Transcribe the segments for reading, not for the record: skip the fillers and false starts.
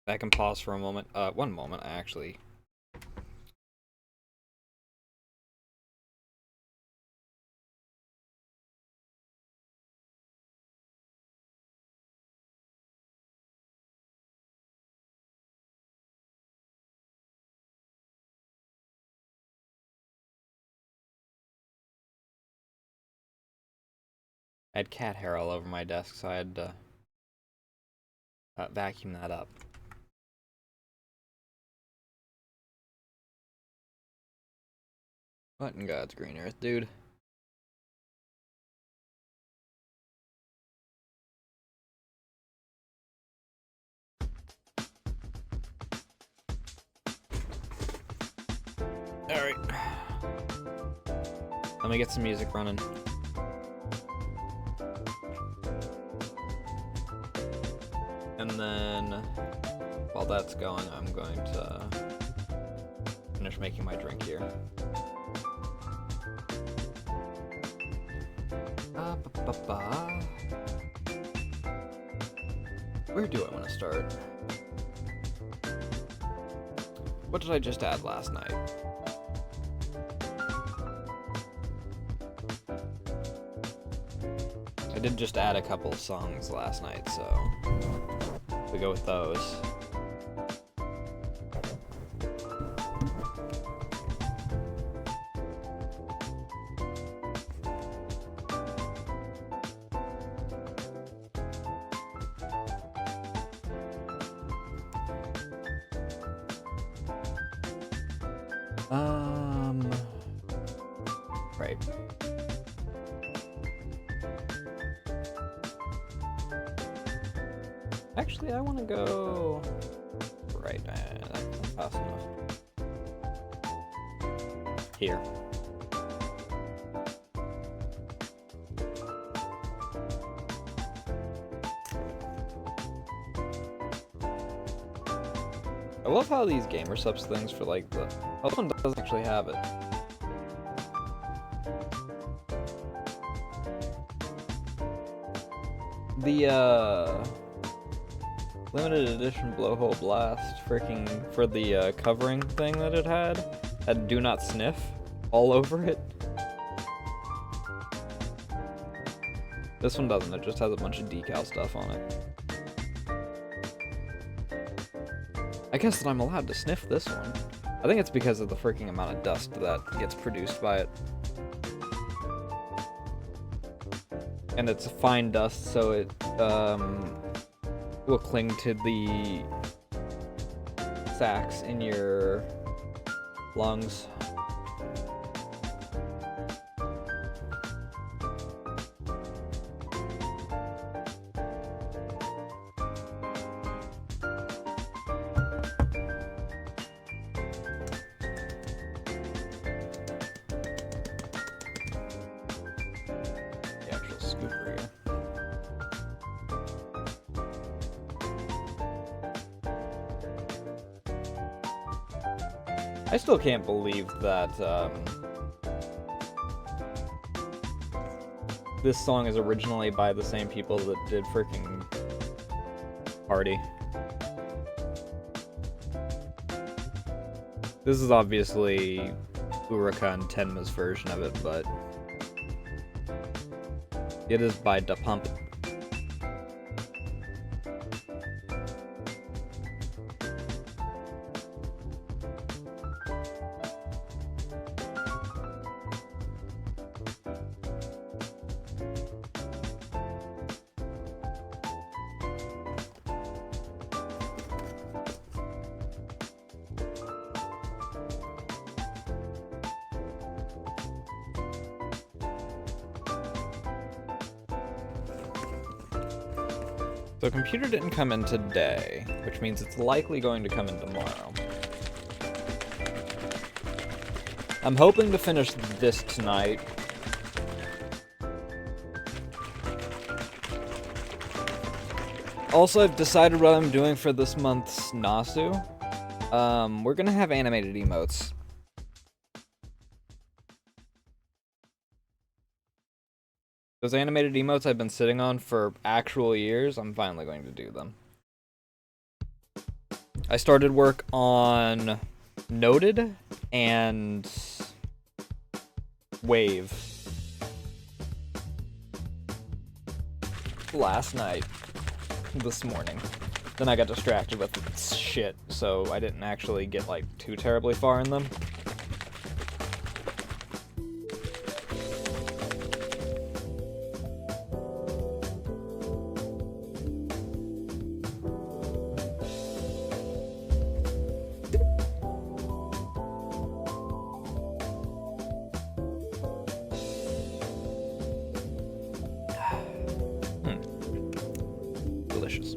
I can pause for a moment. One moment, actually. I had cat hair all over my desk, so I had to vacuum that up. What in God's green earth, dude? Alright. Let me get some music running. And then, while that's going, I'm going to finish making my drink here. Where do I want to start? What did I just add last night? I did just add a couple of songs last night, so we go with those. Right. Actually, I want to go... Right, that's fast enough. Here. I love how these gamer subs things for like the... Oh, this one doesn't actually have it. The limited edition blowhole blast freaking for the covering thing that it had do not sniff all over it. This one doesn't, it just has a bunch of decal stuff on it. I guess that I'm allowed to sniff this one. I think it's because of the freaking amount of dust that gets produced by it. And it's a fine dust, so it will cling to the sacs in your lungs. I still can't believe that this song is originally by the same people that did freaking Party. This is obviously Uraka and Tenma's version of it, but it is by Da Pump. So computer didn't come in today, which means it's likely going to come in tomorrow. I'm hoping to finish this tonight. Also, I've decided what I'm doing for this month's Nasu. We're gonna have animated emotes. Those animated emotes I've been sitting on for actual years, I'm finally going to do them. I started work on Noted and Wave last night, this morning. Then I got distracted with shit, so I didn't actually get, like, too terribly far in them. Delicious.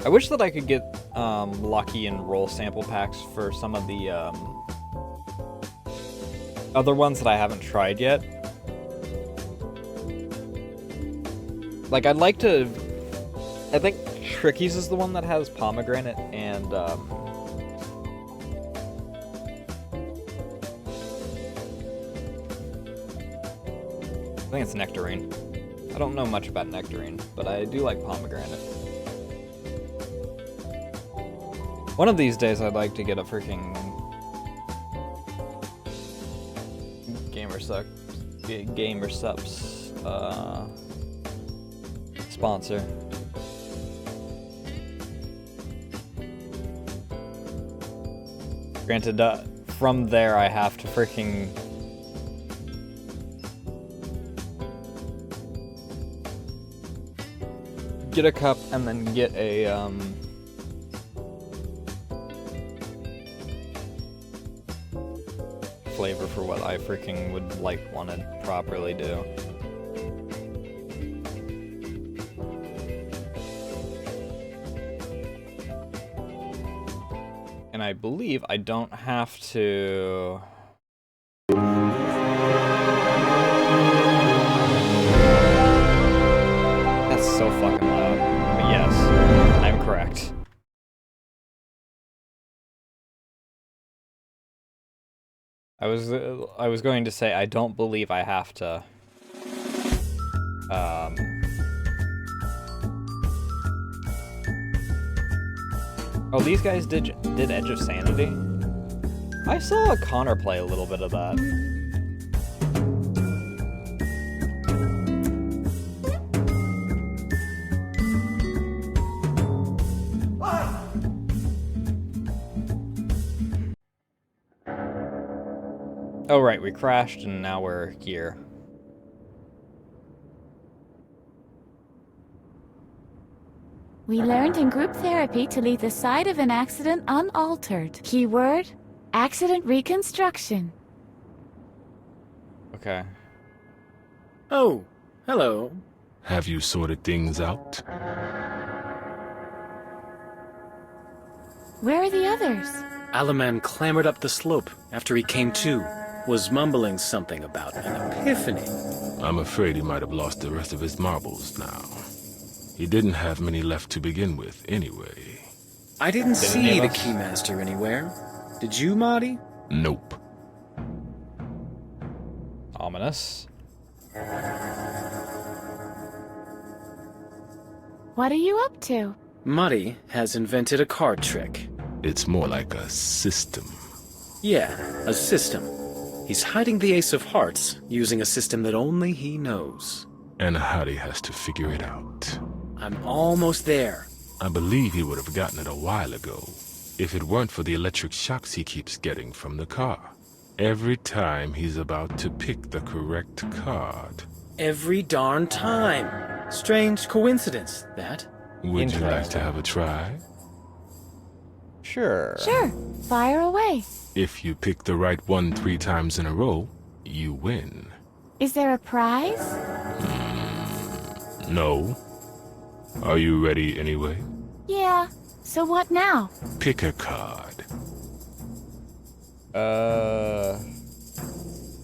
I wish that I could get lucky and roll sample packs for some of the other ones that I haven't tried yet. Like, I'd like to... I think Tricky's is the one that has pomegranate and I think it's nectarine. I don't know much about nectarine, but I do like pomegranate. One of these days, I'd like to get a freaking GamerSupps sponsor. Granted, from there, I have to freaking get a cup and then get a flavor for what I freaking would want to properly do. And I believe I don't have to... That's so fucking loud. But yes, I'm correct. I was going to say I don't believe I have to Oh, these guys did Edge of Sanity? I saw Connor play a little bit of that. Oh right, we crashed and now we're here. We learned in group therapy to leave the site of an accident unaltered. Keyword, accident reconstruction. Okay. Oh, hello. Have you sorted things out? Where are the others? Alaman clambered up the slope after he came to. Was mumbling something about an epiphany. I'm afraid he might have lost the rest of his marbles now. He didn't have many left to begin with, anyway. I didn't see the Keymaster anywhere. Did you, Marty? Nope. Ominous. What are you up to? Marty has invented a card trick. It's more like a system. Yeah, a system. He's hiding the Ace of Hearts using a system that only he knows. And Howdy has to figure it out. I'm almost there. I believe he would have gotten it a while ago, if it weren't for the electric shocks he keeps getting from the car. Every time he's about to pick the correct card. Every darn time. Strange coincidence, that. Would you like to have a try? Sure. Sure, fire away. If you pick the right one 3 times in a row, you win. Is there a prize? No. Are you ready anyway? Yeah, so what now? Pick a card. The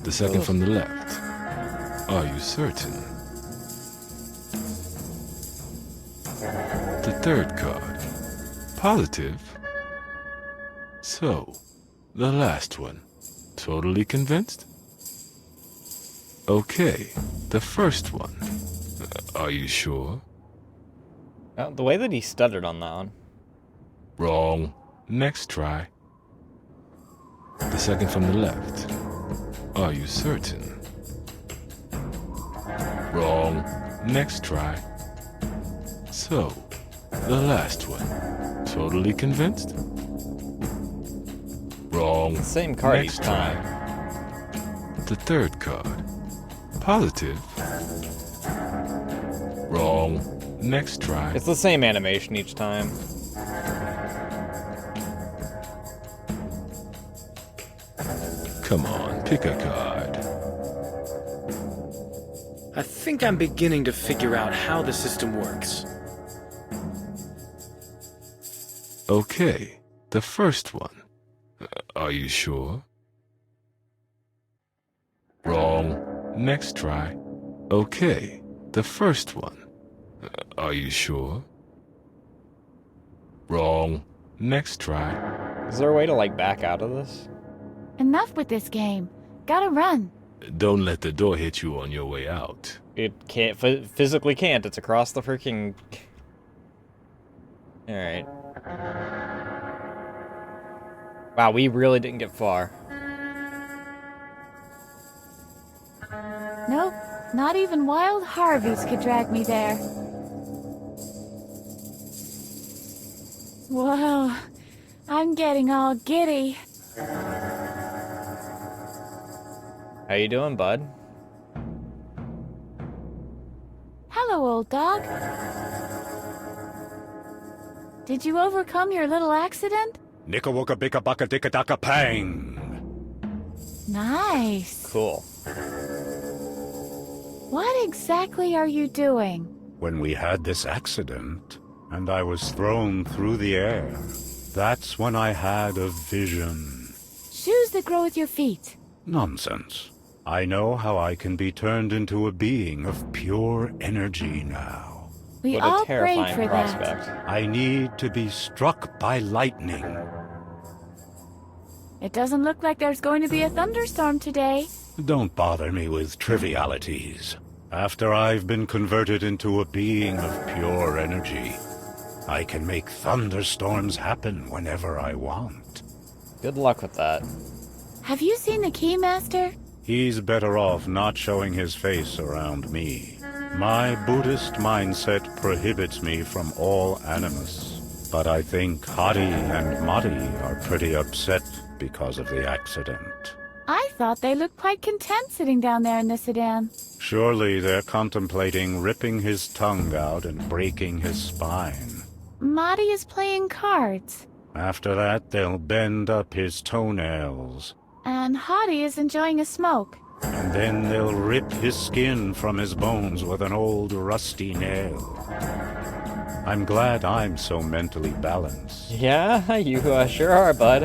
second from the left. Are you certain? The third card. Positive? So, the last one. Totally convinced? Okay, the first one. Are you sure? Oh, the way that he stuttered on that one. Wrong. Next try. The second from the left. Are you certain? Wrong. Next try. So, the last one. Totally convinced? Wrong. Same card Next each time. try. The third card. Positive? Wrong. Next try. It's the same animation each time. Come on, pick a card. I think I'm beginning to figure out how the system works. Okay, the first one. Are you sure? Wrong. Next try. Okay, the first one. Are you sure? Wrong. Next try. Is there a way to, like, back out of this? Enough with this game. Gotta run. Don't let the door hit you on your way out. It can't, physically can't. It's across the freaking... Alright. Wow, we really didn't get far. Nope, not even wild Harveys could drag me there. Whoa, I'm getting all giddy. How you doing, bud? Hello, old dog. Did you overcome your little accident? Nicka-wooka bicka bucka dicka daka pang. Nice. Cool. What exactly are you doing? When we had this accident, and I was thrown through the air, that's when I had a vision. Shoes that grow with your feet. Nonsense. I know how I can be turned into a being of pure energy now. We What all a prayed terrifying for prospect. that. I need to be struck by lightning. It doesn't look like there's going to be a thunderstorm today. Don't bother me with trivialities. After I've been converted into a being of pure energy, I can make thunderstorms happen whenever I want. Good luck with that. Have you seen the Keymaster? He's better off not showing his face around me. My Buddhist mindset prohibits me from all animus. But I think Hari and Mari are pretty upset because of the accident. I thought they looked quite content sitting down there in the sedan. Surely they're contemplating ripping his tongue out and breaking his spine. Madi is playing cards. After that, they'll bend up his toenails. And Hadi is enjoying a smoke. And then they'll rip his skin from his bones with an old rusty nail. I'm glad I'm so mentally balanced. Yeah, you sure are, bud.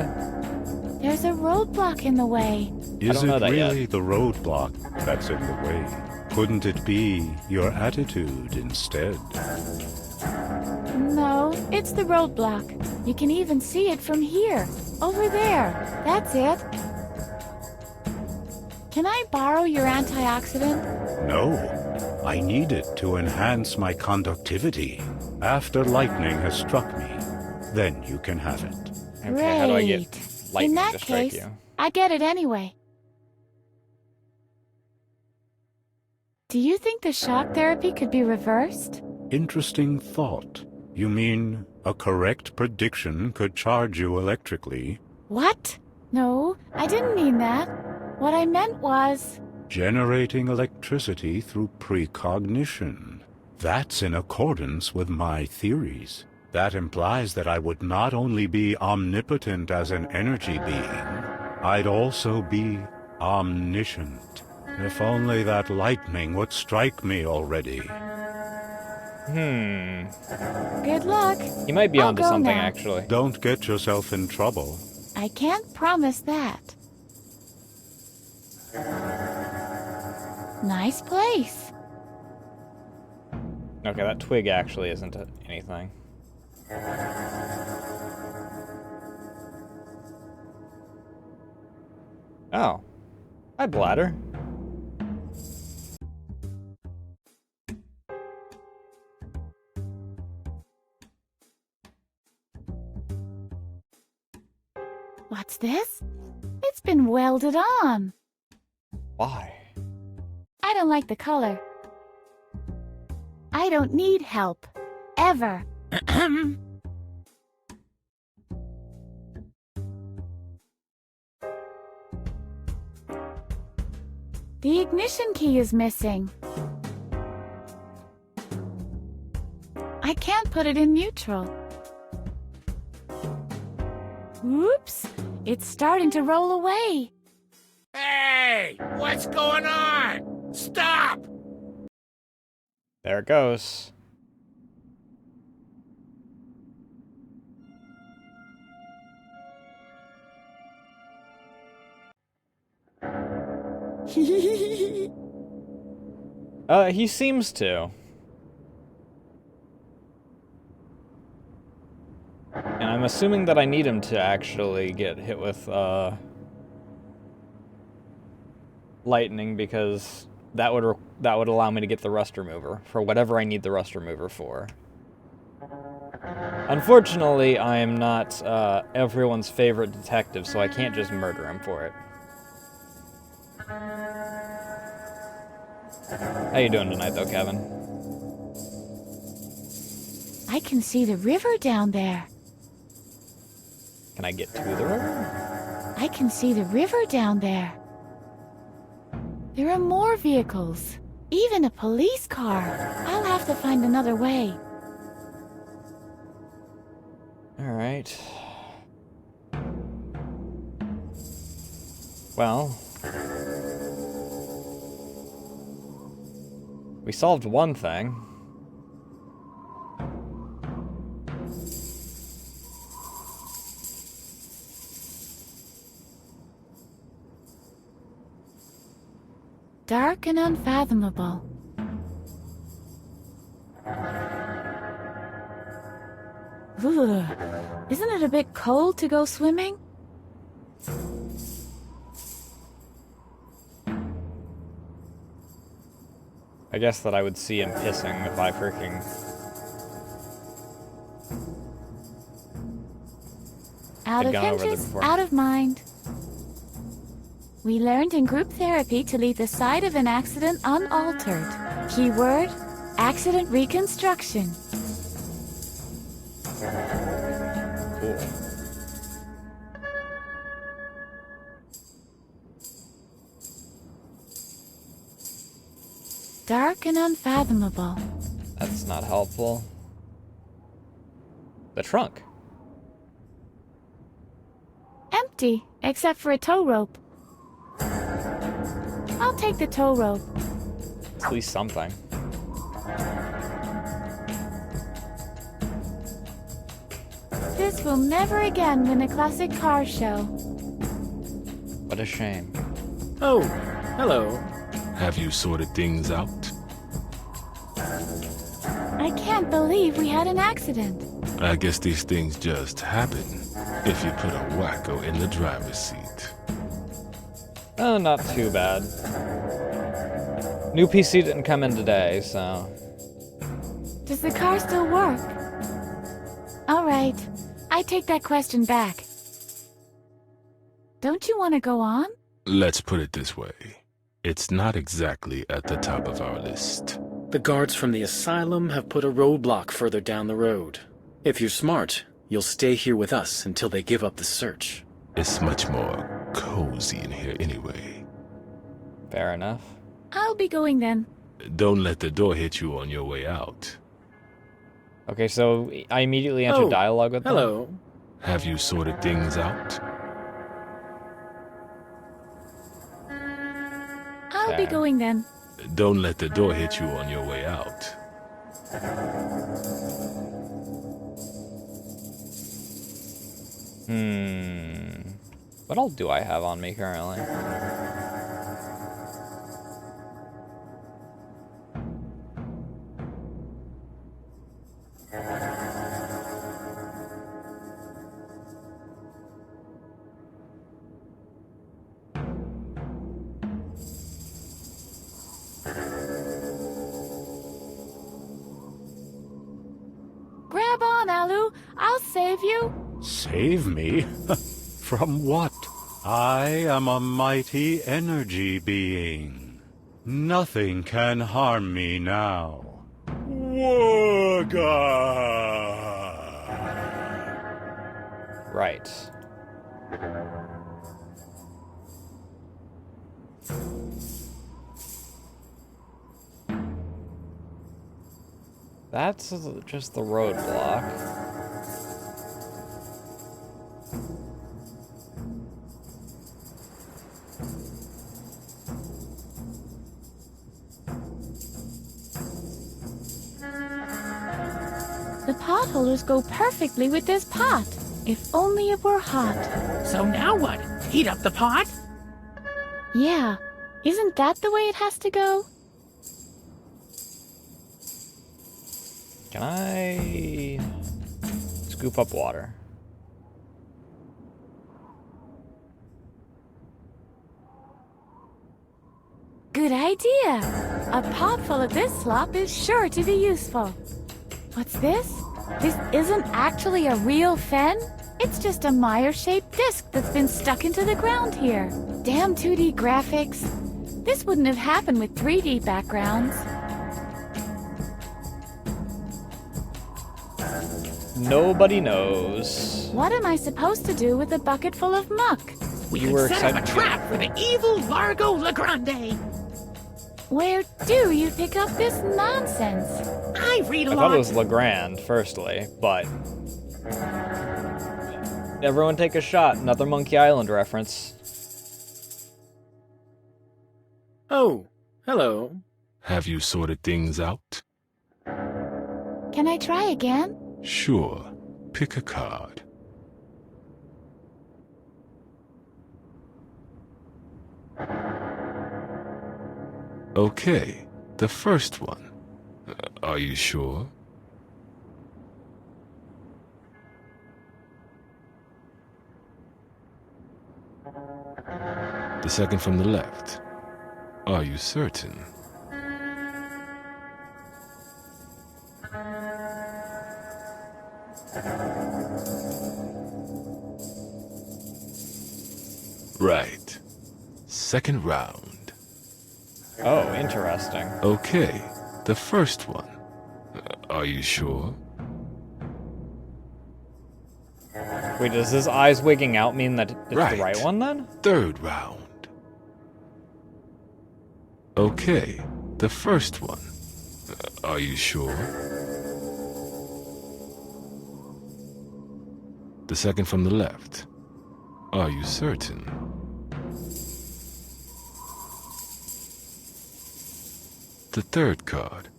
There's a roadblock in the way. Is know it that yet. really the roadblock that's in the way? Couldn't it be your attitude instead? No, it's the roadblock. You can even see it from here. Over there. That's it. Can I borrow your antioxidant? No. I need it to enhance my conductivity. After lightning has struck me, then you can have it. Okay, how do I get Great. lightning In that to strike case, you? I get it anyway. Do you think the shock therapy could be reversed? Interesting thought. You mean a correct prediction could charge you electrically? What? No, I didn't mean that. What I meant was... Generating electricity through precognition. That's in accordance with my theories. That implies that I would not only be omnipotent as an energy being, I'd also be omniscient. If only that lightning would strike me already. Good luck. You might be I'll onto go something, now. actually. Don't get yourself in trouble. I can't promise that. Nice place. Okay, that twig actually isn't anything. Oh. Hi, Bladder. What's this? It's been welded on. Why? I don't like the color. I don't need help. Ever. The ignition key is missing. I can't put it in neutral. Oops! It's starting to roll away. Hey! What's going on? Stop! There it goes. He seems to. And I'm assuming that I need him to actually get hit with, lightning, because that would allow me to get the rust remover for whatever I need the rust remover for. Unfortunately, I am not everyone's favorite detective, so I can't just murder him for it. How you doing tonight, though, Kevin? I can see the river down there. Can I get to the river? I can see the river down there. There are more vehicles. Even a police car. I'll have to find another way. Alright. Well. We solved one thing. Dark and unfathomable. Ugh. Isn't it a bit cold to go swimming? I guess that I would see him pissing if I freaking... Out I'd of gone over there interest, before. out of mind. We learned in group therapy to leave the site of an accident unaltered. Keyword, accident reconstruction. Cool. Dark and unfathomable. That's not helpful. The trunk. Empty, except for a tow rope. I'll take the tow rope. At least something. This will never again win a classic car show. What a shame. Oh, hello. Have you sorted things out? I can't believe we had an accident. I guess these things just happen if you put a wacko in the driver's seat. Oh, not too bad. New PC didn't come in today, so... Does the car still work? All right, I take that question back. Don't you want to go on? Let's put it this way. It's not exactly at the top of our list. The guards from the asylum have put a roadblock further down the road. If you're smart, you'll stay here with us until they give up the search. It's much more cozy in here anyway. Fair enough. I'll be going then. Don't let the door hit you on your way out. Okay, so I immediately enter dialogue with them? Hello. Have you sorted things out? I'll be Okay. going then. Don't let the door hit you on your way out. What all do I have on me currently? Grab on, Alu. I'll save you. Save me? From what? I am a mighty energy being. Nothing can harm me now. Wooga! Right. That's just the roadblock. The potholders go perfectly with this pot. If only it were hot. So now what? Heat up the pot? Yeah, isn't that the way it has to go? Can I scoop up water? Good idea. A pot full of this slop is sure to be useful. What's this? This isn't actually a real fen? It's just a Meyer-shaped disc that's been stuck into the ground here. Damn 2D graphics. This wouldn't have happened with 3D backgrounds. Nobody knows. What am I supposed to do with a bucket full of muck? We You could were set up a excited. trap for the evil Largo Legrande. Where do you pick up this nonsense? I read a I lot. thought it was Legrand, firstly, but... Everyone take a shot. Another Monkey Island reference. Oh, hello. Have you sorted things out? Can I try again? Sure. Pick a card. Okay, the first one. Are you sure? The second from the left. Are you certain? Right. Second round. Oh, interesting. Okay, the first one. Are you sure? Wait, does his eyes wigging out mean that it's Right. the right one then? Third round. Okay, the first one. Are you sure? The second from the left. Are you certain? The third card.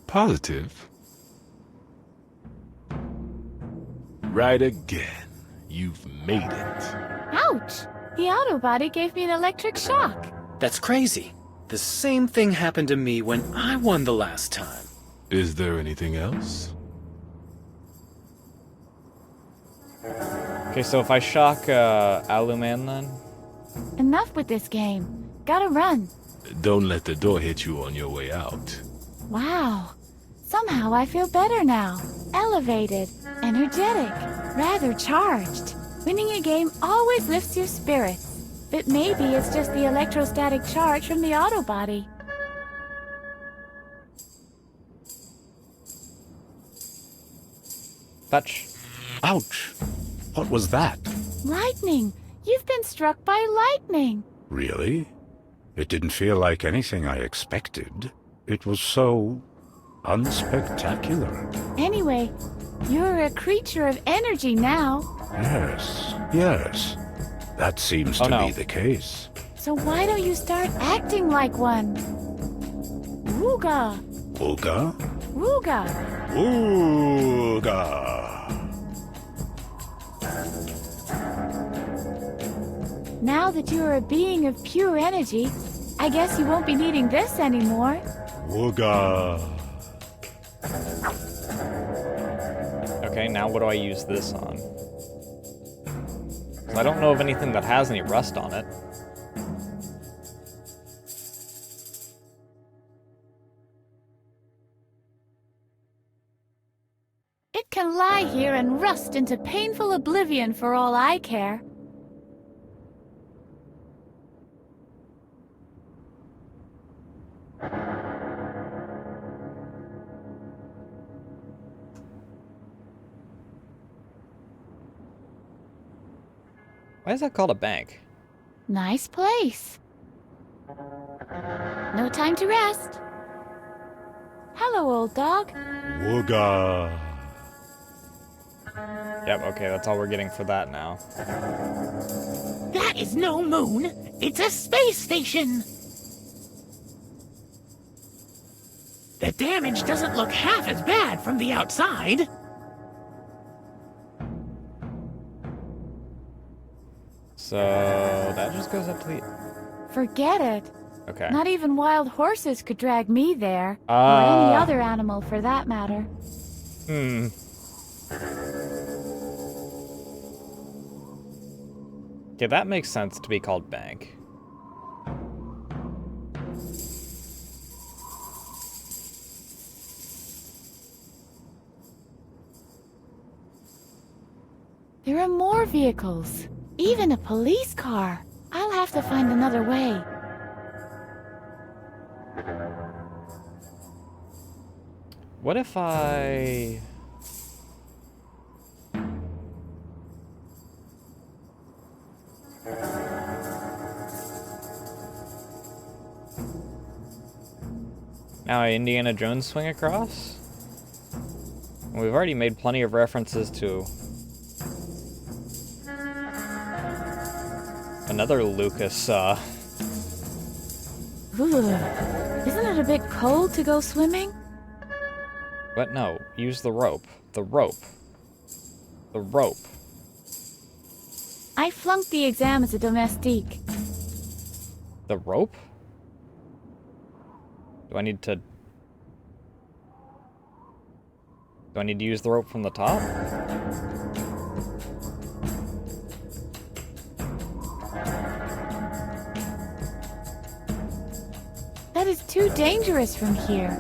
Positive? Right again. You've made it. Ouch! The auto body gave me an electric shock. That's crazy. The same thing happened to me when I won the last time. Is there anything else? Okay, so if I shock Aluman then? Enough with this game. Gotta run. Don't let the door hit you on your way out. Wow. Somehow I feel better now. Elevated, energetic, rather charged. Winning a game always lifts your spirits. But maybe it's just the electrostatic charge from the auto body. Fetch. Ouch! What was that? Lightning! You've been struck by lightning! Really? It didn't feel like anything I expected. It was so unspectacular. Anyway, you're a creature of energy now. Yes. That seems Oh, to no. be the case. So why don't you start acting like one? Wooga! Ooga? Wooga! Ooga! Now that you're a being of pure energy, I guess you won't be needing this anymore. Ooga! Okay, now what do I use this on? 'Cause I don't know of anything that has any rust on it. It can lie here and rust into painful oblivion for all I care. Why is that called a bank? Nice place. No time to rest. Hello, old dog. Wooga. Yep, okay, that's all we're getting for that now. That is no moon. It's a space station. The damage doesn't look half as bad from the outside. So that just goes up to the... Forget it. Okay. Not even wild horses could drag me there. Or Ah. any other animal for that matter. Hmm. Okay, that makes sense to be called bank. There are more vehicles. Even a police car. I'll have to find another way. What if I... Now Indiana Jones swing across? We've already made plenty of references to another Lucas, Ooh. Isn't it a bit cold to go swimming? But no, use the rope. The rope. The rope. I flunked the exam as a domestique. The rope? Do I need to use the rope from the top? That is too dangerous from here.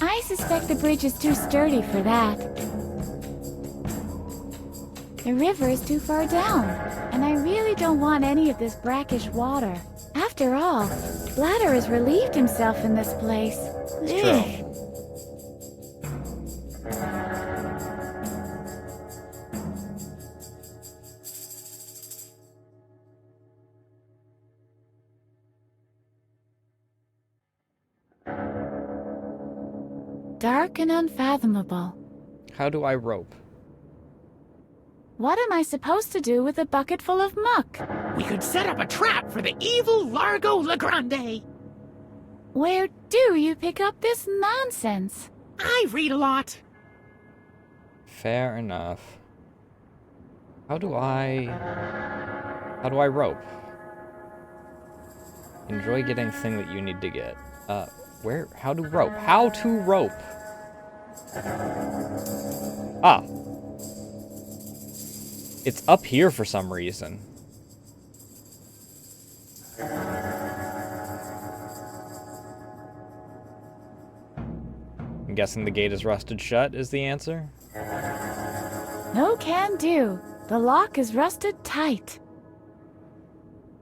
I suspect the bridge is too sturdy for that. The river is too far down, and I really don't want any of this brackish water. After all, Bladder has relieved himself in this place. It's Ugh. true. Dark and unfathomable. How do I rope? What am I supposed to do with a bucket full of muck? We could set up a trap for the evil Largo Legrande. Where do you pick up this nonsense? I read a lot. Fair enough. How do I rope? Enjoy getting thing that you need to get. How to rope? How to rope? Ah. It's up here for some reason. I'm guessing the gate is rusted shut is the answer. No can do. The lock is rusted tight.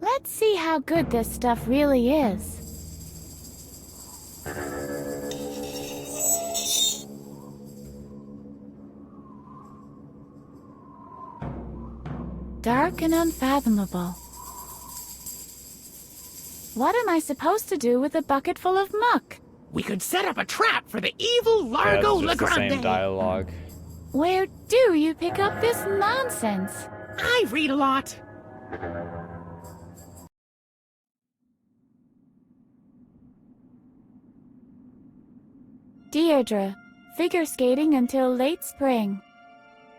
Let's see how good this stuff really is. Dark and unfathomable. What am I supposed to do with a bucket full of muck? We could set up a trap for the evil Yeah, Largo it's just the same Legrande. dialogue. Where do you pick up this nonsense? I read a lot. Deirdre, figure skating until late spring.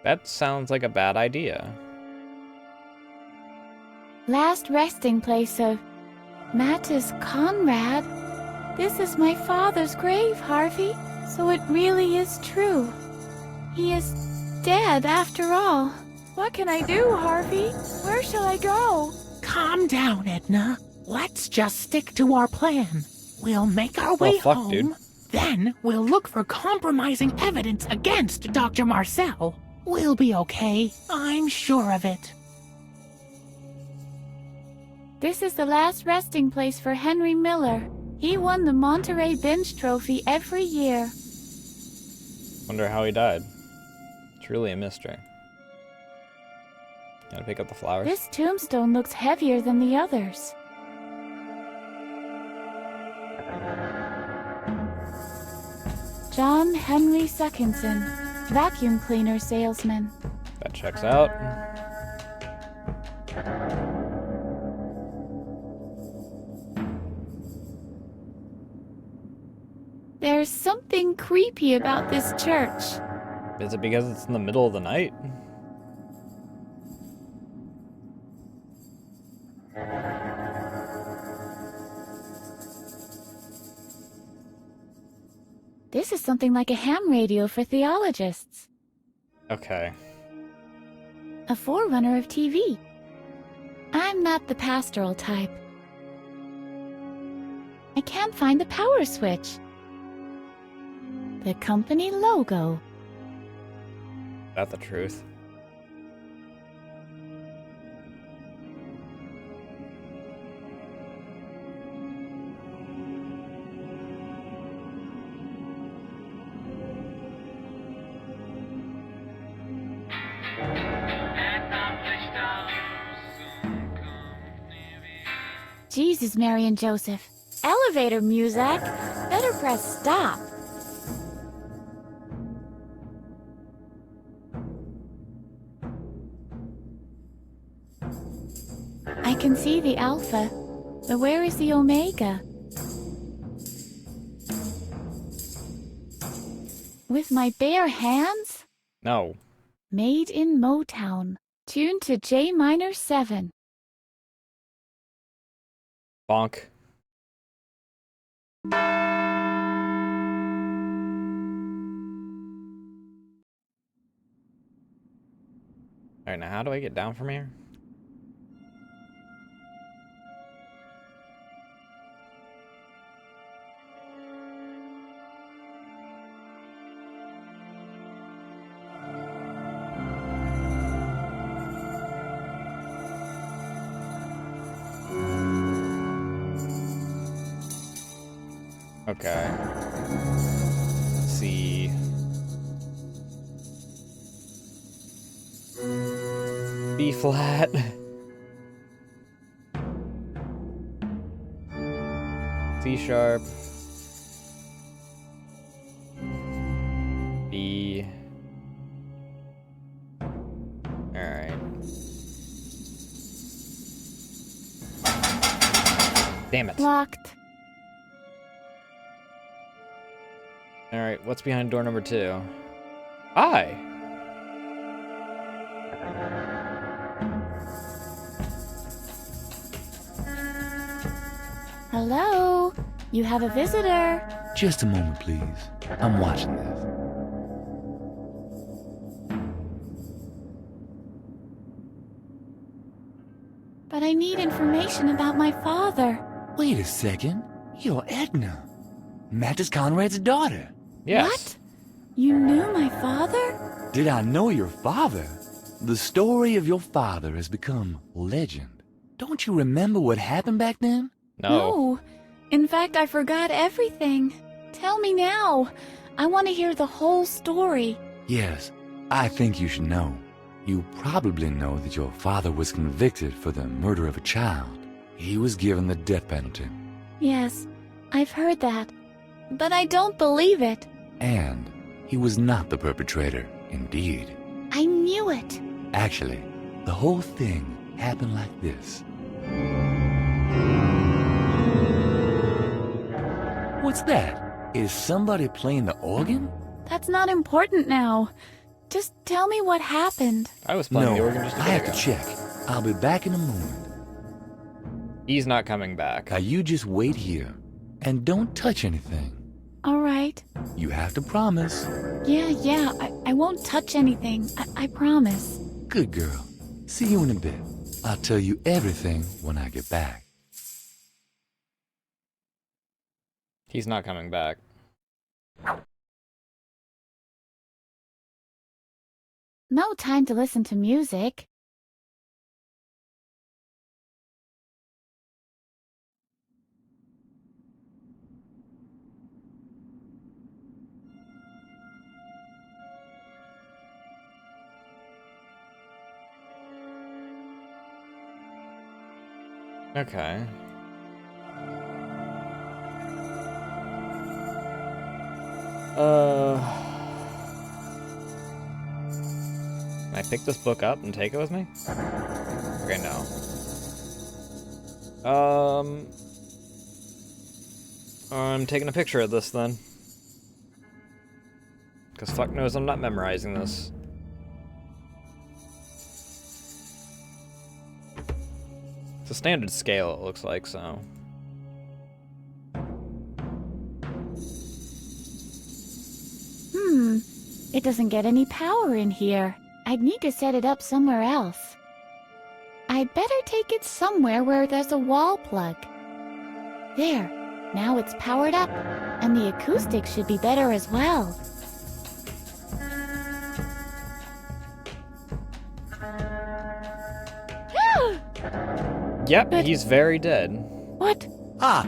That sounds like a bad idea. Last resting place of Mattis Conrad. This is my father's grave, Harvey, so it really is true. He is dead after all. What can I do, Harvey? Where shall I go? Calm down, Edna. Let's just stick to our plan. We'll make our way fuck, home. dude. Then we'll look for compromising evidence against Dr. Marcel. We'll be okay. I'm sure of it. This is the last resting place for Henry Miller. He won the Monterey Bench Trophy every year. Wonder how he died. Truly a mystery. Gotta pick up the flowers. This tombstone looks heavier than the others. John Henry Seckinson, vacuum cleaner salesman. That checks out. There's something creepy about this church. Is it because it's in the middle of the night? This is something like a ham radio for theologists. Okay. A forerunner of TV. I'm not the pastoral type. I can't find the power switch. The company logo. Is that the truth? Jesus, Mary and Joseph. Elevator music. Better press stop. I can see the Alpha, but where is the Omega? With my bare hands? No. Made in Motown. Tuned to J minor 7. Bonk. Alright, now how do I get down from here? Okay. Let's see. B flat. C sharp. B. Alright. Damn it. Locked. Alright, what's behind door number 2? Hi! Hello? You have a visitor. Just a moment, please. I'm watching this. But I need information about my father. Wait a second. You're Edna. Mattis Conrad's daughter. Yes. What? You knew my father? Did I know your father? The story of your father has become legend. Don't you remember what happened back then? No. In fact, I forgot everything. Tell me now. I want to hear the whole story. Yes, I think you should know. You probably know that your father was convicted for the murder of a child. He was given the death penalty. Yes, I've heard that. But I don't believe it. And he was not the perpetrator, indeed. I knew it. Actually, the whole thing happened like this. What's that? Is somebody playing the organ? That's not important now. Just tell me what happened. I was playing No, the organ just a I bit have ago. to check. I'll be back in a moment. He's not coming back. Now you just wait here. And don't touch anything. All right. You have to promise. Yeah, I won't touch anything. I promise. Good girl. See you in a bit. I'll tell you everything when I get back. He's not coming back. No time to listen to music. Okay. Can I pick this book up and take it with me? Okay, no. I'm taking a picture of this then. Because fuck knows I'm not memorizing this. It's a standard scale, it looks like, so. It doesn't get any power in here. I'd need to set it up somewhere else. I'd better take it somewhere where there's a wall plug. There. Now it's powered up, and the acoustics should be better as well. Yep, But- he's very dead. What? Ah,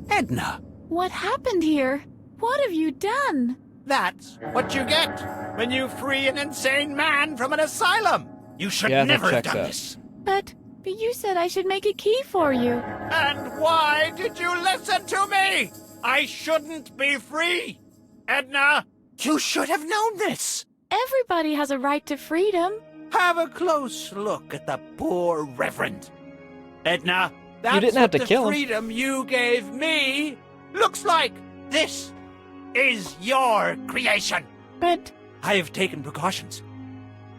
Edna. What happened here? What have you done? That's what you get when you free an insane man from an asylum. You should Yeah, never have check done that. this. But you said I should make a key for you. And why did you listen to me? I shouldn't be free. Edna, you should have known this. Everybody has a right to freedom. Have a close look at the poor Reverend. Edna, that's didn't have what to the kill him. freedom you gave me looks like. This is your creation. But I have taken precautions,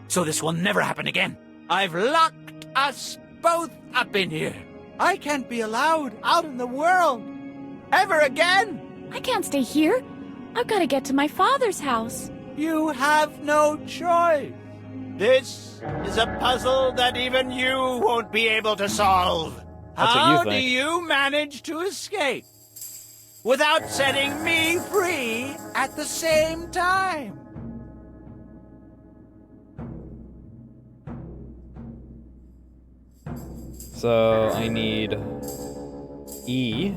so this will never happen again. I've locked us both up in here. I can't be allowed out in the world ever again. I can't stay here. I've got to get to my father's house. You have no choice. This is a puzzle that even you won't be able to solve. That's what you How do think. you manage to escape without setting me free at the same time? So I need E.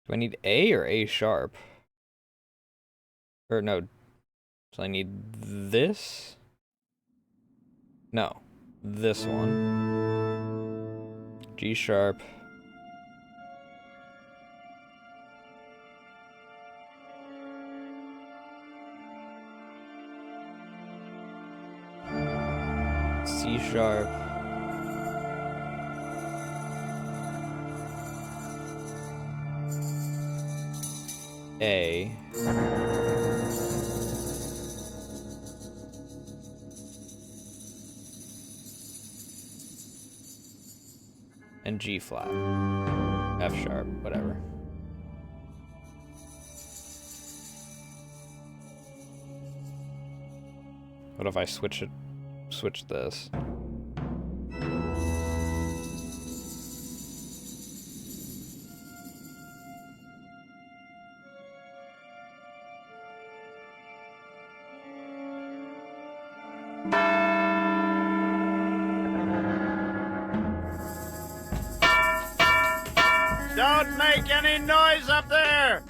Do I need A or A sharp? Or no. So I need this? No. This one. G sharp. C sharp. A. And G flat. F sharp, whatever. What if I switch this? Don't make any noise up there!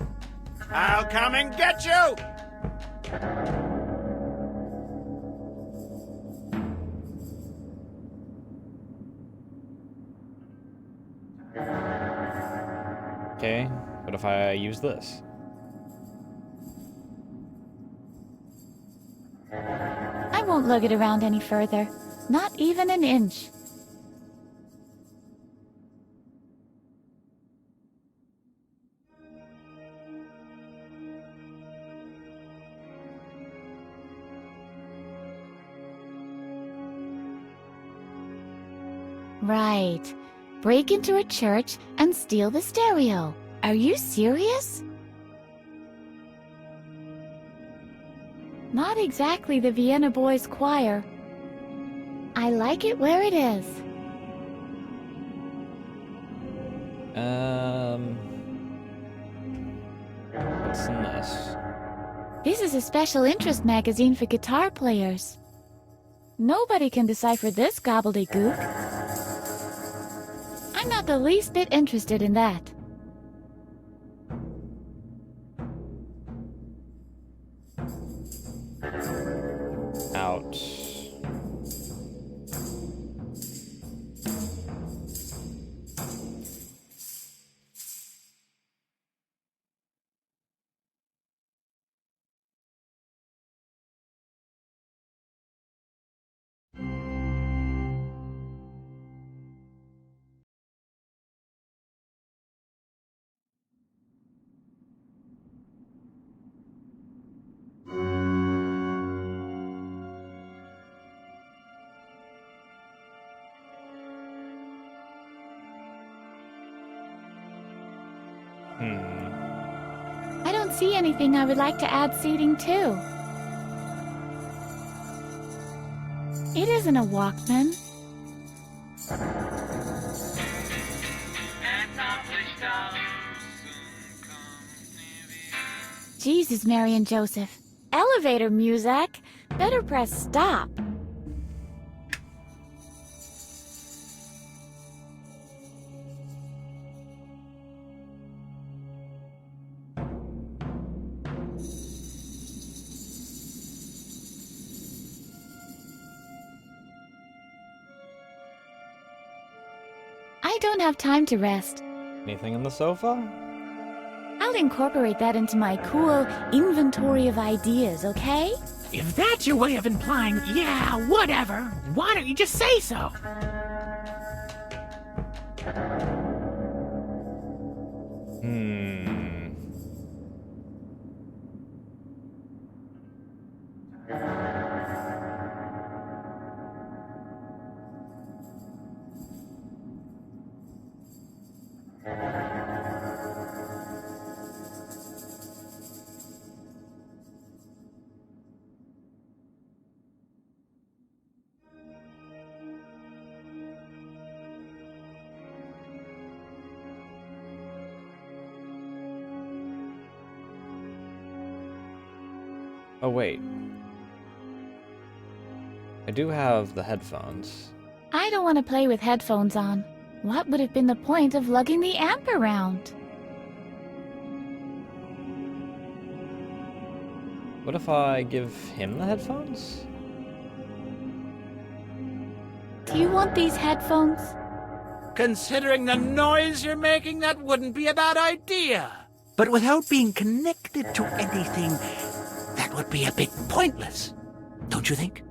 I'll come and get you! Okay, what if I use this? I won't lug it around any further. Not even an inch. Right. Break into a church and steal the stereo. Are you serious? Not exactly the Vienna Boys Choir. I like it where it is. What's in this? This is a special interest magazine for guitar players. Nobody can decipher this gobbledygook. I'm I'm not the least bit interested in that. Ouch. I don't see anything I would like to add seating to. It isn't a Walkman. Jesus, Mary and Joseph. Elevator music? Better press stop. I don't have time to rest. Anything on the sofa? I'll incorporate that into my cool inventory of ideas, okay? If that's your way of implying, yeah, whatever, why don't you just say so? Oh, wait. I do have the headphones. I don't want to play with headphones on. What would have been the point of lugging the amp around? What if I give him the headphones? Do you want these headphones? Considering the noise you're making, that wouldn't be a bad idea. But without being connected to anything, that would be a bit pointless. Don't you think?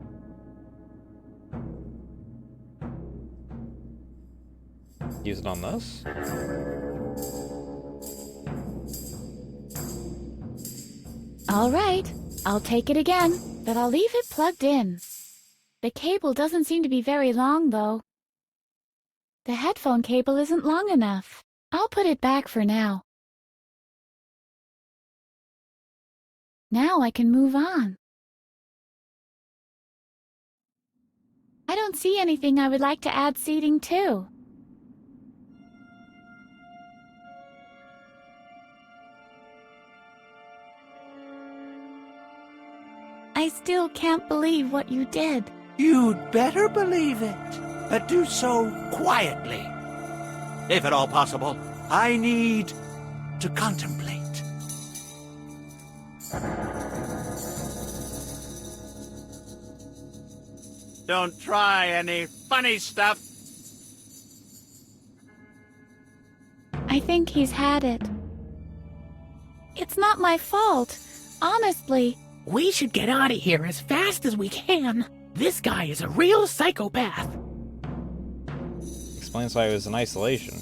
Use it on this? All right, I'll take it again, but I'll leave it plugged in. The cable doesn't seem to be very long, though. The headphone cable isn't long enough. I'll put it back for now. Now I can move on. I don't see anything I would like to add seating to. I still can't believe what you did. You'd better believe it, but do so quietly. If at all possible, I need to contemplate. Don't try any funny stuff. I think he's had it. It's not my fault, honestly. We should get out of here as fast as we can. This guy is a real psychopath. Explains why he was in isolation.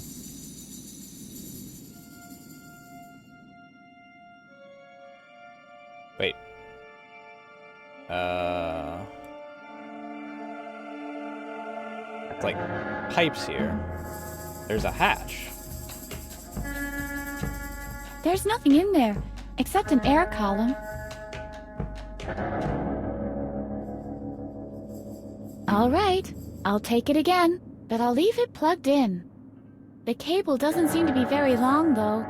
Wait. It's like pipes here. There's a hatch. There's nothing in there, except an air column. All right, I'll take it again, but I'll leave it plugged in. The cable doesn't seem to be very long, though.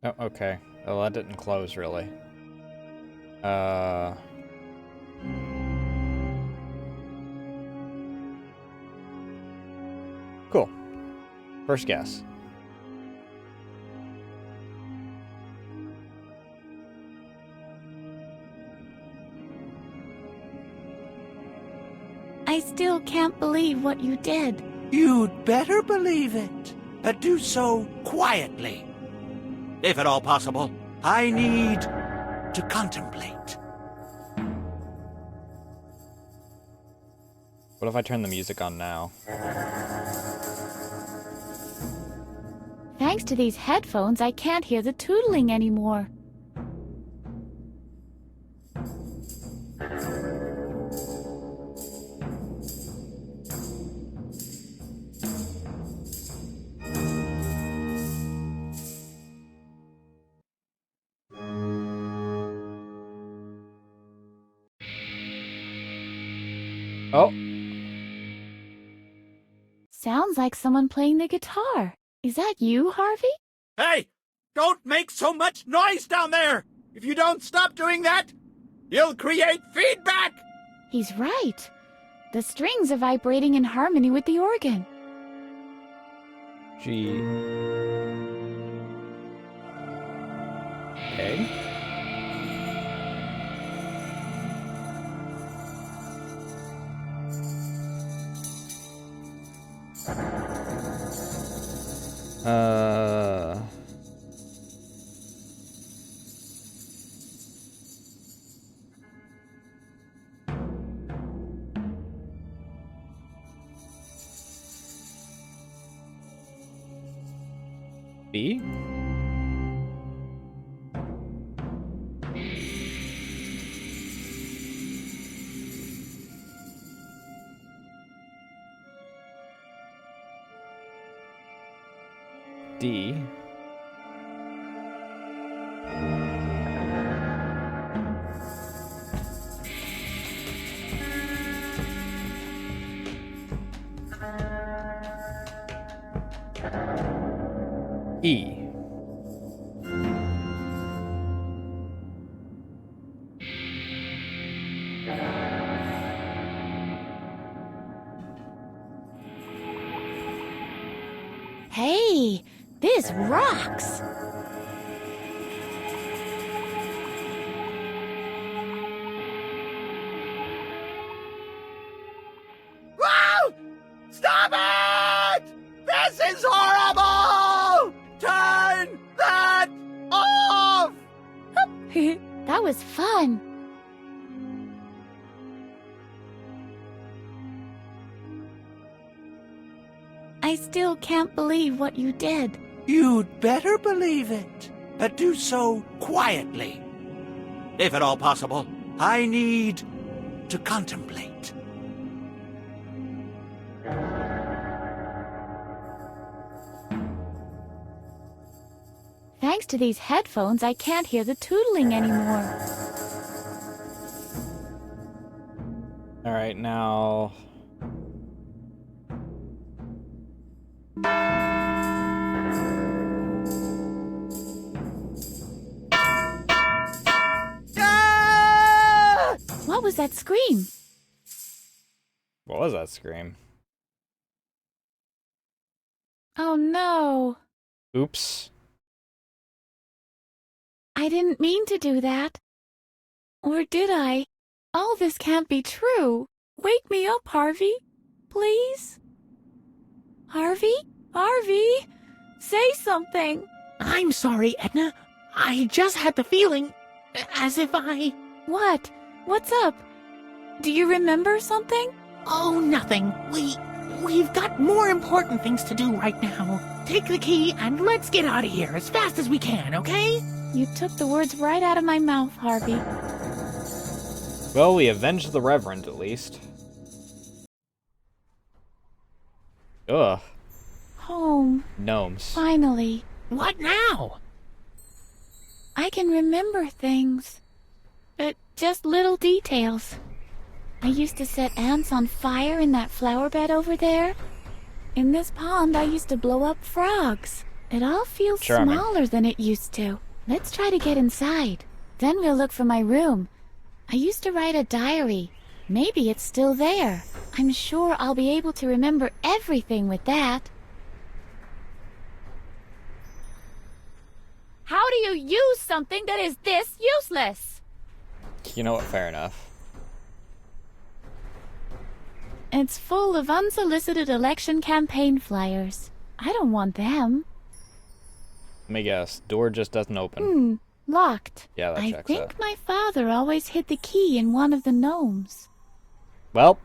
Oh, okay. Well, that didn't close, really. Cool. First guess. I still can't believe what you did. You'd better believe it, but do so quietly. If at all possible, I need to contemplate. What if I turn the music on now? Thanks to these headphones, I can't hear the tootling anymore. Oh! Sounds like someone playing the guitar. Is that you, Harvey? Hey! Don't make so much noise down there! If you don't stop doing that, you'll create feedback! He's right. The strings are vibrating in harmony with the organ. G. A? B? D. E. Hey, this rocks! Wow! Stop it! This is horrible! Turn that off! That was fun. I still can't believe what you did. You'd better believe it, but do so quietly. If at all possible, I need to contemplate. Thanks to these headphones, I can't hear the tootling anymore. Alright, now... Ah! What was that scream? What was that scream? Oh no. Oops. I didn't mean to do that. Or did I? All this can't be true. Wake me up, Harvey. Please? Harvey? Harvey? Say something. I'm sorry, Edna. I just had the feeling as if I... What? What's up? Do you remember something? Oh, nothing. We've got more important things to do right now. Take the key and let's get out of here as fast as we can, okay? You took the words right out of my mouth, Harvey. Well, we avenged the Reverend, at least. Ugh. Home. Gnomes. Finally. What now? I can remember things. But just little details. I used to set ants on fire in that flower bed over there. In this pond, I used to blow up frogs. It all feels Charming. smaller than it used to. Let's try to get inside. Then we'll look for my room. I used to write a diary. Maybe it's still there. I'm sure I'll be able to remember everything with that. How do you use something that is this useless? You know what? Fair enough. It's full of unsolicited election campaign flyers. I don't want them. Let me guess. Door just doesn't open. Locked. Yeah, that I checks think out. my father always hid the key in one of the gnomes. Well,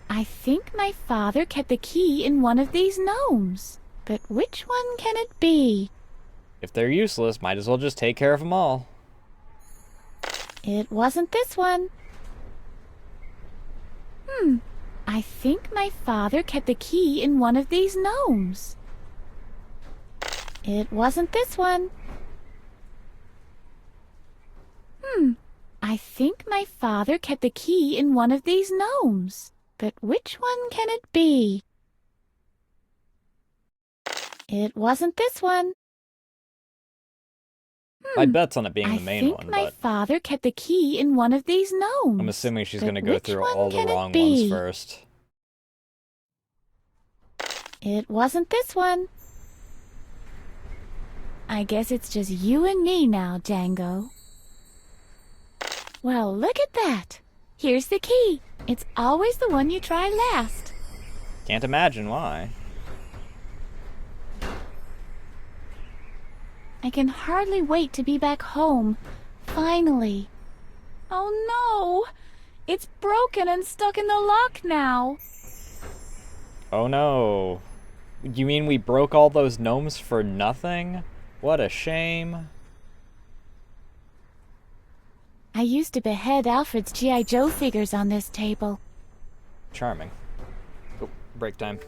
I think my father kept the key in one of these gnomes. But which one can it be? if they're useless, might as well just take care of them all. It wasn't this one. I think my father kept the key in one of these gnomes. It wasn't this one. I think my father kept the key in one of these gnomes. But which one can it be? It wasn't this one. My bet's on it being I the main think one, my but father kept the key in one of these gnomes. I'm assuming she's But going to go which through one all the can it wrong ones be? first. It wasn't this one. I guess it's just you and me now, Django. Well, look at that. Here's the key. It's always the one you try last. Can't imagine why. I can hardly wait to be back home. Finally. Oh no! It's broken and stuck in the lock now. Oh no. You mean we broke all those gnomes for nothing? What a shame. I used to behead Alfred's G.I. Joe figures on this table. Charming. Oh, break time.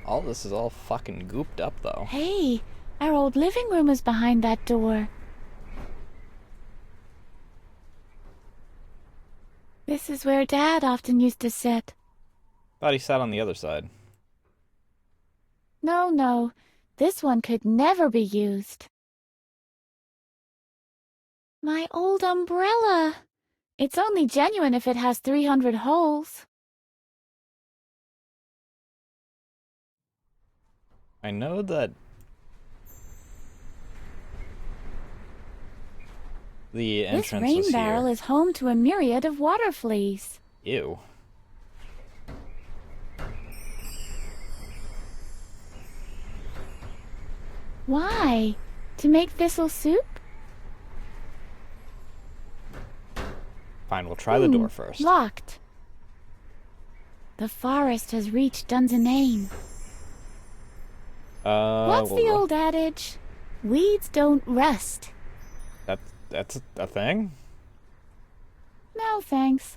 All this is all fucking gooped up, though. Hey, our old living room is behind that door. This is where Dad often used to sit. Thought he sat on the other side. No, this one could never be used. My old umbrella. It's only genuine if it has 300 holes. I know that the entrance This rain was barrel here. is home to a myriad of water fleas. Ew. Why? To make thistle soup? Fine, we'll try the door first. Locked. The forest has reached Dunsinane. What's the well, old adage? Weeds don't rust. That's a thing? No, thanks.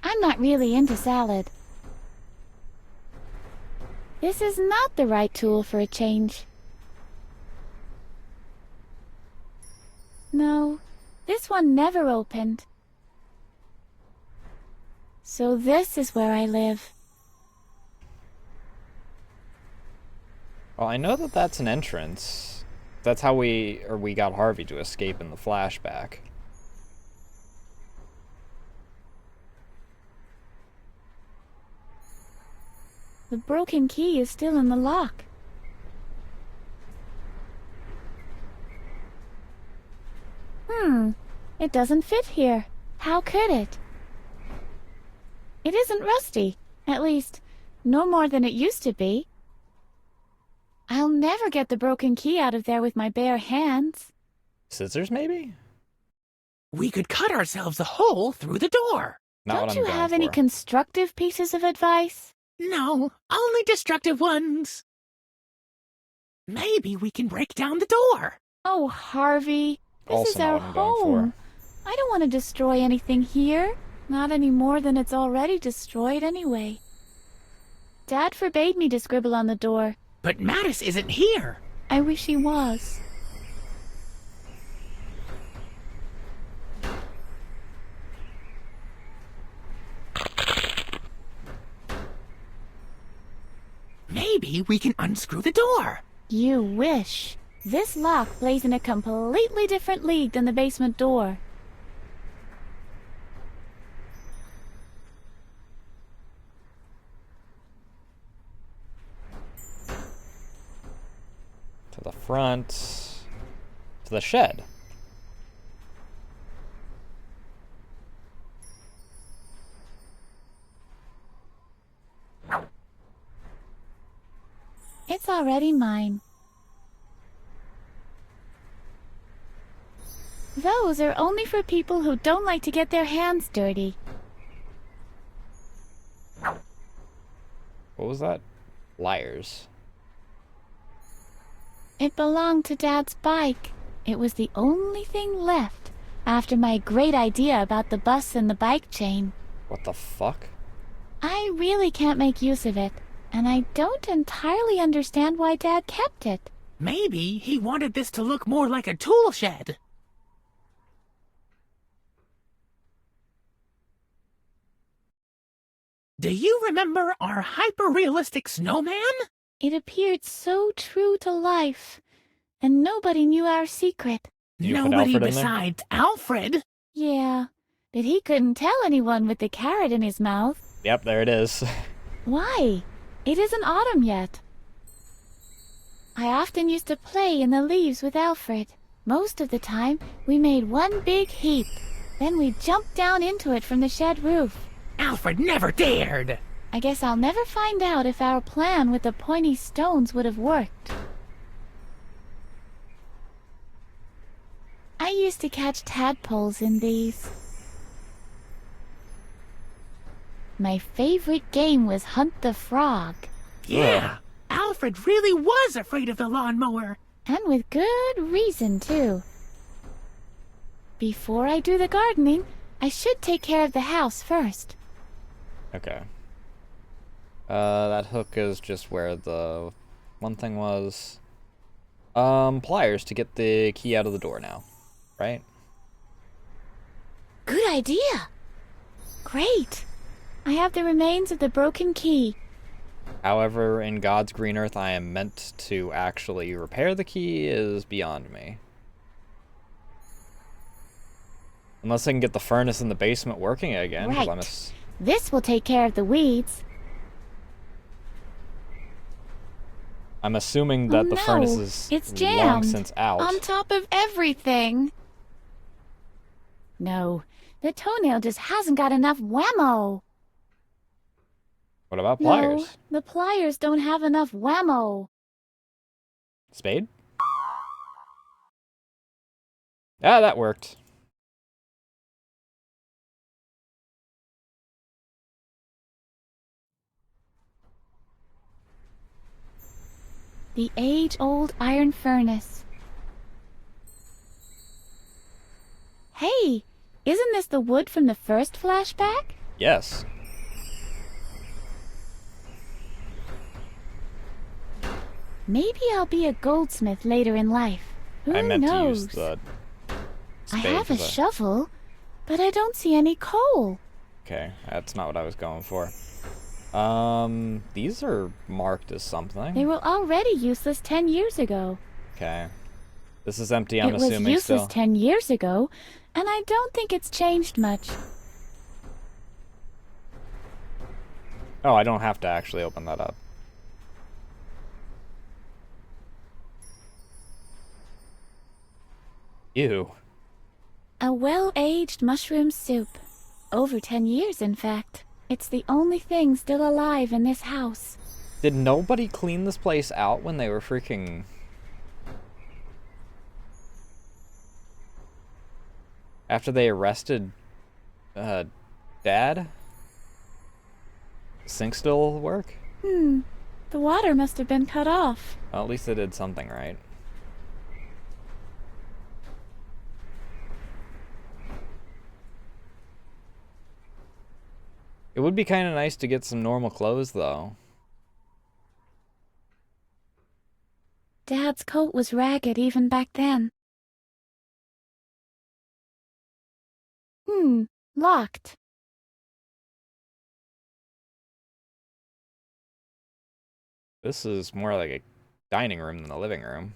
I'm not really into salad. This is not the right tool for a change. No, this one never opened. So this is where I live. Well, I know that that's an entrance. That's how we got Harvey to escape in the flashback. The broken key is still in the lock. It doesn't fit here. How could it? It isn't rusty. At least, no more than it used to be. I'll never get the broken key out of there with my bare hands. Scissors, maybe? We could cut ourselves a hole through the door. Not what Don't I'm you going have any for. constructive pieces of advice? No, only destructive ones. Maybe we can break down the door. Oh, Harvey, this Also is not our what I'm going for. home. I don't want to destroy anything here. Not any more than it's already destroyed anyway. Dad forbade me to scribble on the door. But Mattis isn't here. I wish he was. Maybe we can unscrew the door. You wish. This lock plays in a completely different league than the basement door. To the front. To the shed. It's already mine. Those are only for people who don't like to get their hands dirty. What was that? Liars. It belonged to Dad's bike. It was the only thing left after my great idea about the bus and the bike chain. What the fuck? I really can't make use of it, and I don't entirely understand why Dad kept it. Maybe he wanted this to look more like a tool shed. Do you remember our hyper-realistic snowman? It appeared so true to life, and nobody knew our secret. Did you put Nobody Alfred in there? besides Alfred. Yeah, but he couldn't tell anyone with the carrot in his mouth. Yep, there it is. Why? It isn't autumn yet. I often used to play in the leaves with Alfred. Most of the time, we made one big heap. Then we jumped down into it from the shed roof. Alfred never dared. I guess I'll never find out if our plan with the pointy stones would have worked. I used to catch tadpoles in these. My favorite game was Hunt the Frog. Yeah, Alfred really was afraid of the lawnmower. And with good reason, too. Before I do the gardening, I should take care of the house first. Okay. That hook is just where the one thing was. Pliers to get the key out of the door now, right? Good idea. Great. I have the remains of the broken key. However, in God's green earth, I am meant to actually repair the key is beyond me. Unless I can get the furnace in the basement working again. 'Cause Right. This will take care of the weeds. I'm assuming that the furnace is It's long jammed since out. on top of everything. No, the toenail just hasn't got enough whammo. What about No, pliers? the pliers don't have enough whammo. Spade? Ah, that worked. The age-old iron furnace. Hey, isn't this the wood from the first flashback? Yes. Maybe I'll be a goldsmith later in life. Who I meant knows? to use the I spade have for a the... shovel, but I don't see any coal. Okay, that's not what I was going for. These are marked as something. They were already useless 10 years ago. Okay. This is empty, I'm it was assuming useless still. 10 years ago, and I don't think it's changed much. Oh, I don't have to actually open that up. Ew. A well-aged mushroom soup. Over 10 years, in fact. It's the only thing still alive in this house. Did nobody clean this place out when they were freaking... After they arrested, Dad? Sink still work? The water must have been cut off. Well, at least they did something right. It would be kind of nice to get some normal clothes, though. Dad's coat was ragged even back then. Locked. This is more like a dining room than a living room.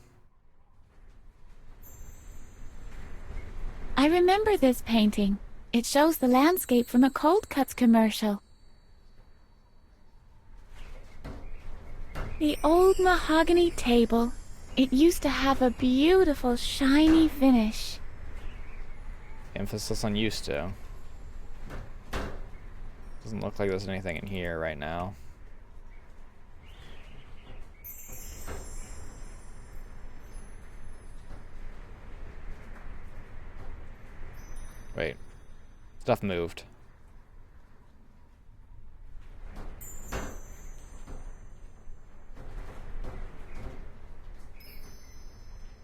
I remember this painting. It shows the landscape from a Cold Cuts commercial. The old mahogany table. It used to have a beautiful shiny finish. Emphasis on used to. Doesn't look like there's anything in here right now. Wait. Stuff moved.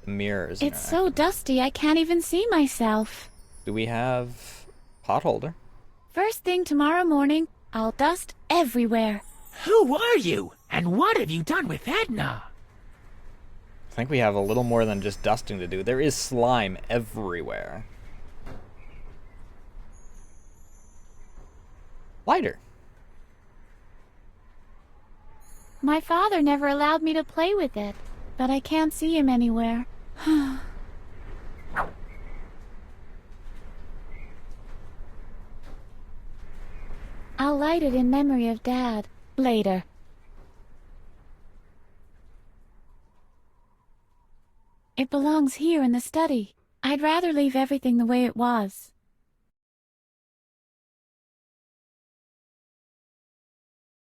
The mirrors. It's so dusty I can't even see myself. Do we have pot holder? First thing tomorrow morning, I'll dust everywhere. Who are you? And what have you done with Edna? I think we have a little more than just dusting to do. There is slime everywhere. Lighter. My father never allowed me to play with it, but I can't see him anywhere. I'll light it in memory of Dad later. It belongs here in the study. I'd rather leave everything the way it was.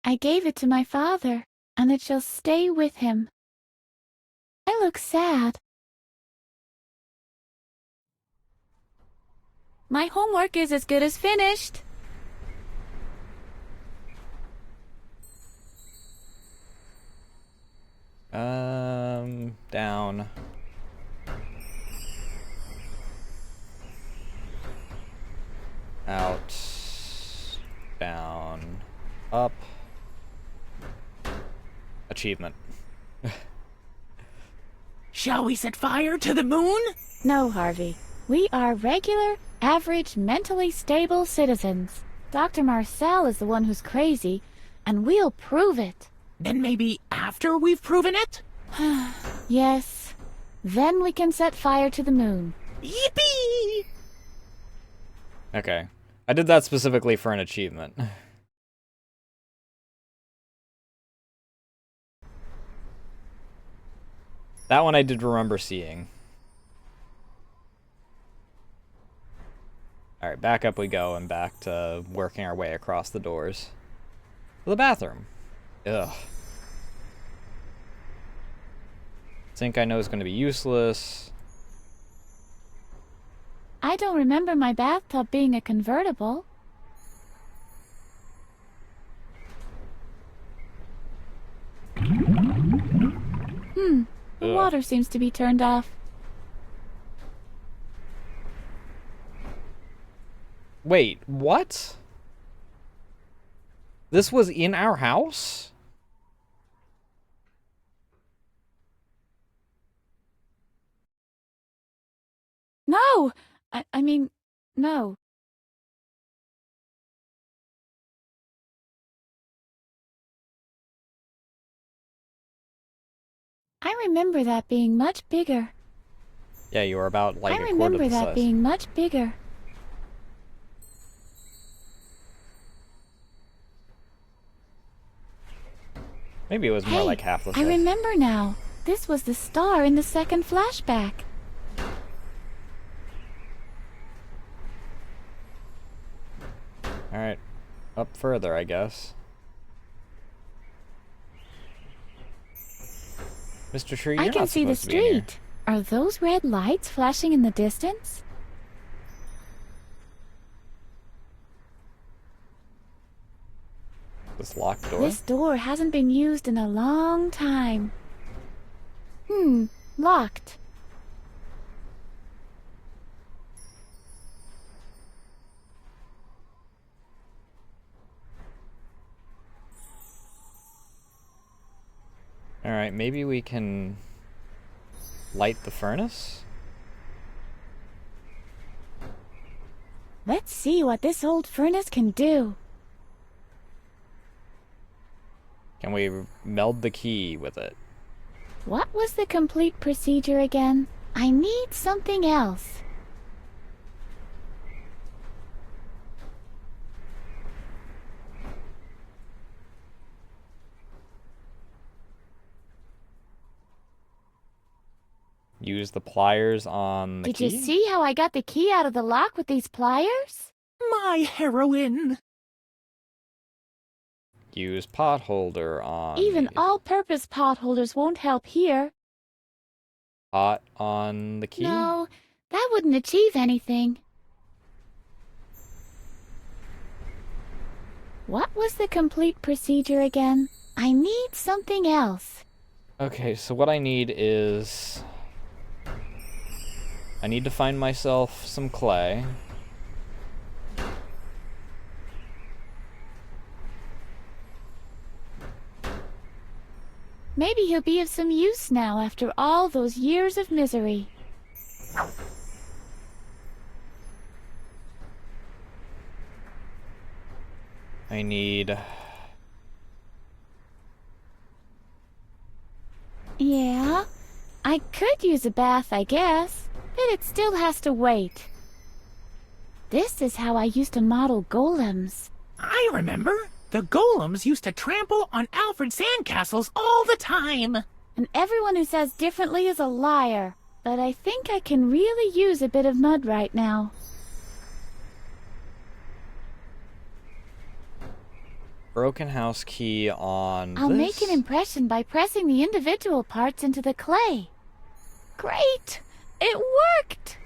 I gave it to my father, and it shall stay with him. I look sad. My homework is as good as finished. Down. Out. Down. Up. Achievement. Shall we set fire to the moon? No, Harvey. We are regular, average, mentally stable citizens. Dr. Marcel is the one who's crazy, and we'll prove it. Then maybe after we've proven it? Yes. Then we can set fire to the moon. Yippee! Okay. I did that specifically for an achievement. That one I did remember seeing. Alright, back up we go and back to working our way across the doors. To the bathroom. Ugh. Sink I know is going to be useless. I don't remember my bathtub being a convertible. The Ugh. water seems to be turned off. Wait, what? This was in our house? No! I mean, no. I remember that being much bigger. Yeah, you were about like I a quarter remember the that size. being much bigger. Maybe it was more Hey, like half the I size. remember now. This was the star in the second flashback. Alright. Up further, I guess. Mr. Tree, you're I can not see the supposed to be in here. street. Are those red lights flashing in the distance? This locked door? This door hasn't been used in a long time. Locked. Alright, maybe we can light the furnace? Let's see what this old furnace can do. Can we meld the key with it? What was the complete procedure again? I need something else. Use the pliers on the Did key? you see how I got the key out of the lock with these pliers? My heroine! Use pot holder on Even the all-purpose pot holders won't help here. pot on the key? No, that wouldn't achieve anything. What was the complete procedure again? I need something else. Okay, so what I need is... I need to find myself some clay. Maybe he'll be of some use now after all those years of misery. I need... Yeah, I could use a bath, I guess, but it still has to wait. This is how I used to model golems. I remember. The golems used to trample on Alfred sandcastles all the time. And everyone who says differently is a liar. But I think I can really use a bit of mud right now. Broken house key on I'll this? make an impression by pressing the individual parts into the clay. Great! It worked!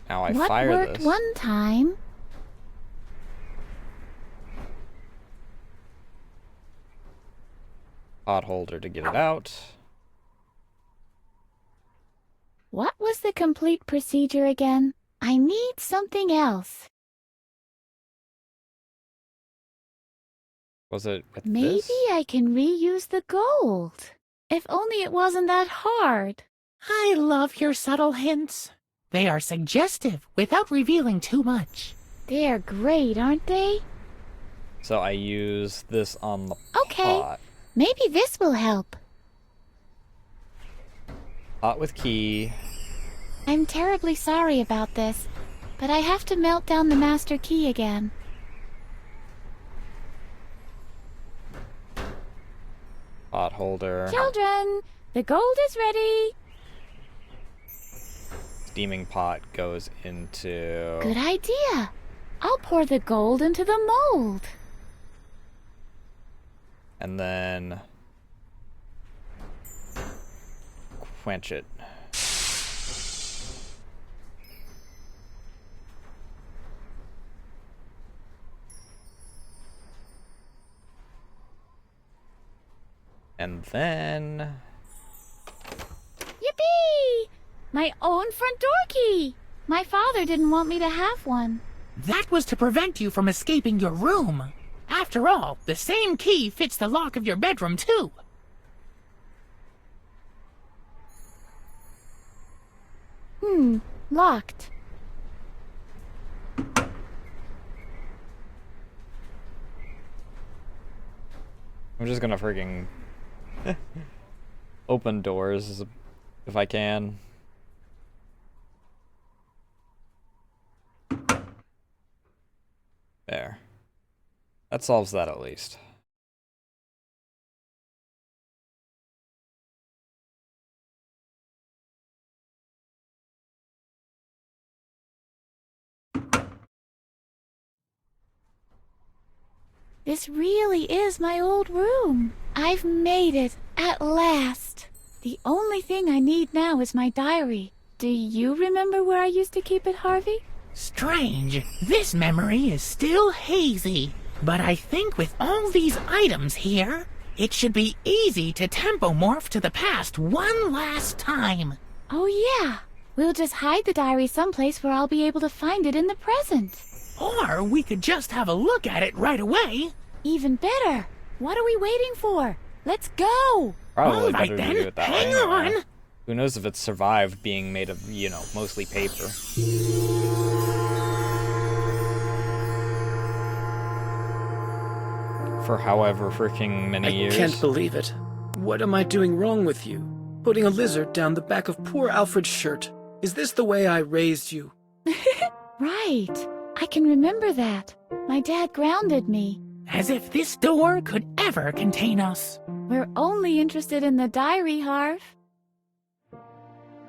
Now I What fire worked this. one time Potholder to get it out. What was the complete procedure again? I need something else. Was it with Maybe this? I can reuse the gold. If only it wasn't that hard. I love your subtle hints. They are suggestive without revealing too much. They're great, aren't they? So I use this on the Okay, pot. maybe this will help. Pot with key. I'm terribly sorry about this, but I have to melt down the master key again. Potholder. Children, the gold is ready. Steaming pot goes into... Good idea. I'll pour the gold into the mold. And then... quench it. And then... Yippee! My own front door key! My father didn't want me to have one. That was to prevent you from escaping your room. After all, the same key fits the lock of your bedroom, too. Locked. I'm just gonna freaking... open doors if I can. There. That solves that at least. This really is my old room. I've made it, at last. The only thing I need now is my diary. Do you remember where I used to keep it, Harvey? Strange. This memory is still hazy. But I think with all these items here, it should be easy to tempomorph to the past one last time. Oh yeah. We'll just hide the diary someplace where I'll be able to find it in the present. Or we could just have a look at it right away. Even better. What are we waiting for? Let's go! Probably All better right to do then, it that hang way. on. Who knows if it's survived being made of, you know, mostly paper. For however freaking many years. I can't believe it. What am I doing wrong with you? Putting a lizard down the back of poor Alfred's shirt. Is this the way I raised you? Right. I can remember that. My dad grounded me. As if this door could ever contain us. We're only interested in the diary, Harv.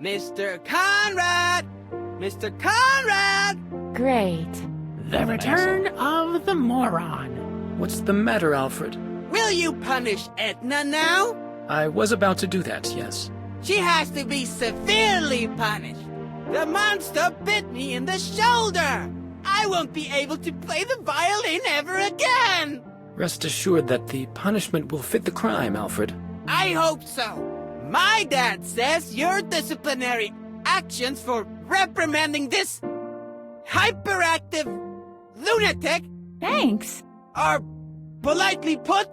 Mr. Conrad! Mr. Conrad! Great. The return of the moron. What's the matter, Alfred? Will you punish Edna now? I was about to do that, yes. She has to be severely punished. The monster bit me in the shoulder. I won't be able to play the violin ever again. Rest assured that the punishment will fit the crime, Alfred. I hope so. My dad says your disciplinary actions for reprimanding this hyperactive lunatic Thanks. are, politely put,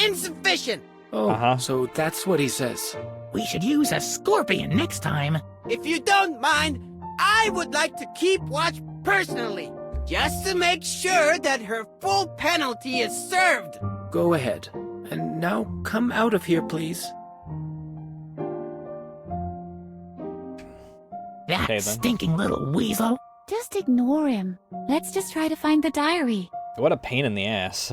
insufficient. Oh, so that's what he says. We should use a scorpion next time. If you don't mind, I would like to keep watch personally, just to make sure that her full penalty is served. Go ahead. And now come out of here, please. That Okay, then. stinking little weasel. Just ignore him. Let's just try to find the diary. What a pain in the ass.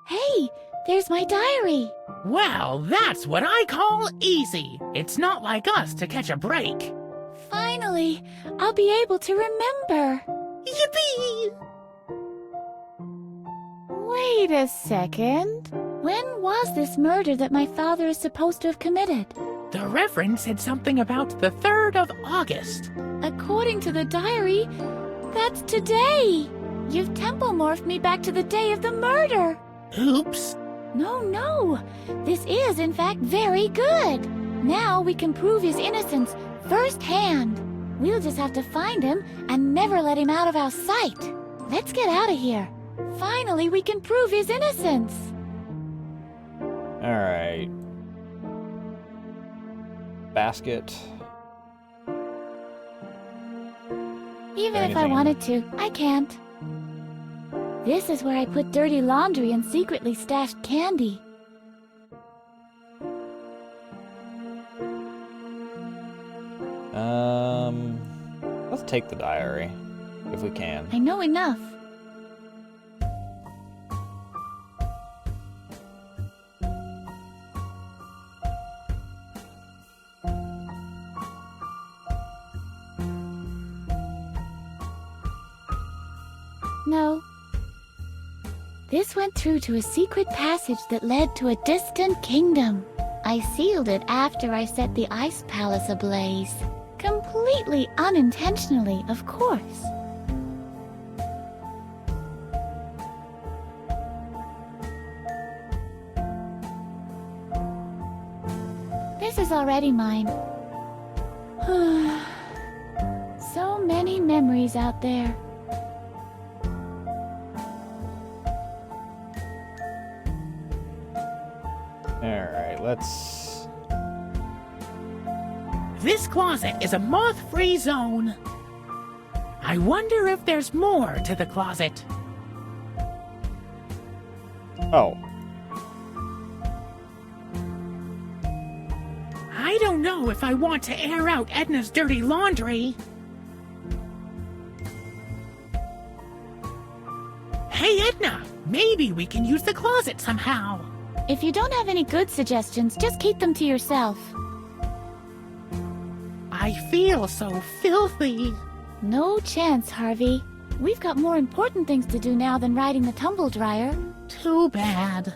Hey, there's my diary. Well, that's what I call easy. It's not like us to catch a break. Finally, I'll be able to remember. Yippee! Wait a second. When was this murder that my father is supposed to have committed? The Reverend said something about the 3rd of August. According to the diary, That's today! You've temple morphed me back to the day of the murder! Oops. No. This is, in fact, very good. Now we can prove his innocence firsthand. We'll just have to find him and never let him out of our sight. Let's get out of here. Finally, we can prove his innocence. Alright. Basket. Even if I wanted to, I can't. This is where I put dirty laundry and secretly stashed candy. Let's take the diary, if we can. I know enough. No. This went through to a secret passage that led to a distant kingdom. I sealed it after I set the ice palace ablaze. Completely unintentionally, of course. This is already mine. So many memories out there. Alright, let's... This closet is a moth-free zone. I wonder if there's more to the closet. Oh. I don't know if I want to air out Edna's dirty laundry. Hey, Edna! Maybe we can use the closet somehow. If you don't have any good suggestions, just keep them to yourself. I feel so filthy. No chance, Harvey. We've got more important things to do now than riding the tumble dryer. Too bad.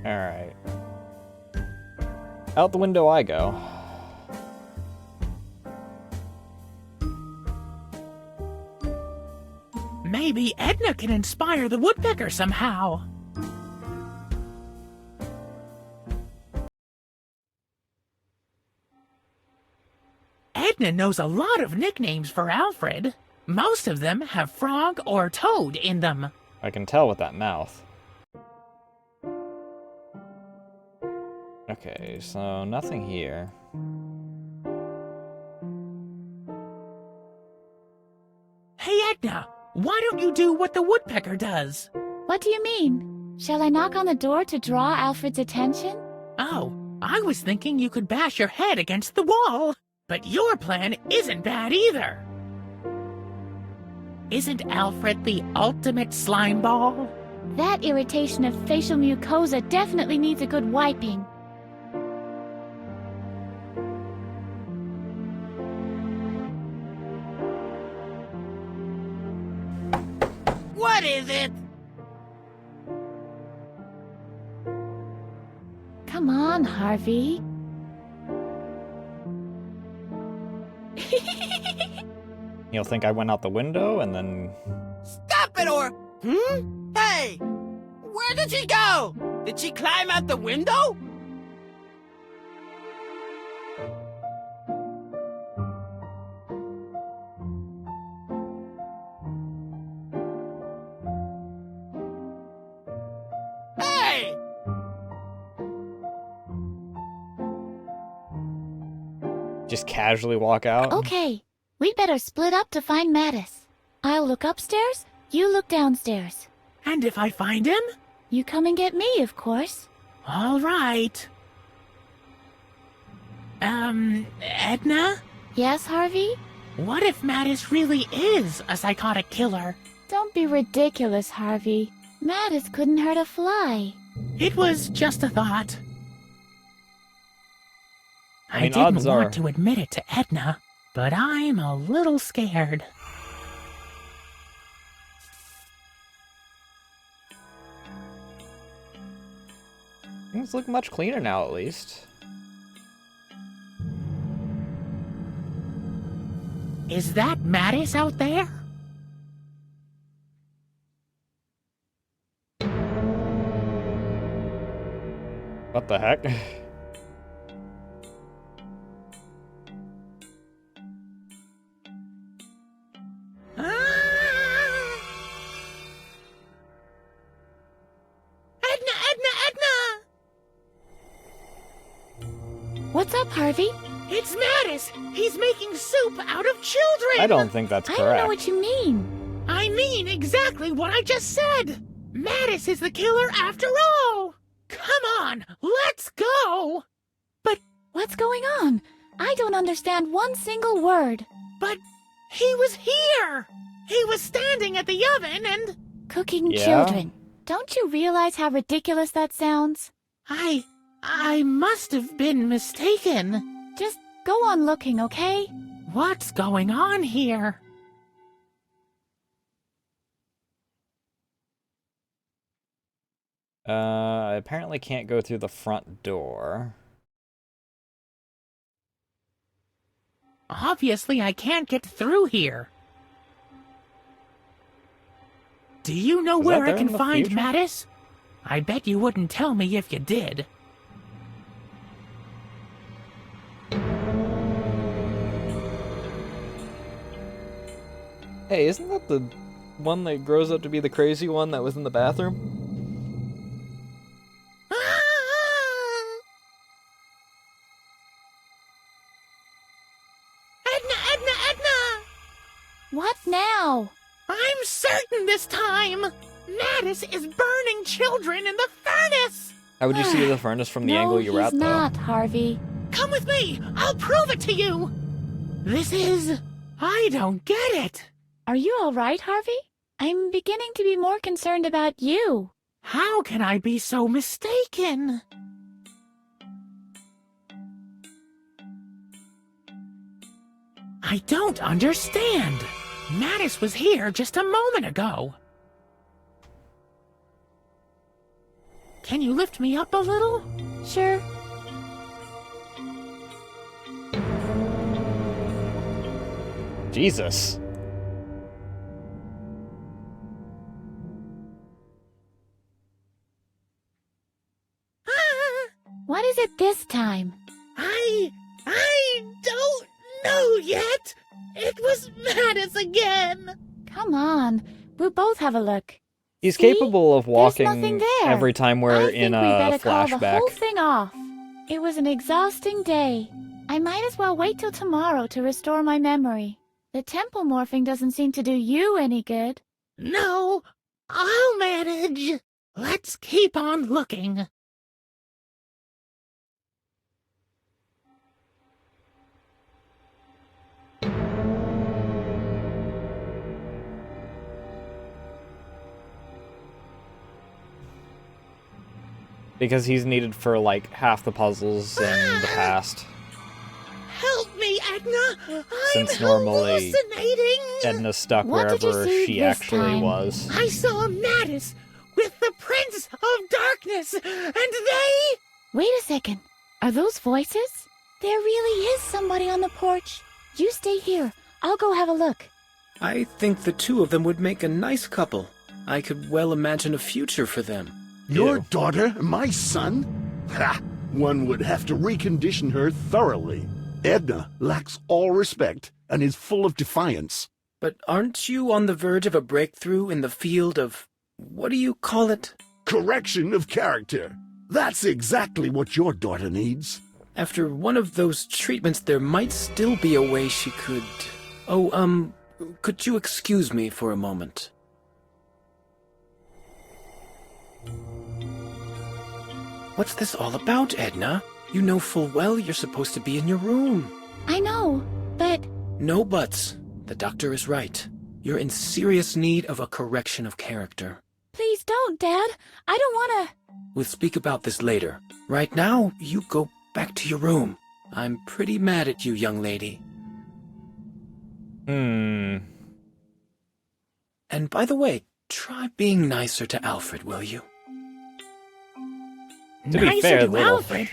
Alright. Out the window I go. Maybe Edna can inspire the woodpecker somehow. Edna knows a lot of nicknames for Alfred. Most of them have frog or toad in them. I can tell with that mouth. Okay, so nothing here. Hey, Edna, why don't you do what the woodpecker does? What do you mean? Shall I knock on the door to draw Alfred's attention? Oh, I was thinking you could bash your head against the wall. But your plan isn't bad either. Isn't Alfred the ultimate slime ball? That irritation of facial mucosa definitely needs a good wiping. What is it? Come on, Harvey. You'll think I went out the window and then... Stop it or... Hey! Where did she go? Did she climb out the window? Hey! Just casually walk out? Okay, we'd better split up to find Mattis. I'll look upstairs, you look downstairs. And if I find him? You come and get me, of course. All right. Edna? Yes, Harvey? What if Mattis really is a psychotic killer? Don't be ridiculous, Harvey. Mattis couldn't hurt a fly. It was just a thought. I mean, didn't odds want are- to admit it to Edna, but I'm a little scared. Things look much cleaner now, at least. Is that Mattis out there? What the heck? What's up, Harvey? It's Mattis! He's making soup out of children! I don't think that's I correct. don't know what you mean. I mean exactly what I just said! Mattis is the killer after all! Come on, let's go! But what's going on? I don't understand one single word. But he was here! He was standing at the oven and... Cooking Yeah? children. Don't you realize how ridiculous that sounds? I must have been mistaken. Just go on looking, okay? What's going on here? I apparently can't go through the front door. Obviously, I can't get through here. Do you know Is where that I there can in the find future? Mattis? I bet you wouldn't tell me if you did. Hey, isn't that the one that grows up to be the crazy one that was in the bathroom? Edna! What now? I'm certain this time! Mattis is burning children in the furnace! How would you see the furnace from the No, angle you're he's at, though? not, Harvey. Come with me! I'll prove it to you! This is... I don't get it! Are you all right, Harvey? I'm beginning to be more concerned about you. How can I be so mistaken? I don't understand. Mattis was here just a moment ago. Can you lift me up a little? Sure. Jesus. What is it this time? I don't know yet. It was Mattis again. Come on. We'll both have a look. He's See? capable of There's walking nothing there. every time we're I in think we a better call the flashback. whole thing off. It was an exhausting day. I might as well wait till tomorrow to restore my memory. The temple morphing doesn't seem to do you any good. No, I'll manage. Let's keep on looking. Because he's needed for, like, half the puzzles in the past. Help me, Edna! Since I'm normally hallucinating! Edna's stuck What did you wherever see she this actually time? was. I saw Mattis with the Prince of Darkness, and they... Wait a second. Are those voices? There really is somebody on the porch. You stay here. I'll go have a look. I think the two of them would make a nice couple. I could well imagine a future for them. Your Ew. daughter, my son? Ha! One would have to recondition her thoroughly. Edna lacks all respect and is full of defiance. But aren't you on the verge of a breakthrough in the field of... what do you call it? Correction of character. That's exactly what your daughter needs. After one of those treatments, there might still be a way she could... Oh, could you excuse me for a moment? What's this all about, Edna? You know full well you're supposed to be in your room. I know, but... No buts. The doctor is right. You're in serious need of a correction of character. Please don't, Dad. I don't want to... We'll speak about this later. Right now, you go back to your room. I'm pretty mad at you, young lady. Hmm. And by the way, try being nicer to Alfred, will you? To be Nicer fair, to little- Alfred?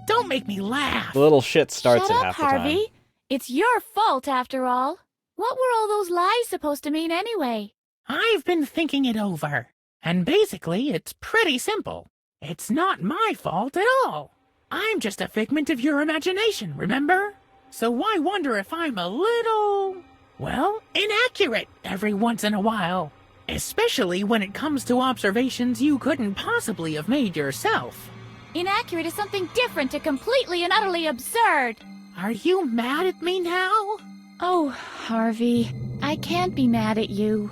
Don't make me laugh. The little shit starts Shut at up, half the Harvey. time. It's your fault, after all. What were all those lies supposed to mean anyway? I've been thinking it over, and basically it's pretty simple. It's not my fault at all. I'm just a figment of your imagination, remember? So why wonder if I'm a little, well, inaccurate every once in a while? Especially when it comes to observations you couldn't possibly have made yourself. Inaccurate is something different to completely and utterly absurd. Are you mad at me now? Oh, Harvey, I can't be mad at you.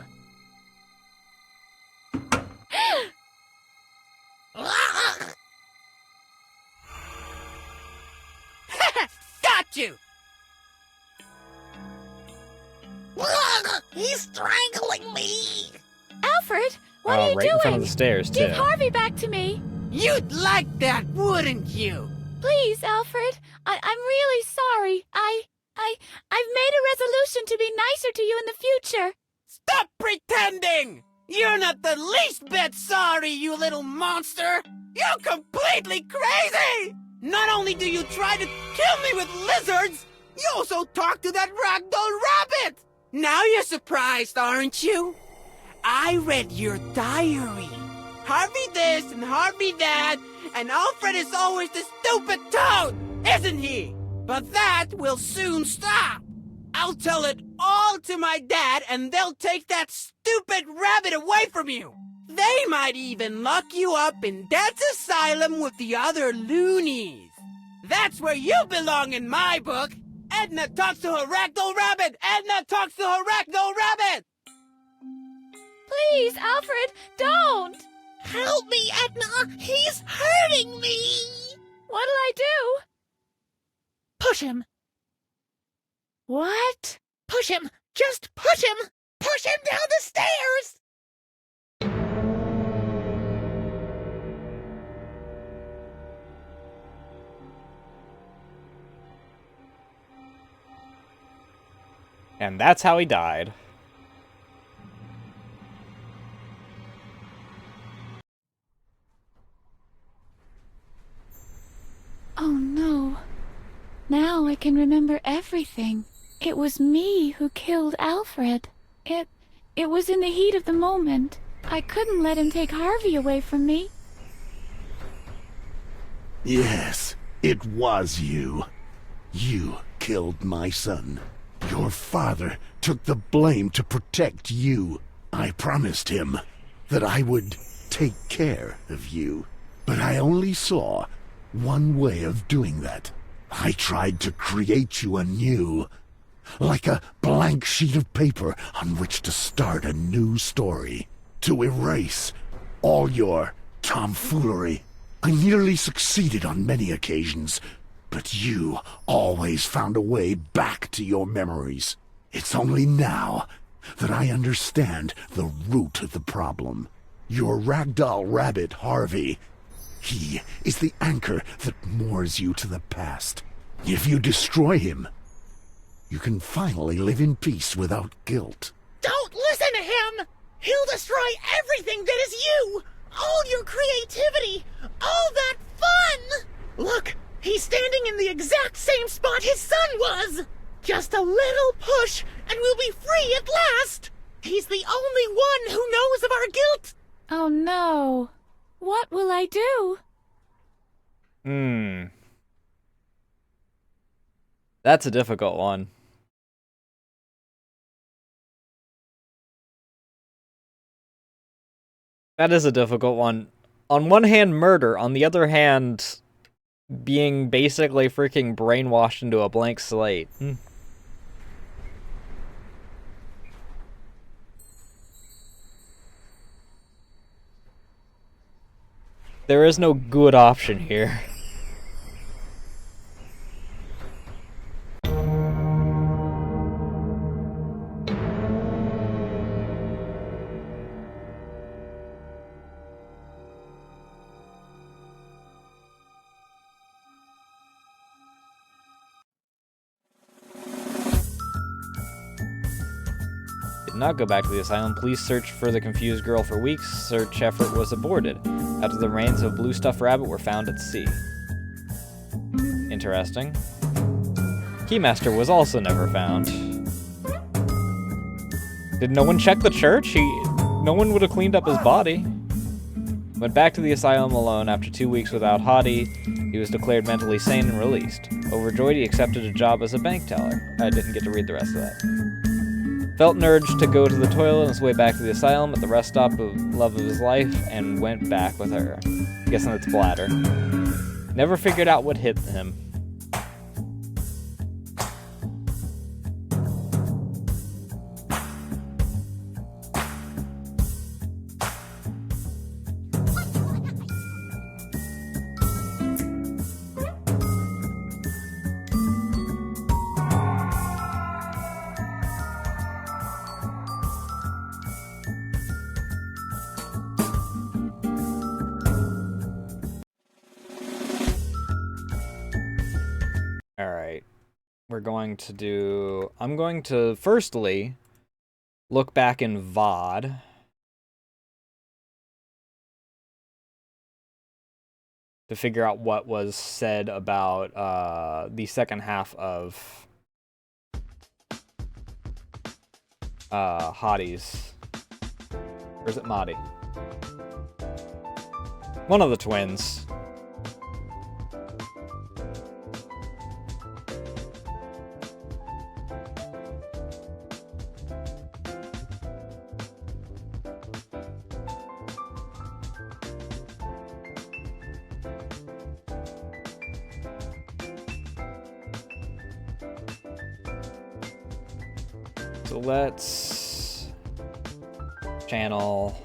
Got you! He's strangling me! Alfred, what are you right doing? in front of the stairs, too. Give Harvey back to me. You'd like that, wouldn't you? Please, Alfred. I'm really sorry. I've made a resolution to be nicer to you in the future. Stop pretending! You're not the least bit sorry, you little monster! You're completely crazy! Not only do you try to kill me with lizards, you also talk to that ragdoll rabbit! Now you're surprised, aren't you? I read your diary. Harvey this and Harvey that, and Alfred is always the stupid toad, isn't he? But that will soon stop. I'll tell it all to my dad, and they'll take that stupid rabbit away from you. They might even lock you up in Dad's asylum with the other loonies. That's where you belong in my book. Edna talks to her ragdoll rabbit! Edna talks to her ragdoll rabbit! Please, Alfred, don't! Help me, Edna! He's hurting me! What'll I do? Push him! What? Push him! Just push him! Push him down the stairs! And that's how he died. Oh no. Now I can remember everything. It was me who killed Alfred. It was in the heat of the moment. I couldn't let him take Harvey away from me. Yes, it was you. You killed my son. Your father took the blame to protect you. I promised him that I would take care of you. But I only saw one way of doing that. I tried to create you anew, like a blank sheet of paper on which to start a new story, to erase all your tomfoolery. I nearly succeeded on many occasions, but you always found a way back to your memories. It's only now that I understand the root of the problem. Your ragdoll rabbit, Harvey. He is the anchor that moors you to the past. If you destroy him, you can finally live in peace without guilt. Don't listen to him! He'll destroy everything that is you! All your creativity! All that fun! Look, he's standing in the exact same spot his son was! Just a little push, and we'll be free at last! He's the only one who knows of our guilt! Oh no. What will I do? That's a difficult one. That is a difficult one. On one hand, murder. On the other hand, being basically freaking brainwashed into a blank slate. There is no good option here. Did not go back to the asylum. Police searched for the confused girl for weeks. Search effort was aborted after the remains of a blue stuffed rabbit were found at sea. Interesting. Keymaster was also never found. Did no one check the church? No one would have cleaned up his body. Went back to the asylum alone after 2 weeks without Hottie. He was declared mentally sane and released. Overjoyed, he accepted a job as a bank teller. I didn't get to read the rest of that. Felt an urge to go to the toilet on his way back to the asylum at the rest stop of love of his life, and went back with her. I'm guessing it's bladder. Never figured out what hit him. Alright, we're going to do... I'm going to, firstly, look back in VOD. To figure out what was said about the second half of Hottie's. Or is it Mahdi? One of the twins. So let's channel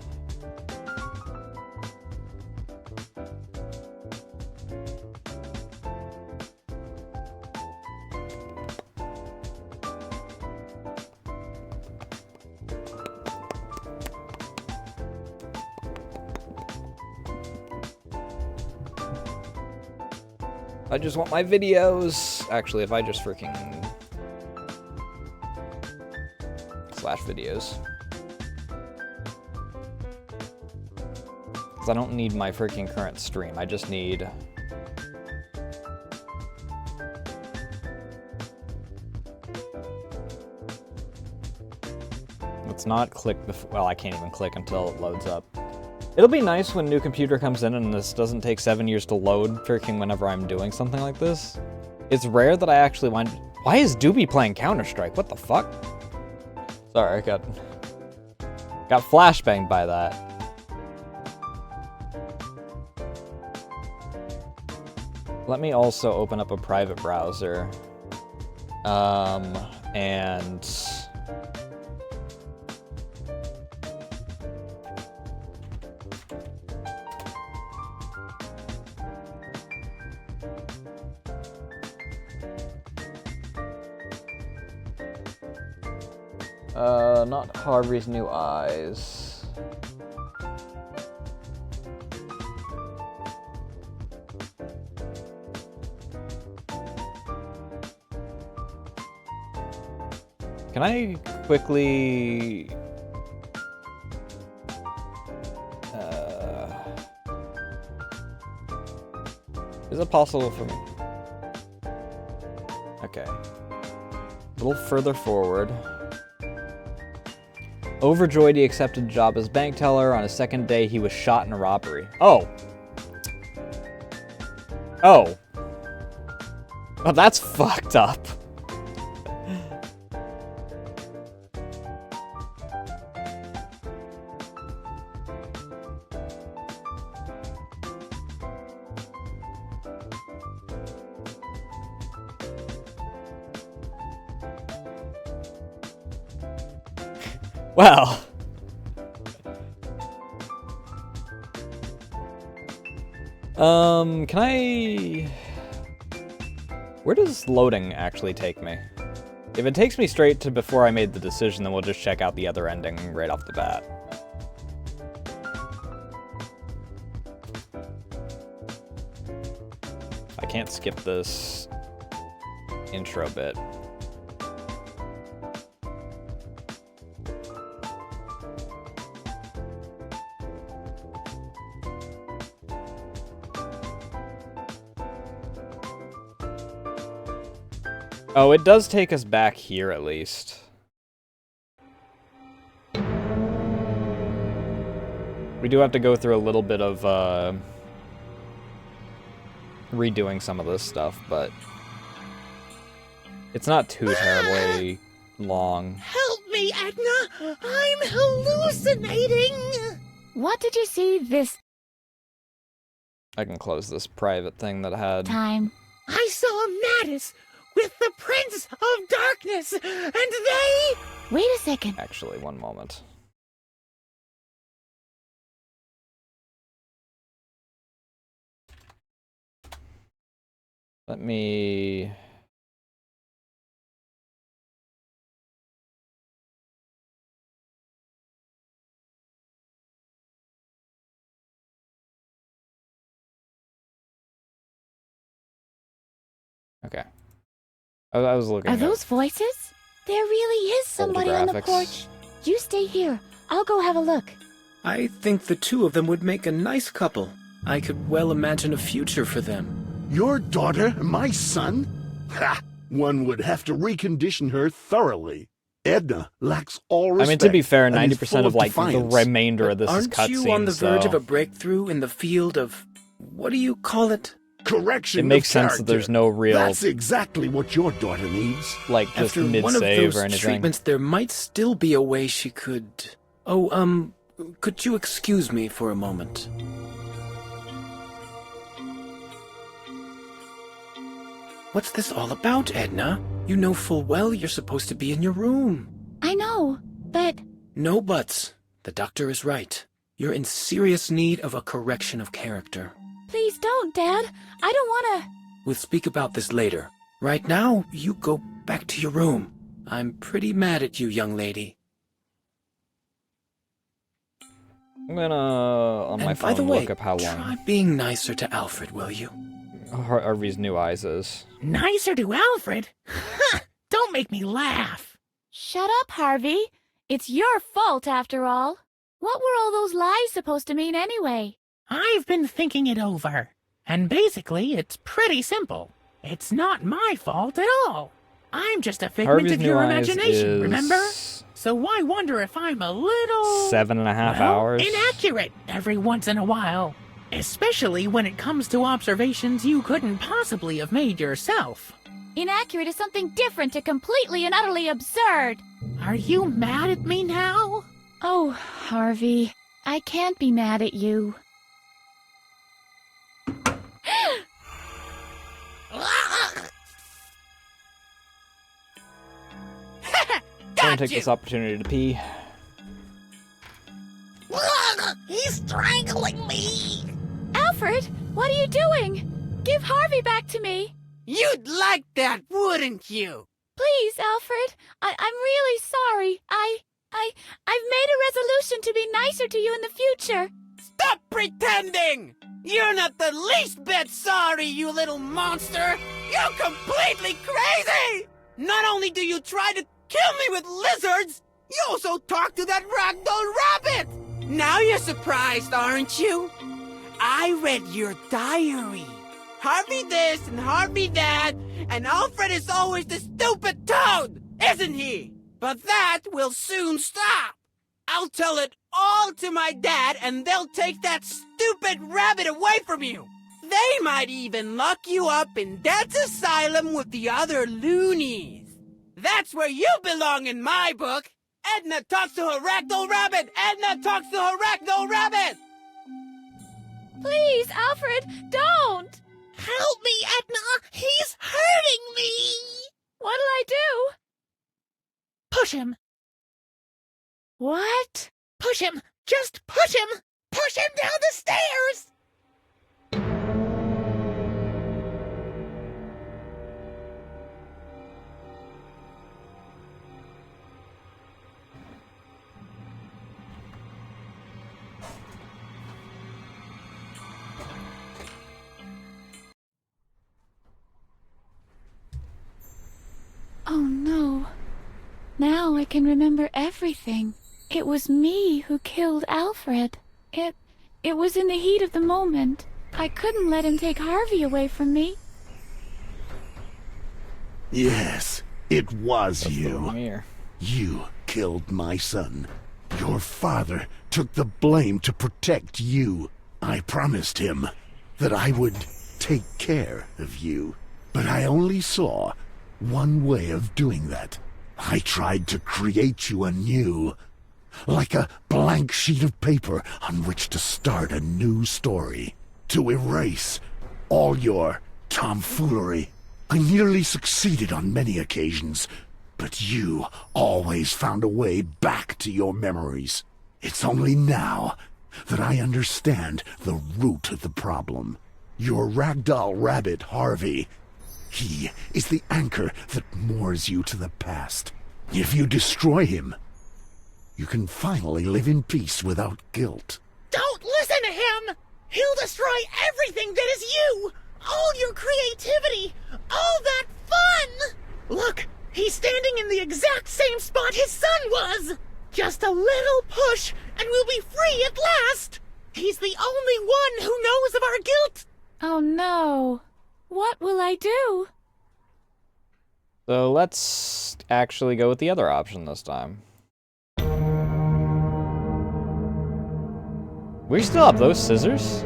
I just want my videos. Actually, if I just freaking /videos. Because I don't need my freaking current stream. I just need... Let's not click the... Well, I can't even click until it loads up. It'll be nice when new computer comes in and this doesn't take 7 years to load freaking whenever I'm doing something like this. It's rare that I actually want... Why is Doobie playing Counter-Strike? What the fuck? Sorry, I got flashbanged by that. Let me also open up a private browser. And... not Harvey's New Eyes. Can I quickly... Is it possible for me? Okay. A little further forward. Overjoyed, he accepted a job as bank teller. On his second day, he was shot in a robbery. Oh. Oh. Oh, that's fucked up. Well. Can I... Where does loading actually take me? If it takes me straight to before I made the decision, then we'll just check out the other ending right off the bat. I can't skip this intro bit. Oh, it does take us back here at least. We do have to go through a little bit of redoing some of this stuff, but it's not too terribly long. Help me, Edna! I'm hallucinating! What did you see this I can close this private thing that I had. time? I saw Mattis with the Prince of Darkness, and they... Wait a second. Actually, one moment. Let me... Okay. I was looking Are at those voices? There really is somebody on the graphics. porch. You stay here. I'll go have a look. I think the two of them would make a nice couple. I could well imagine a future for them. Your daughter, my son? Ha! One would have to recondition her thoroughly. Edna lacks all respect. I mean, to be fair, and is 90% full of, like, the defiance. remainder of this is Aren't cutscenes, you on the verge of so a breakthrough in the field of... what do you call it? Correction it makes of sense that character. there's no real, That's exactly what your daughter needs. like, just After one of mid-save those or anything. treatments, there might still be a way she could... Oh, could you excuse me for a moment? What's this all about, Edna? You know full well you're supposed to be in your room. I know, but No buts. The doctor is right. You're in serious need of a correction of character. please don't, Dad. I don't want to... We'll speak about this later. Right now, you go back to your room. I'm pretty mad at you, young lady. I'm gonna, on my And by the phone, way, look up how try long being nicer to Alfred, will you? Harvey's new eyes is. Nicer to Alfred? Don't make me laugh. Shut up, Harvey. It's your fault, after all. What were all those lies supposed to mean anyway? I've been thinking it over, and basically it's pretty simple. It's not my fault at all. I'm just a figment Harvey's of new your eyes imagination, is remember? So why wonder if I'm a little... 7.5 well, hours. inaccurate every once in a while. Especially when it comes to observations you couldn't possibly have made yourself. Inaccurate is something different to completely and utterly absurd. Are you mad at me now? Oh, Harvey, I can't be mad at you. I'm gonna take this opportunity to pee. He's strangling me! Alfred, what are you doing? Give Harvey back to me. You'd like that, wouldn't you? Please, Alfred. I'm really sorry. I've made a resolution to be nicer to you in the future. Stop pretending! You're not the least bit sorry, you little monster! You're completely crazy! Not only do you try to kill me with lizards, you also talk to that ragdoll rabbit! Now you're surprised, aren't you? I read your diary. Harvey this and Harvey that, and Alfred is always the stupid toad, isn't he? But that will soon stop. I'll tell it all to my dad, and they'll take that stupid rabbit away from you. They might even lock you up in Dad's asylum with the other loonies. That's where you belong in my book. Edna talks to her ragdoll rabbit. Edna talks to her ragdoll rabbit. Please, Alfred, don't. Help me, Edna! He's hurting me! What'll I do? Push him! What? Push him! Just push him! Push him down the stairs! Oh no. Now I can remember everything. It was me who killed Alfred. It was in the heat of the moment. I couldn't let him take Harvey away from me. Yes, it was That's the wrong you. ear. You killed my son. Your father took the blame to protect you. I promised him that I would take care of you, but I only saw one way of doing that. I tried to create you anew, like a blank sheet of paper on which to start a new story, to erase all your tomfoolery. I nearly succeeded on many occasions, but you always found a way back to your memories. It's only now that I understand the root of the problem. Your ragdoll rabbit, Harvey. He is the anchor that moors you to the past. If you destroy him, you can finally live in peace without guilt. Don't listen to him! He'll destroy everything that is you! All your creativity! All that fun! Look, he's standing in the exact same spot his son was! Just a little push, and we'll be free at last! He's the only one who knows of our guilt! Oh no. What will I do? So let's actually go with the other option this time. We still have those scissors?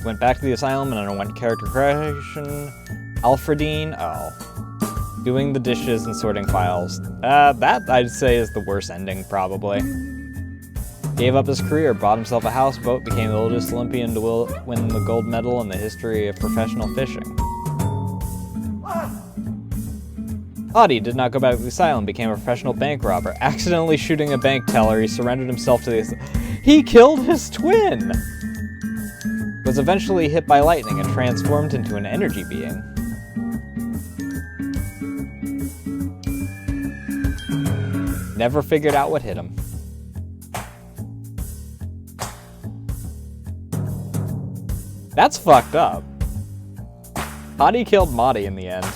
Went back to the asylum and underwent character creation. Alfredine, oh. Doing the dishes and sorting files. That I'd say is the worst ending, probably. Gave up his career, bought himself a houseboat, became the oldest Olympian to win the gold medal in the history of professional fishing. Audie did not go back to the asylum, became a professional bank robber. Accidentally shooting a bank teller, he surrendered himself to the... He killed his twin! Was eventually hit by lightning and transformed into an energy being. Never figured out what hit him. That's fucked up. Hottie killed Maudie in the end.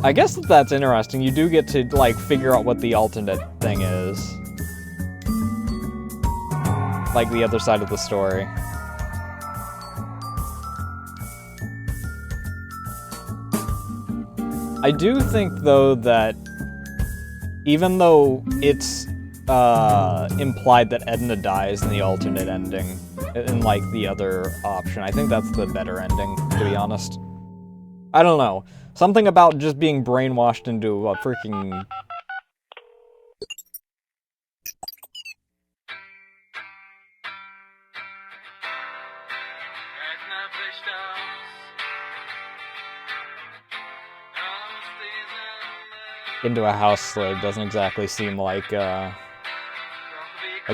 I guess that's interesting. You do get to, like, figure out what the alternate thing is. Like the other side of the story. I do think, though, that even though it's implied that Edna dies in the alternate ending, in, like, the other option, I think that's the better ending, to be honest. I don't know. Something about just being brainwashed into a freaking... into a house slave doesn't exactly seem like a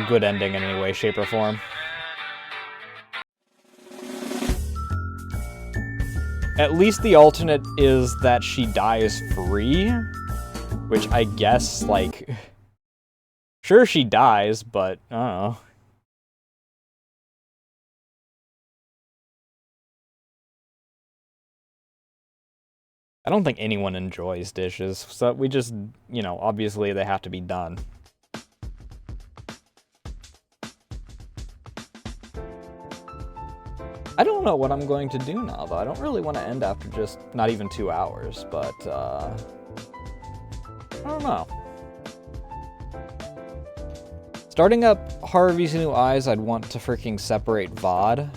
good ending in any way, shape, or form. At least the alternate is that she dies free, which I guess, like, sure she dies, but I don't know. I don't think anyone enjoys dishes, so we just, you know, obviously they have to be done. I don't know what I'm going to do now, though. I don't really want to end after just not even 2 hours, but, I don't know. Starting up Harvey's New Eyes, I'd want to freaking separate VOD.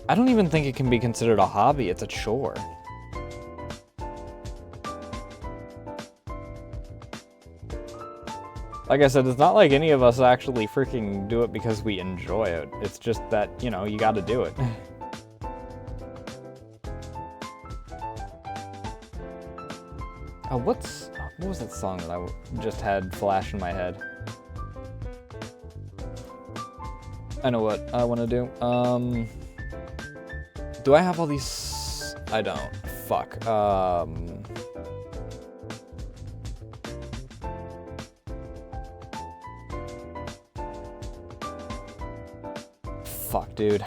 I don't even think it can be considered a hobby, it's a chore. Like I said, it's not like any of us actually freaking do it because we enjoy it. It's just that, you know, you gotta do it. What was that song that I just had flash in my head? I know what I want to do. Do I have all these? I don't. Fuck. Fuck, dude.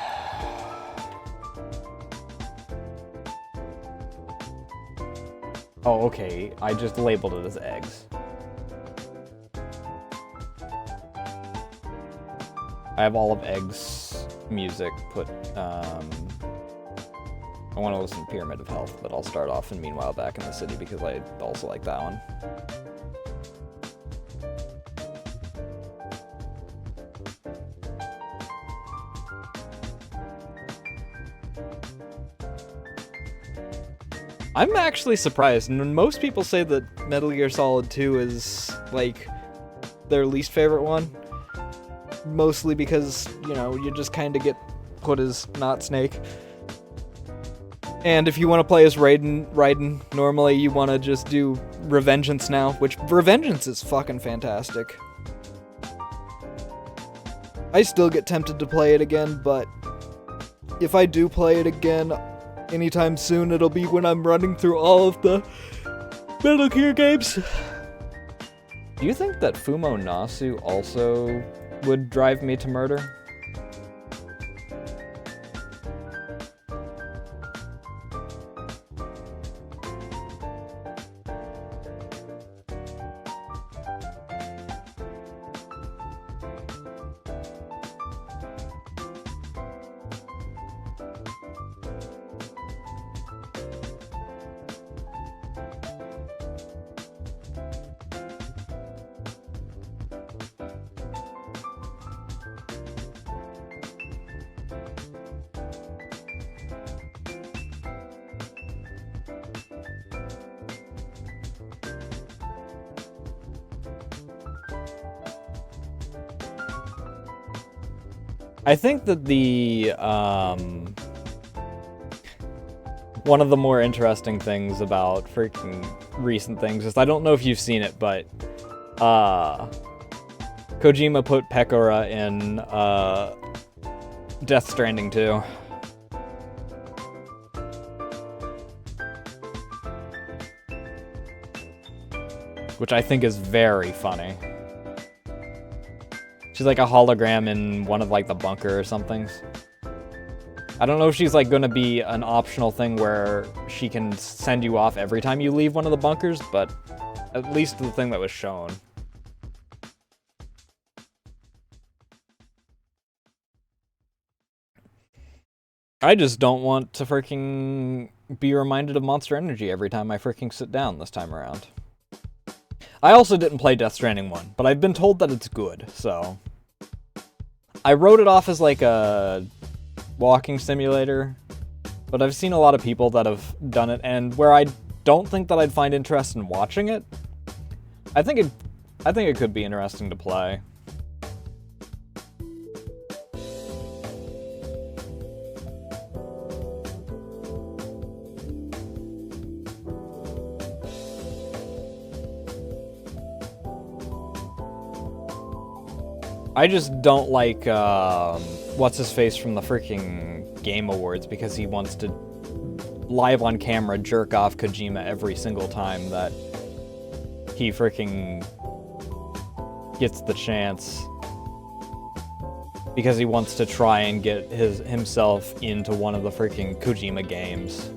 Oh, okay. I just labeled it as eggs. I have all of eggs music put, I want to listen to Pyramid of Health, but I'll start off in Meanwhile Back in the City because I also like that one. I'm actually surprised. Most people say that Metal Gear Solid 2 is, like, their least favorite one. Mostly because, you know, you just kind of get put as not Snake. And if you want to play as Raiden, normally you want to just do Revengeance now, which Revengeance is fucking fantastic. I still get tempted to play it again, but if I do play it again anytime soon, it'll be when I'm running through all of the Metal Gear games. Do you think that Fumo Nasu also would drive me to murder? I think that one of the more interesting things about freaking recent things is, I don't know if you've seen it, but Kojima put Pekora in Death Stranding 2. Which I think is very funny. She's like a hologram in one of like the bunker or something. I don't know if she's like gonna be an optional thing where she can send you off every time you leave one of the bunkers, but at least the thing that was shown. I just don't want to freaking be reminded of Monster Energy every time I freaking sit down this time around. I also didn't play Death Stranding 1, but I've been told that it's good, so I wrote it off as like a walking simulator, but I've seen a lot of people that have done it, and where I don't think that I'd find interest in watching it, I think it could be interesting to play. I just don't like, what's-his-face from the freaking Game Awards, because he wants to live on camera jerk off Kojima every single time that he freaking gets the chance. Because he wants to try and get himself into one of the freaking Kojima games.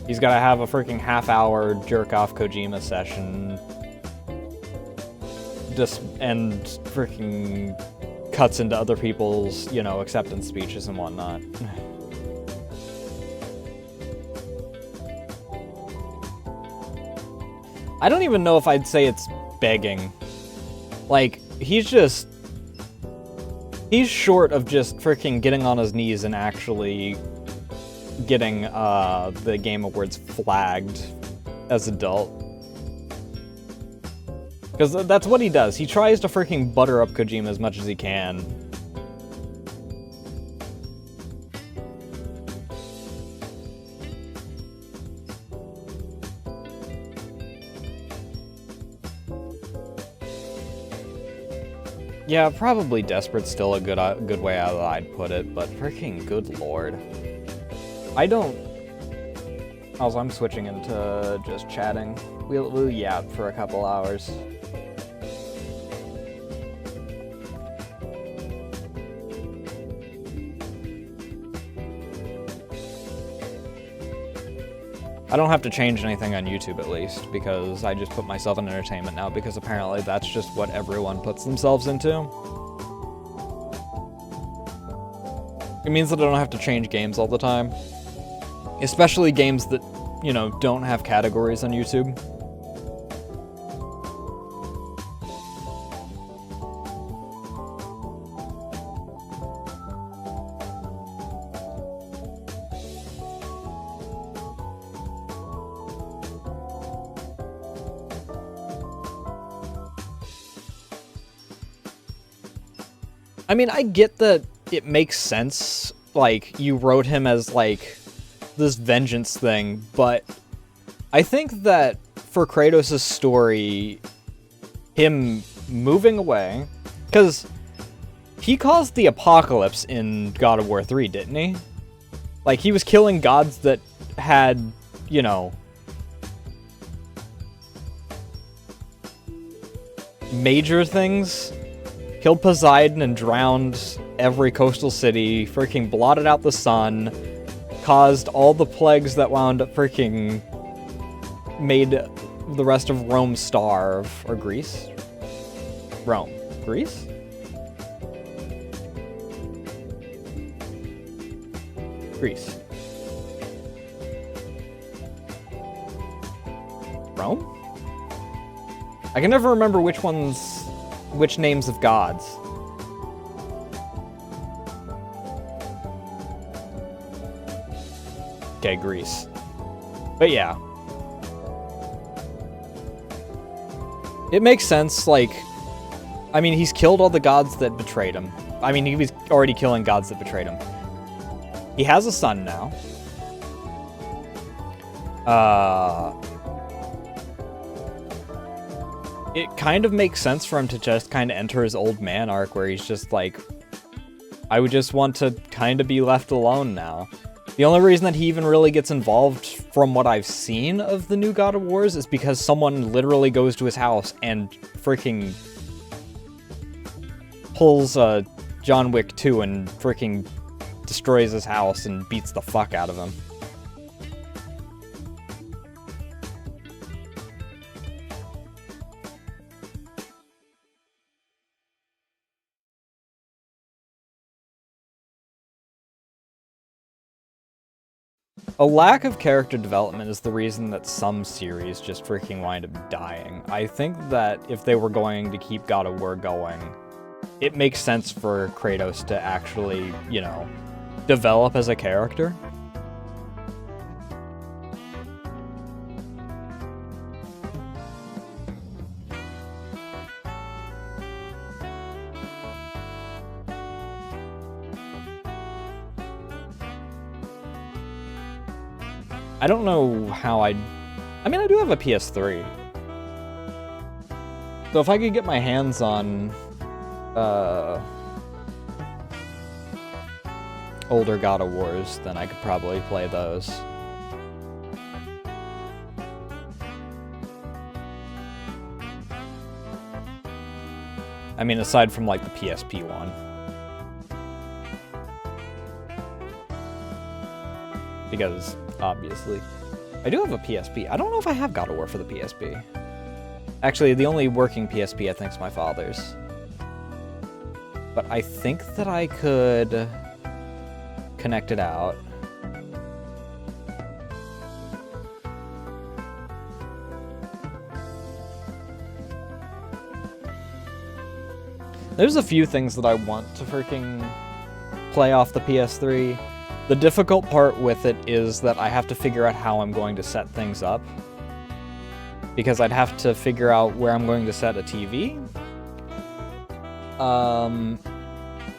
He's gotta have a freaking half-hour jerk-off Kojima session. And freaking cuts into other people's, you know, acceptance speeches and whatnot. I don't even know if I'd say it's begging. Like, he's short of just freaking getting on his knees and actually getting the Game Awards flagged as adult. Because that's what he does. He tries to freaking butter up Kojima as much as he can. Yeah, probably desperate's still a good way I'd put it, but freaking good lord. I don't... Also, I'm switching into just chatting. We'll yap for a couple hours. I don't have to change anything on YouTube, at least, because I just put myself in entertainment now, because apparently that's just what everyone puts themselves into. It means that I don't have to change games all the time. Especially games that, you know, don't have categories on YouTube. I mean, I get that it makes sense, like, you wrote him as, like, this vengeance thing, but I think that for Kratos' story, him moving away, because he caused the apocalypse in God of War 3, didn't he? Like, he was killing gods that had, you know, major things. Killed Poseidon and drowned every coastal city, freaking blotted out the sun, caused all the plagues that wound up freaking made the rest of Rome starve. Or Greece? Rome. Greece? Greece. Rome? I can never remember which names of gods. Okay, Greece. But yeah. It makes sense, like... I mean, he's killed all the gods that betrayed him. I mean, he was already killing gods that betrayed him. He has a son now. It kind of makes sense for him to just kind of enter his old man arc where he's just like, I would just want to kind of be left alone now. The only reason that he even really gets involved from what I've seen of the new God of Wars is because someone literally goes to his house and freaking pulls John Wick 2 and freaking destroys his house and beats the fuck out of him. A lack of character development is the reason that some series just freaking wind up dying. I think that if they were going to keep God of War going, it makes sense for Kratos to actually, you know, develop as a character. I don't know how I mean, I do have a PS3. So if I could get my hands on older God of Wars, then I could probably play those. I mean, aside from like the PSP one. Because, obviously, I do have a PSP. I don't know if I have God of War for the PSP. Actually, the only working PSP I think is my father's. But I think that I could connect it out. There's a few things that I want to freaking play off the PS3. The difficult part with it is that I have to figure out how I'm going to set things up. Because I'd have to figure out where I'm going to set a TV.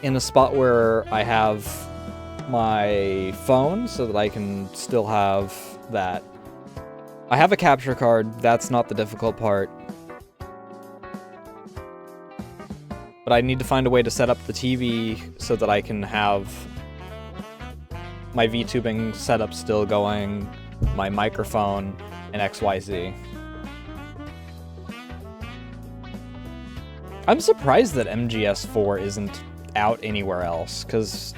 In a spot where I have my phone so that I can still have that. I have a capture card, that's not the difficult part. But I need to find a way to set up the TV so that I can have my VTubing setup still going, my microphone, and XYZ. I'm surprised that MGS4 isn't out anywhere else, because...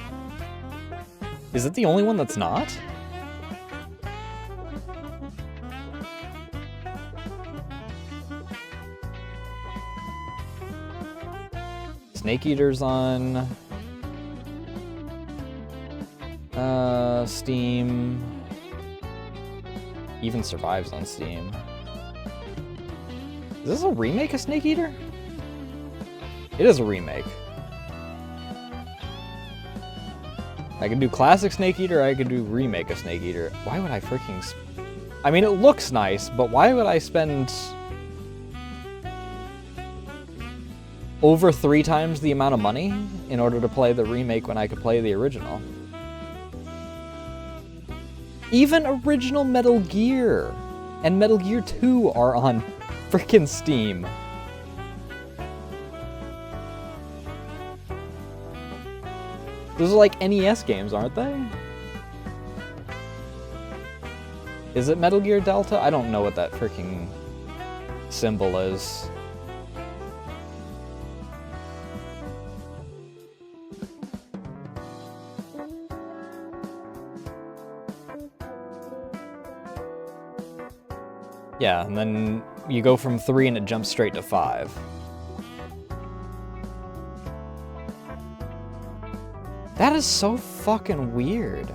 Is it the only one that's not? Snake Eater's on... Steam... Even Survives on Steam. Is this a remake of Snake Eater? It is a remake. I can do classic Snake Eater, I can do remake of Snake Eater. Why would I freaking... I mean, it looks nice, but why would I spend... over 3 times the amount of money in order to play the remake when I could play the original? Even original Metal Gear and Metal Gear 2 are on frickin' Steam. Those are like NES games, aren't they? Is it Metal Gear Delta? I don't know what that freaking symbol is. Yeah, and then you go from 3 and it jumps straight to 5. That is so fucking weird.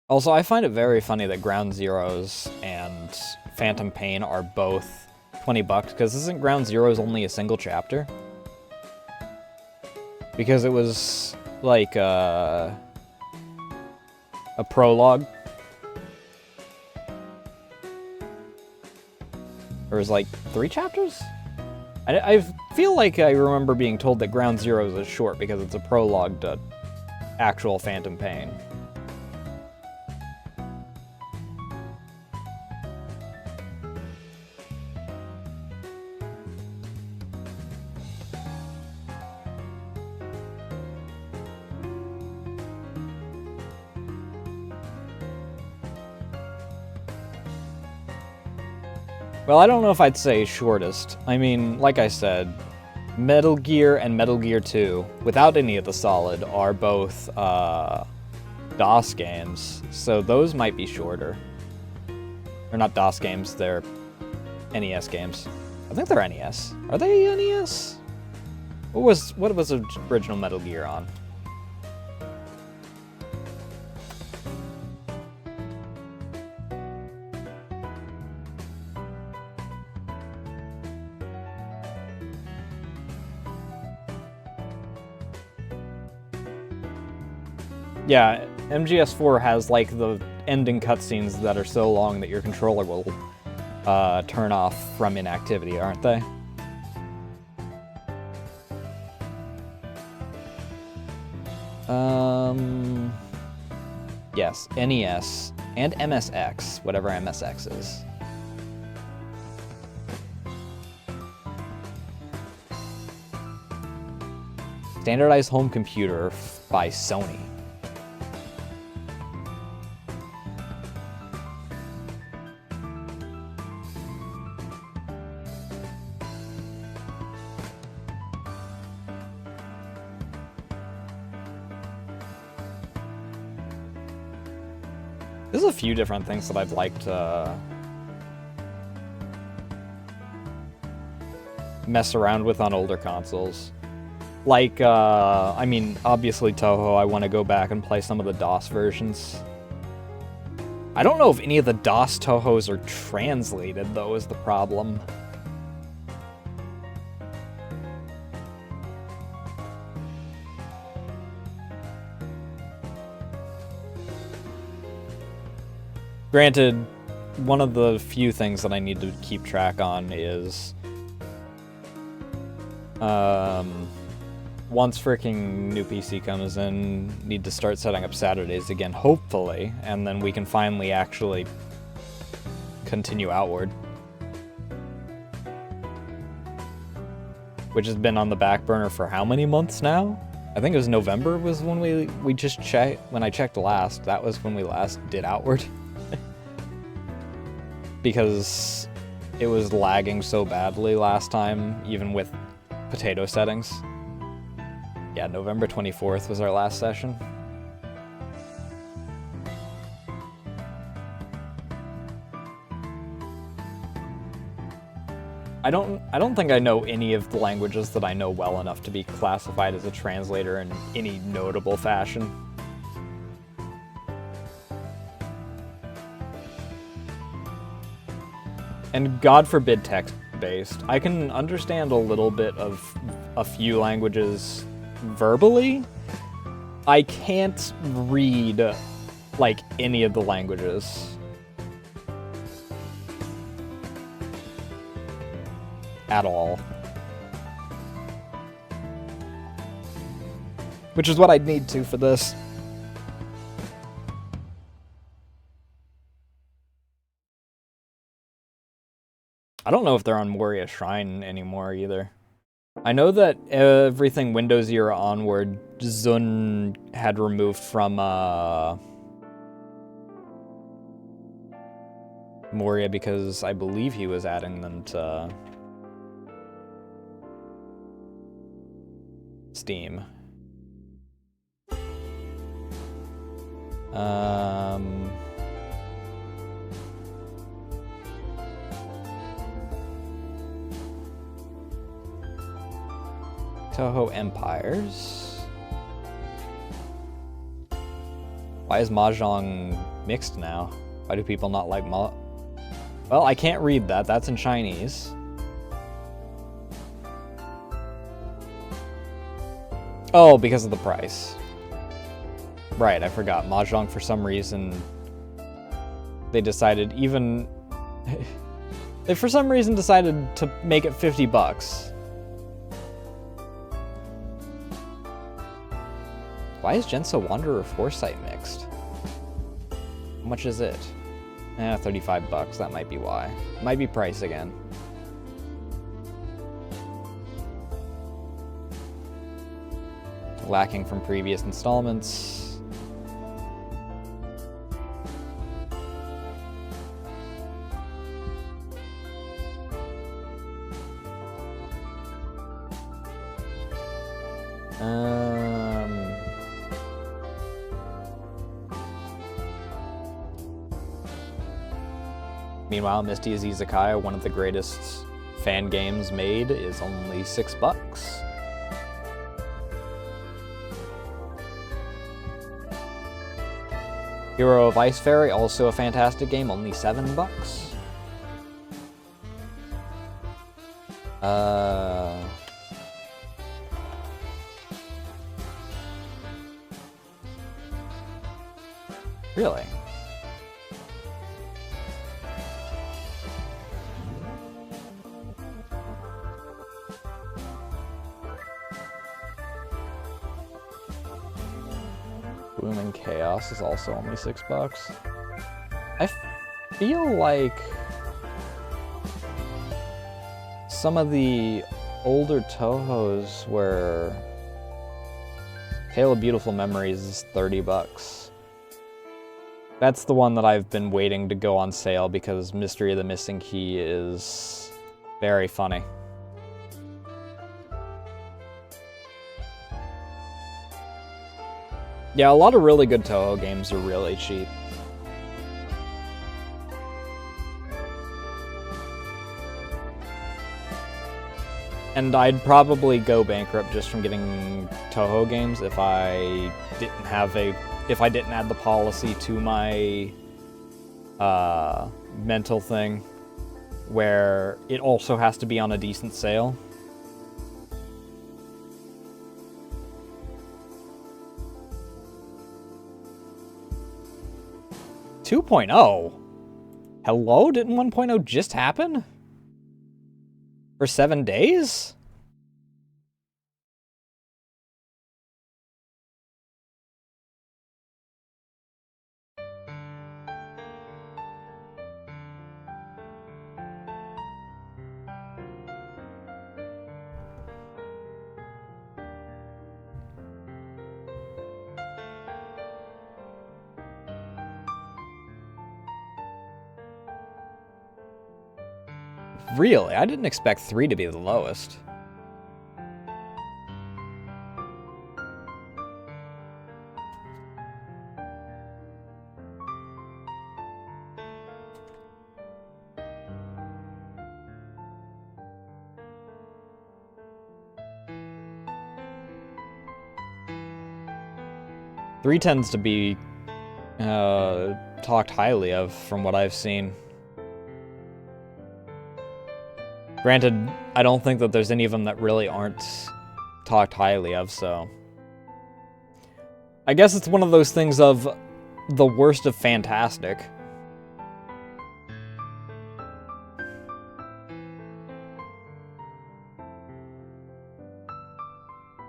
Also, I find it very funny that Ground Zeroes and Phantom Pain are both $20, because isn't Ground Zeroes only a single chapter? Because it was like a prologue. Or is like 3 chapters? I feel like I remember being told that Ground Zeroes is short because it's a prologue to actual Phantom Pain. Well, I don't know if I'd say shortest. I mean, like I said, Metal Gear and Metal Gear 2, without any of the Solid, are both DOS games, so those might be shorter. They're not DOS games, they're NES games. I think they're NES. Are they NES? What was the original Metal Gear on? Yeah, MGS4 has like the ending cutscenes that are so long that your controller will turn off from inactivity, aren't they? Yes, NES and MSX, whatever MSX is. Standardized Home Computer by Sony. There's a few different things that I'd like to mess around with on older consoles. Like, I mean, obviously Toho, I want to go back and play some of the DOS versions. I don't know if any of the DOS Tohos are translated, though, is the problem. Granted, one of the few things that I need to keep track on is once freaking new PC comes in, need to start setting up Saturdays again, hopefully, and then we can finally actually continue outward. Which has been on the back burner for how many months now? I think it was November was when we just checked, when I checked last, that was when we last did outward. Because it was lagging so badly last time, even with potato settings. Yeah, November 24th was our last session. I don't think I know any of the languages that I know well enough to be classified as a translator in any notable fashion. And God forbid text-based. I can understand a little bit of a few languages verbally. I can't read, like, any of the languages. At all. Which is what I'd need to for this. I don't know if they're on Moria Shrine anymore either. I know that everything Windows era onward, Zun had removed from Moria because I believe he was adding them to Steam. Toho Empires. Why is Mahjong mixed now? Why do people not like Well, I can't read that. That's in Chinese. Oh, because of the price. Right, I forgot. Mahjong, for some reason, they decided even... they for some reason decided to make it $50. Why is Genso Wanderer Foresight mixed? How much is it? $35. That might be why. Might be price again. Lacking from previous installments. Meanwhile, Misty's Izakaya, one of the greatest fan games made, is only $6. Hero of Ice Fairy, also a fantastic game, only $7. Really? Blooming Chaos is also only $6. I feel like some of the older Tohos were Tale of Beautiful Memories is $30. That's the one that I've been waiting to go on sale because Mystery of the Missing Key is very funny. Yeah, a lot of really good Toho games are really cheap. And I'd probably go bankrupt just from getting Toho games if I didn't add the policy to my mental thing where it also has to be on a decent sale. $2.0? Hello? Didn't 1.0 just happen? For 7 days? Really? I didn't expect 3 to be the lowest. Three tends to be talked highly of from what I've seen. Granted, I don't think that there's any of them that really aren't talked highly of, so... I guess it's one of those things of the worst of fantastic.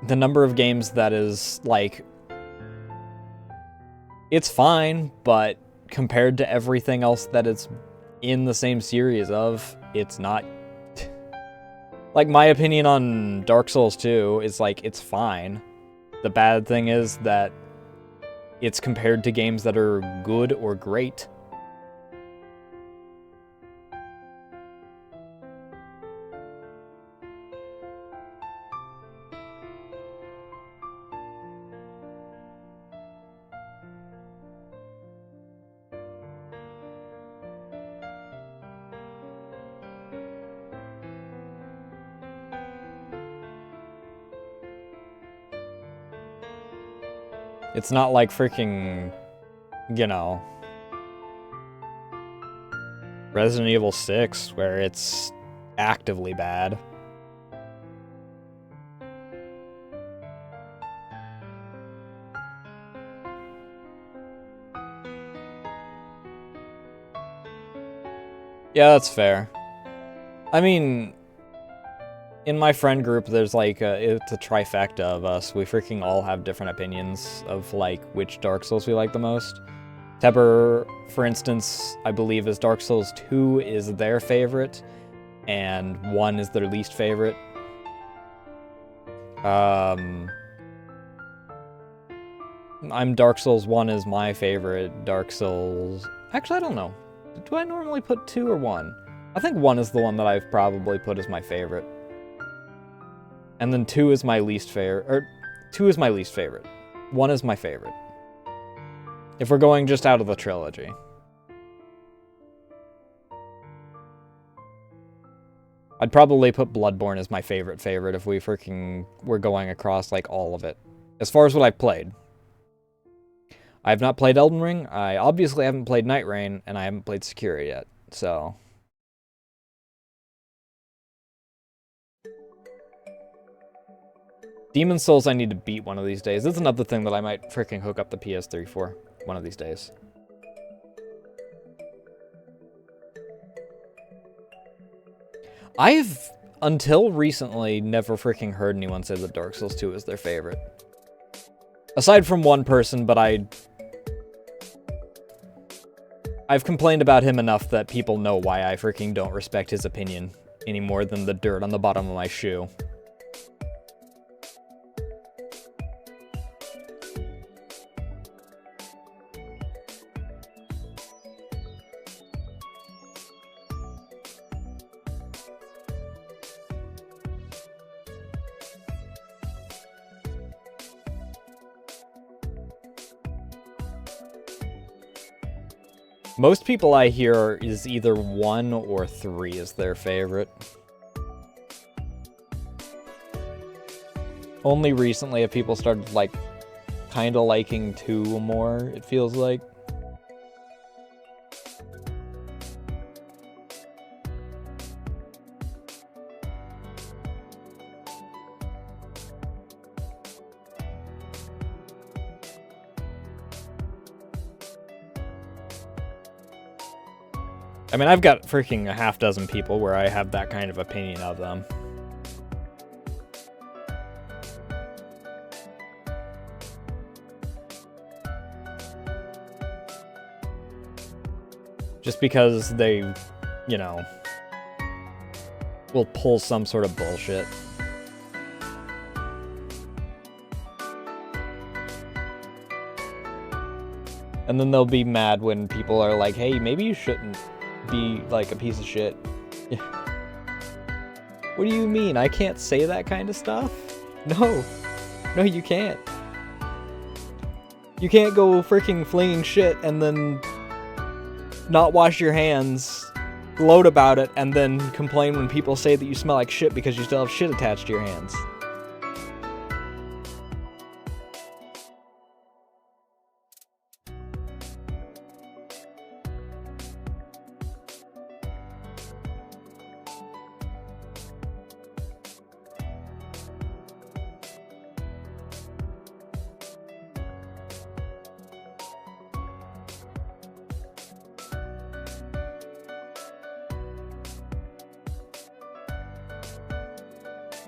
The number of games that is, like... It's fine, but compared to everything else that it's in the same series of, it's not... Like, my opinion on Dark Souls 2 is, like, it's fine. The bad thing is that it's compared to games that are good or great. It's not like freaking, you know, Resident Evil 6, where it's actively bad. Yeah, that's fair. I mean, in my friend group, there's like it's a trifecta of us. We freaking all have different opinions of like which Dark Souls we like the most. Tebber, for instance, I believe is Dark Souls 2 is their favorite, and 1 is their least favorite. I'm Dark Souls 1 is my favorite. Dark Souls... Actually, I don't know. Do I normally put 2 or 1? I think 1 is the one that I've probably put as my favorite. And then 2 is my least favorite. Or, 2 is my least favorite. 1 is my favorite. If we're going just out of the trilogy. I'd probably put Bloodborne as my favorite if we freaking were going across, like, all of it. As far as what I've played. I have not played Elden Ring, I obviously haven't played Night Rain, and I haven't played Sekiro yet, so... Demon's Souls I need to beat one of these days. That's another thing that I might freaking hook up the PS3 for one of these days. I've, until recently, never freaking heard anyone say that Dark Souls 2 is their favorite. Aside from one person, but I've complained about him enough that people know why I freaking don't respect his opinion any more than the dirt on the bottom of my shoe. Most people I hear is either 1 or 3 is their favorite. Only recently have people started, like, kinda liking 2 more, it feels like. I mean, I've got freaking a half dozen people where I have that kind of opinion of them. Just because they, you know, will pull some sort of bullshit. And then they'll be mad when people are like, hey, maybe you shouldn't be, like, a piece of shit. What do you mean? I can't say that kind of stuff? No. No, you can't. You can't go freaking flinging shit and then not wash your hands, gloat about it, and then complain when people say that you smell like shit because you still have shit attached to your hands.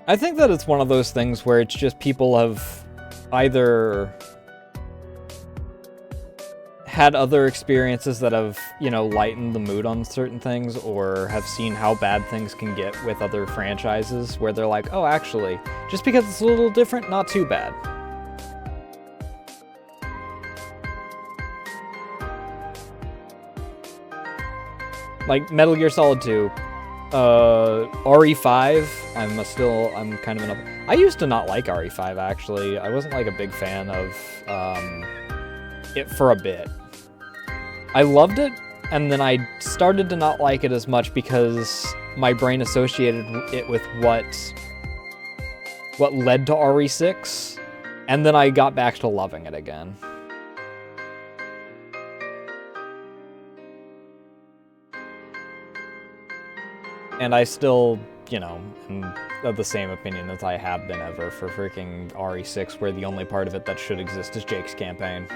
I think that it's one of those things where it's just people have either had other experiences that have, you know, lightened the mood on certain things, or have seen how bad things can get with other franchises where they're like, oh, actually, just because it's a little different, not too bad. Like Metal Gear Solid 2. RE5, I'm kind of I used to not like RE5, actually. I wasn't, like, a big fan of, it for a bit. I loved it, and then I started to not like it as much because my brain associated it with what led to RE6, and then I got back to loving it again. And I still, you know, am of the same opinion as I have been ever for freaking RE6, where the only part of it that should exist is Jake's campaign.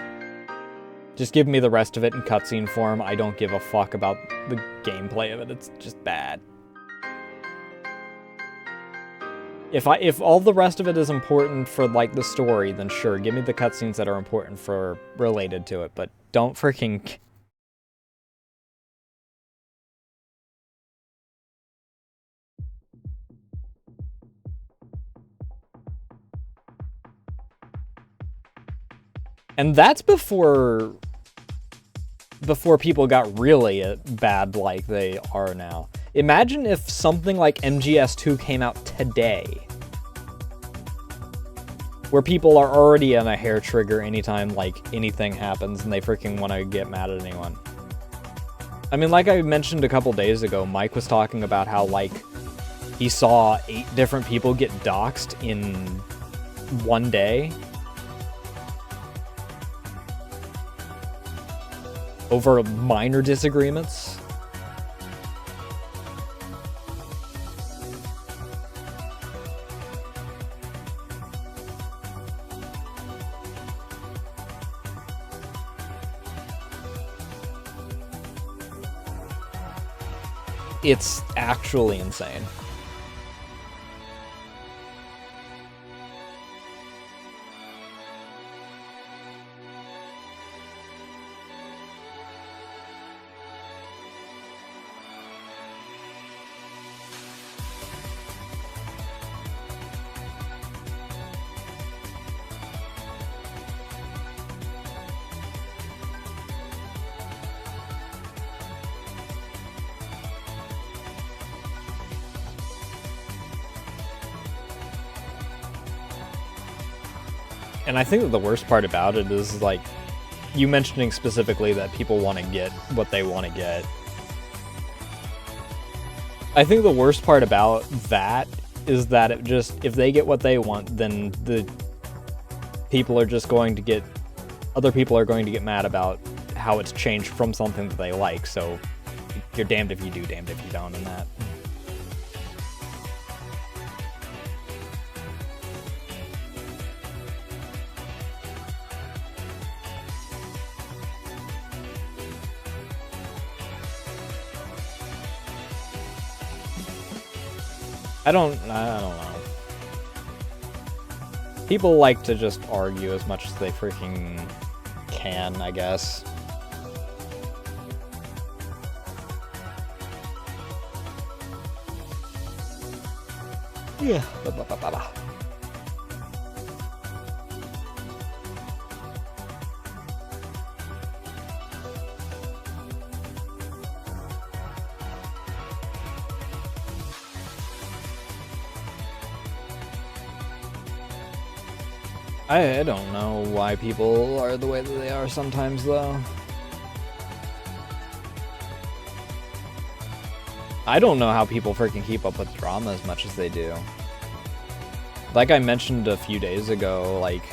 Just give me the rest of it in cutscene form. I don't give a fuck about the gameplay of it. It's just bad. If all the rest of it is important for, like, the story, then sure, give me the cutscenes that are important for related to it, but don't freaking... And that's before people got really bad like they are now. Imagine if something like MGS2 came out today, where people are already on a hair trigger anytime, like, anything happens and they freaking want to get mad at anyone. I mean, like I mentioned a couple days ago, Mike was talking about how, like, he saw 8 different people get doxxed in one day. Over minor disagreements. It's actually insane. And I think that the worst part about it is, like, you mentioning specifically that people want to get what they want to get. I think the worst part about that is that it just, if they get what they want, then the people are just going to get, other people are going to get mad about how it's changed from something that they like, so you're damned if you do, damned if you don't in that. I don't know. People like to just argue as much as they freaking can, I guess. Yeah. I don't know why people are the way that they are sometimes, though. I don't know how people freaking keep up with drama as much as they do. Like I mentioned a few days ago, like,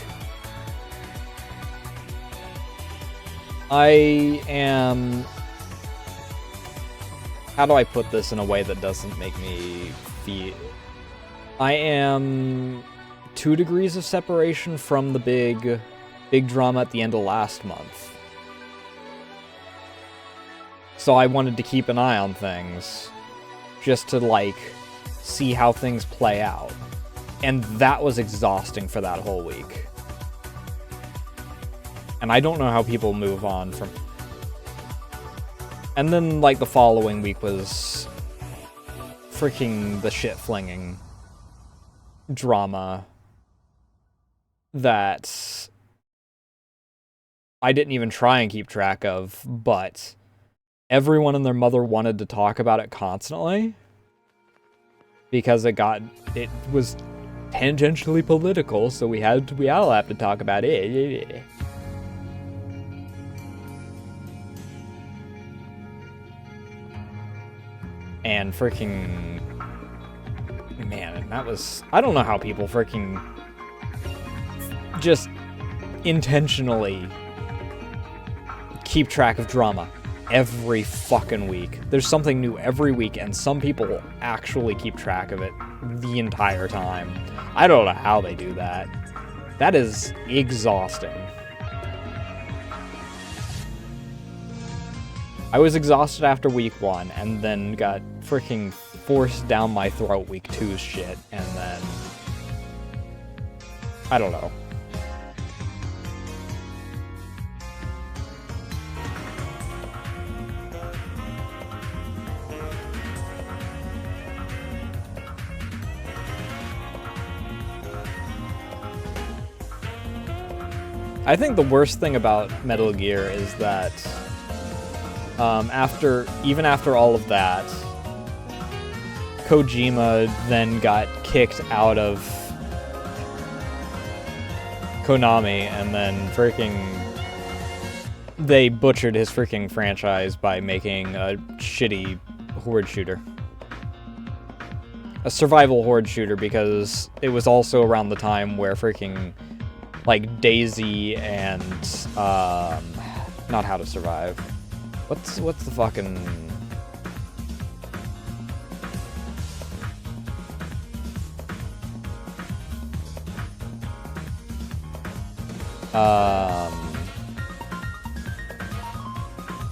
I am... How do I put this in a way that doesn't make me feel... I am 2 degrees of separation from the big drama at the end of last month. So I wanted to keep an eye on things, just to, like, see how things play out. And that was exhausting for that whole week. And I don't know how people move on from... And then, like, the following week was freaking the shit-flinging drama that I didn't even try and keep track of, but everyone and their mother wanted to talk about it constantly because it was tangentially political, so we all have to talk about it. And freaking... Man, that was... I don't know how people freaking... just intentionally keep track of drama every fucking week. There's something new every week, and some people actually keep track of it the entire time. I don't know how they do that. That is exhausting. I was exhausted after week 1, and then got freaking forced down my throat week 2's shit, and then... I don't know. I think the worst thing about Metal Gear is that even after all of that, Kojima then got kicked out of Konami, and then they butchered his freaking franchise by making a shitty horde shooter. A survival horde shooter, because it was also around the time where freaking, like, Daisy and, not How to Survive. What's the fucking...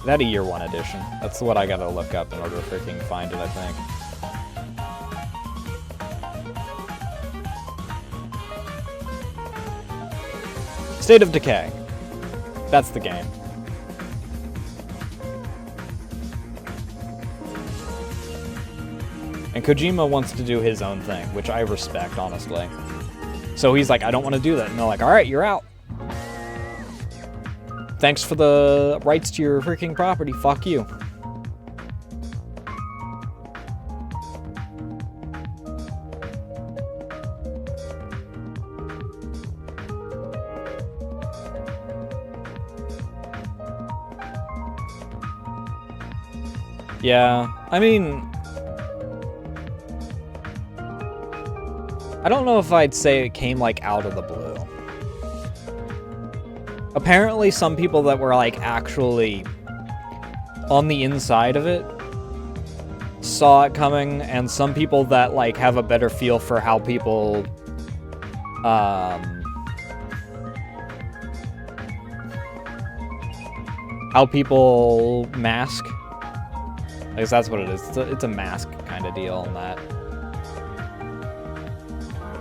That a year 1 edition. That's what I gotta look up in order to freaking find it, I think. State of Decay. That's the game. And Kojima wants to do his own thing, which I respect, honestly. So he's like, I don't want to do that. And they're like, alright, you're out. Thanks for the rights to your freaking property. Fuck you. Yeah, I mean... I don't know if I'd say it came, like, out of the blue. Apparently, some people that were, like, actually on the inside of it saw it coming, and some people that, like, have a better feel for how people, mask. I guess that's what it is. It's a mask kind of deal on that.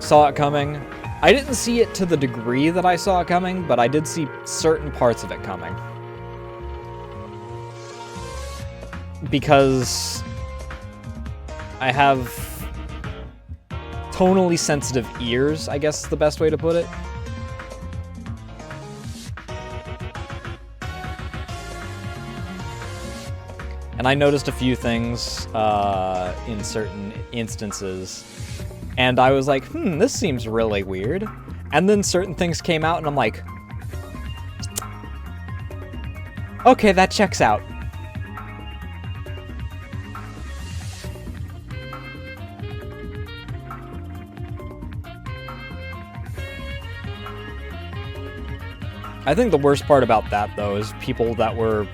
saw it coming. I didn't see it to the degree that I saw it coming, but I did see certain parts of it coming. Because I have tonally sensitive ears, I guess is the best way to put it. And I noticed a few things in certain instances, and I was like, this seems really weird. And then certain things came out, and I'm like, okay, that checks out. I think the worst part about that, though, is people that were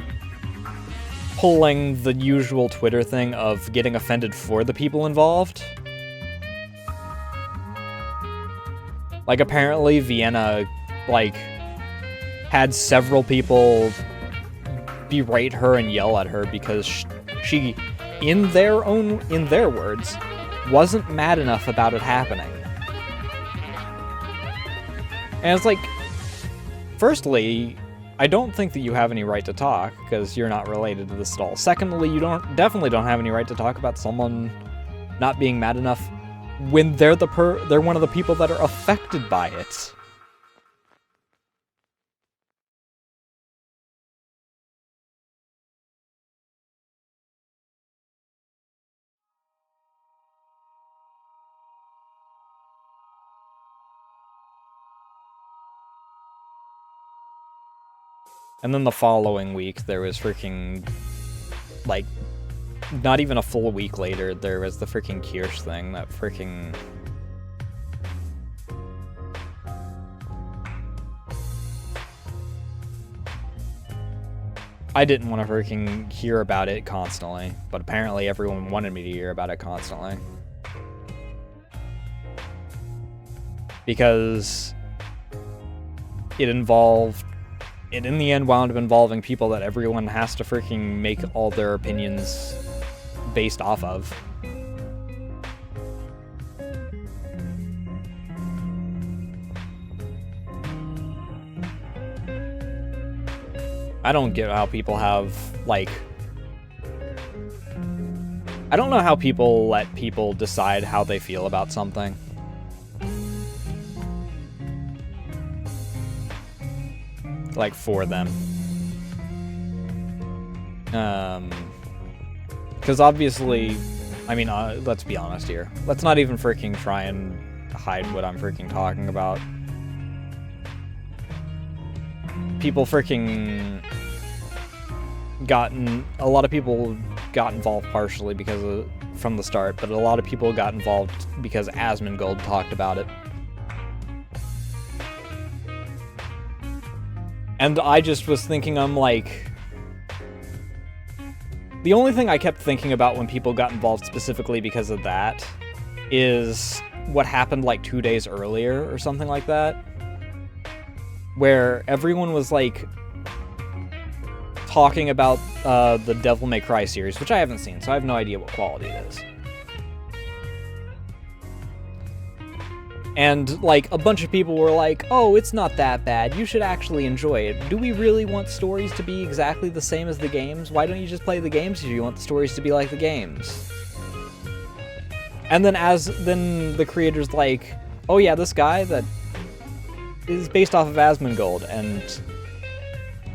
pulling the usual Twitter thing of getting offended for the people involved. Like, apparently Vienna, like, had several people berate her and yell at her because she, in their words, wasn't mad enough about it happening. And it's like, firstly, I don't think that you have any right to talk, because you're not related to this at all. Secondly, you definitely don't have any right to talk about someone not being mad enough when they're one of the people that are affected by it. And then the following week, there was freaking, like, not even a full week later, there was the freaking Kirsch thing, that freaking... I didn't want to freaking hear about it constantly, but apparently everyone wanted me to hear about it constantly. Because it in the end wound up involving people that everyone has to freaking make all their opinions based off of. I don't get how people have, like... I don't know how people let people decide how they feel about something. Like, for them. Because obviously, I mean, let's be honest here. Let's not even freaking try and hide what I'm freaking talking about. People freaking a lot of people got involved partially because from the start, but a lot of people got involved because Asmongold talked about it. And I just was thinking, I'm like... The only thing I kept thinking about when people got involved specifically because of that is what happened like 2 days earlier or something like that. Where everyone was like talking about the Devil May Cry series, which I haven't seen, so I have no idea what quality it is. And, like, a bunch of people were like, oh, it's not that bad, you should actually enjoy it. Do we really want stories to be exactly the same as the games? Why don't you just play the games if you want the stories to be like the games? And then then the creator's like, oh yeah, this guy that is based off of Asmongold, and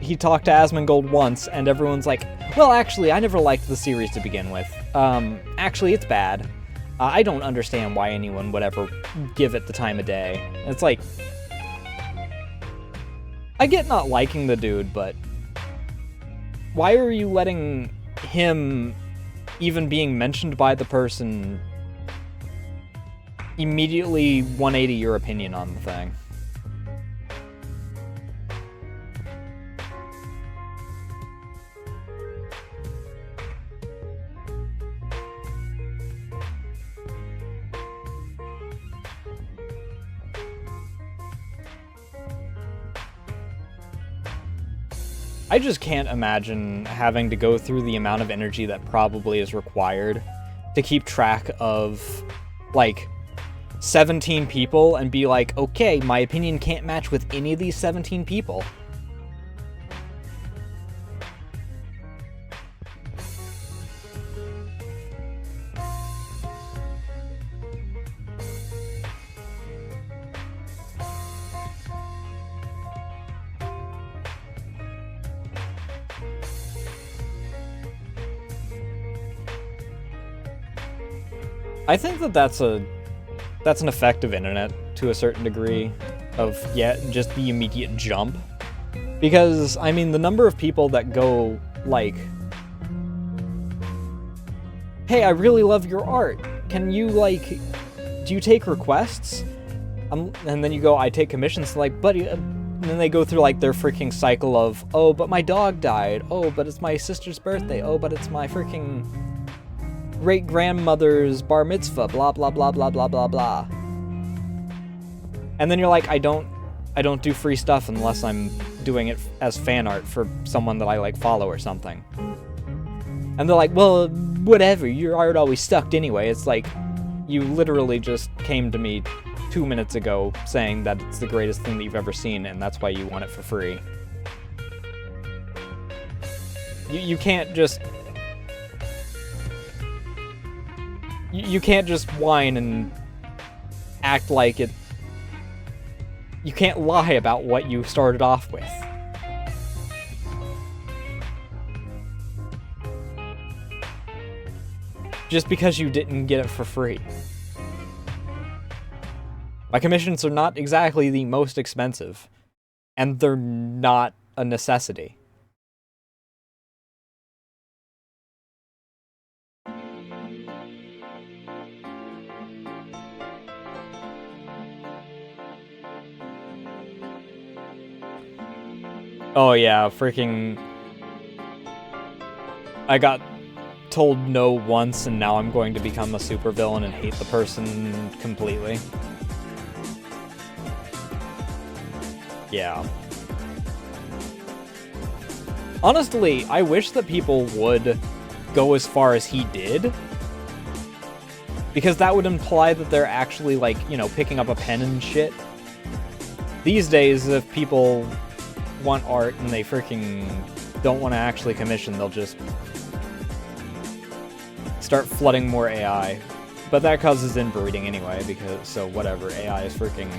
he talked to Asmongold once, and everyone's like, well, actually, I never liked the series to begin with. Actually, it's bad. I don't understand why anyone would ever give it the time of day. And it's like, I get not liking the dude, but why are you letting him, even being mentioned by the person, immediately 180 your opinion on the thing? I just can't imagine having to go through the amount of energy that probably is required to keep track of, like, 17 people and be like, okay, my opinion can't match with any of these 17 people. I think that that's an effective internet to a certain degree of, yeah, just the immediate jump. Because, I mean, the number of people that go, like, hey, I really love your art. Can you, like, do you take requests? And then you go, I take commissions, like, buddy, and then they go through, like, their freaking cycle of, oh, but my dog died. Oh, but it's my sister's birthday. Oh, but it's my freaking great-grandmother's bar mitzvah, blah, blah, blah, blah, blah, blah, blah. And then you're like, I don't do free stuff unless I'm doing it as fan art for someone that I, like, follow or something. And they're like, well, whatever, your art always sucked anyway. It's like, you literally just came to me 2 minutes ago saying that it's the greatest thing that you've ever seen, and that's why you want it for free. You can't just... You can't just whine and act like it... You can't lie about what you started off with. Just because you didn't get it for free. My commissions are not exactly the most expensive, and they're not a necessity. Oh yeah, freaking... I got told no once, and now I'm going to become a supervillain and hate the person completely. Yeah. Honestly, I wish that people would go as far as he did. Because that would imply that they're actually, like, you know, picking up a pen and shit. These days, if people want art and they freaking don't want to actually commission, they'll just start flooding more AI. But that causes inbreeding anyway, because, so whatever, AI is freaking...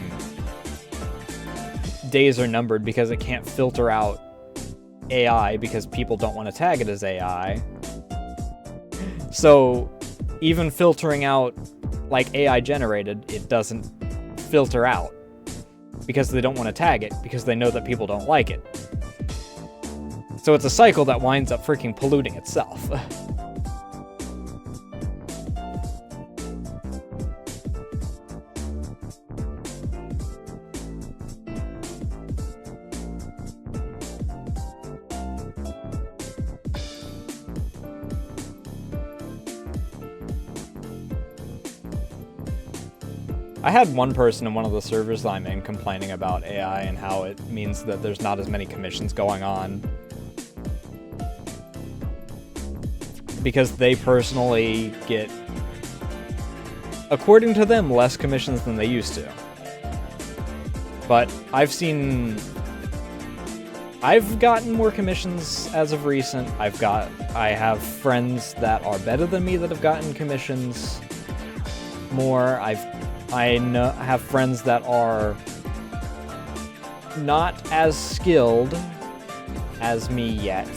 days are numbered because it can't filter out AI because people don't want to tag it as AI. So, even filtering out, like, AI generated, it doesn't filter out. Because they don't want to tag it, because they know that people don't like it. So it's a cycle that winds up freaking polluting itself. I had one person in one of the servers that I'm in complaining about AI and how it means that there's not as many commissions going on. Because they personally get, according to them, less commissions than they used to. But I've gotten more commissions as of recent. I have friends that are better than me that have gotten commissions more. I have friends that are not as skilled as me yet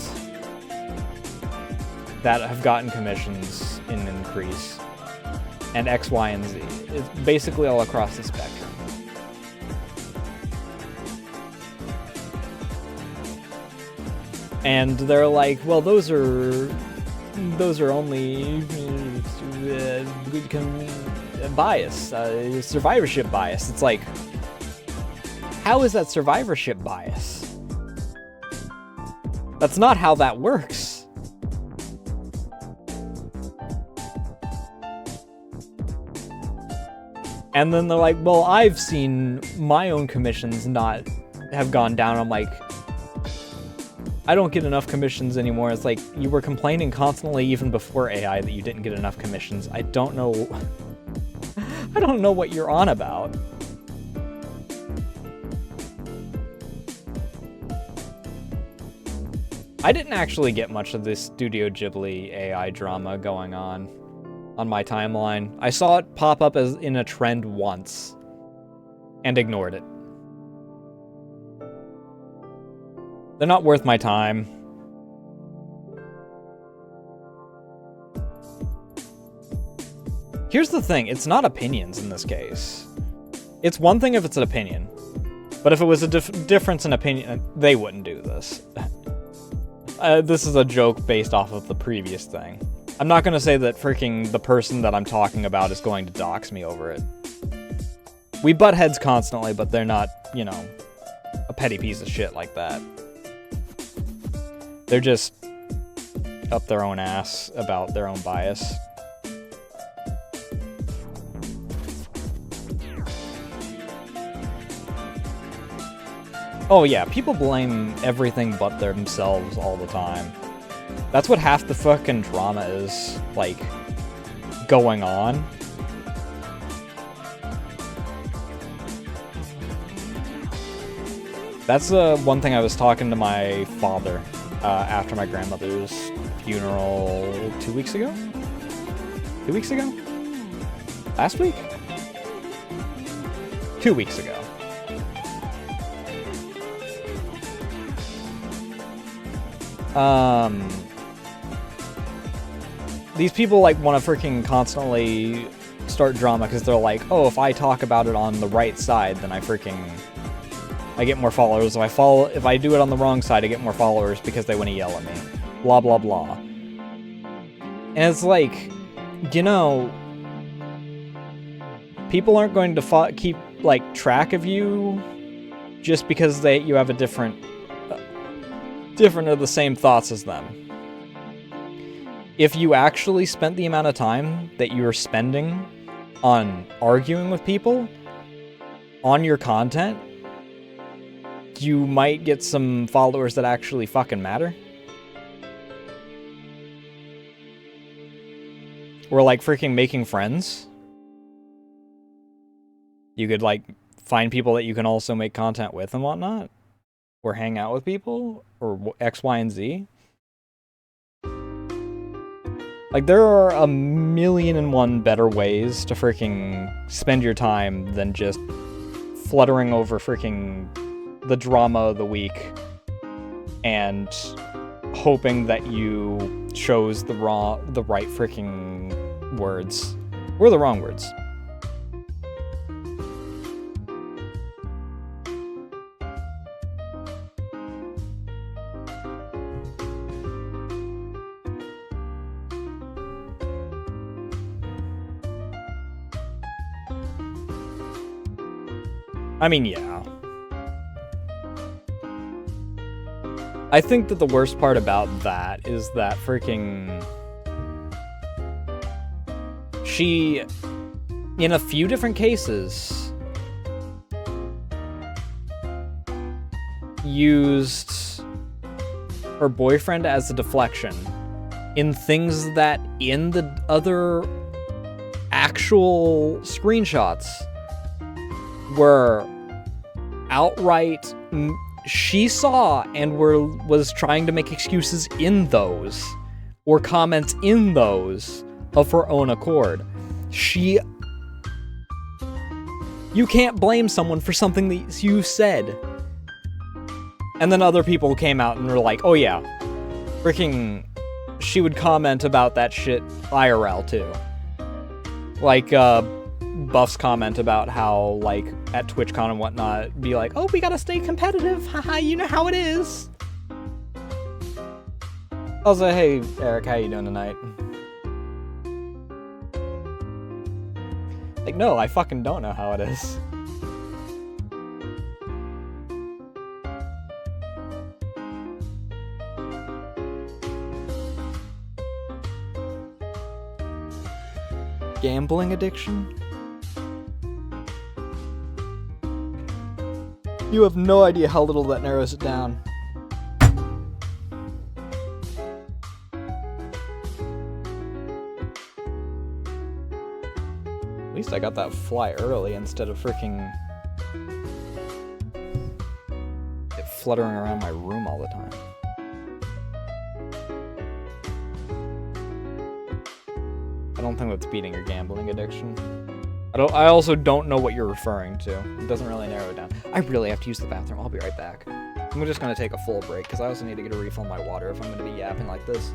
that have gotten commissions in increase. And X, Y, and Z. It's basically all across the spectrum. And they're like, well, those are only bias, survivorship bias. It's like, how is that survivorship bias? That's not how that works. And then they're like, well, I've seen my own commissions not have gone down. I'm like, I don't get enough commissions anymore. It's like, you were complaining constantly even before AI that you didn't get enough commissions. I don't know I don't know what you're on about. I didn't actually get much of this Studio Ghibli AI drama going on my timeline. I saw it pop up as in a trend once and ignored it. They're not worth my time. Here's the thing, it's not opinions in this case. It's one thing if it's an opinion, but if it was a difference in opinion, they wouldn't do this. This is a joke based off of the previous thing. I'm not gonna say that freaking the person that I'm talking about is going to dox me over it. We butt heads constantly, but they're not, you know, a petty piece of shit like that. They're just up their own ass about their own bias. Oh yeah, people blame everything but themselves all the time. That's what half the fucking drama is, like, going on. That's one thing I was talking to my father after my grandmother's funeral 2 weeks ago? 2 weeks ago? Last week? 2 weeks ago. These people, like, want to freaking constantly start drama because they're like, oh, if I talk about it on the right side, then I get more followers. If I do it on the wrong side, I get more followers because they want to yell at me. Blah, blah, blah. And it's like, you know, people aren't going to keep, like, track of you just because you have a different or the same thoughts as them. If you actually spent the amount of time that you're spending on arguing with people on your content, you might get some followers that actually fucking matter. Or like freaking making friends. You could like find people that you can also make content with and whatnot. Or hang out with people, or X, Y, and Z. Like, there are a million and one better ways to freaking spend your time than just fluttering over freaking the drama of the week and hoping that you chose the right freaking words. Or the wrong words. I mean, yeah. I think that the worst part about that is that freaking... She, in a few different cases, used her boyfriend as a deflection in things that in the other actual screenshots were outright she saw and was trying to make excuses in those or comments in those of her own accord. You can't blame someone for something that you said. And then other people came out and were like, oh yeah, freaking she would comment about that shit IRL too. Like Buff's comment about how, like, at TwitchCon and whatnot, be like, oh, we gotta stay competitive, haha, you know how it is. I was like, hey, Eric, how you doing tonight? Like, no, I fucking don't know how it is. Gambling addiction? You have no idea how little that narrows it down. least I got that fly early instead of freaking it fluttering around my room all the time. I don't think that's beating your gambling addiction. I also don't know what you're referring to. It doesn't really narrow it down. I really have to use the bathroom. I'll be right back. I'm just gonna take a full break because I also need to get a refill on my water if I'm gonna be yapping like this.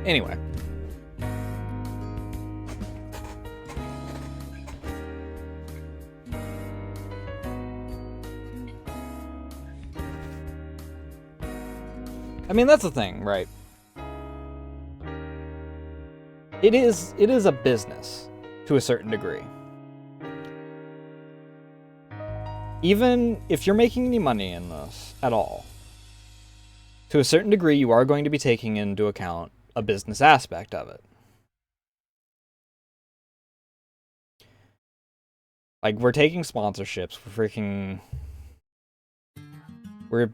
Anyway. I mean, that's the thing, right? It is a business to a certain degree. Even if you're making any money in this at all, to a certain degree, you are going to be taking into account a business aspect of it. Like, we're taking sponsorships, we're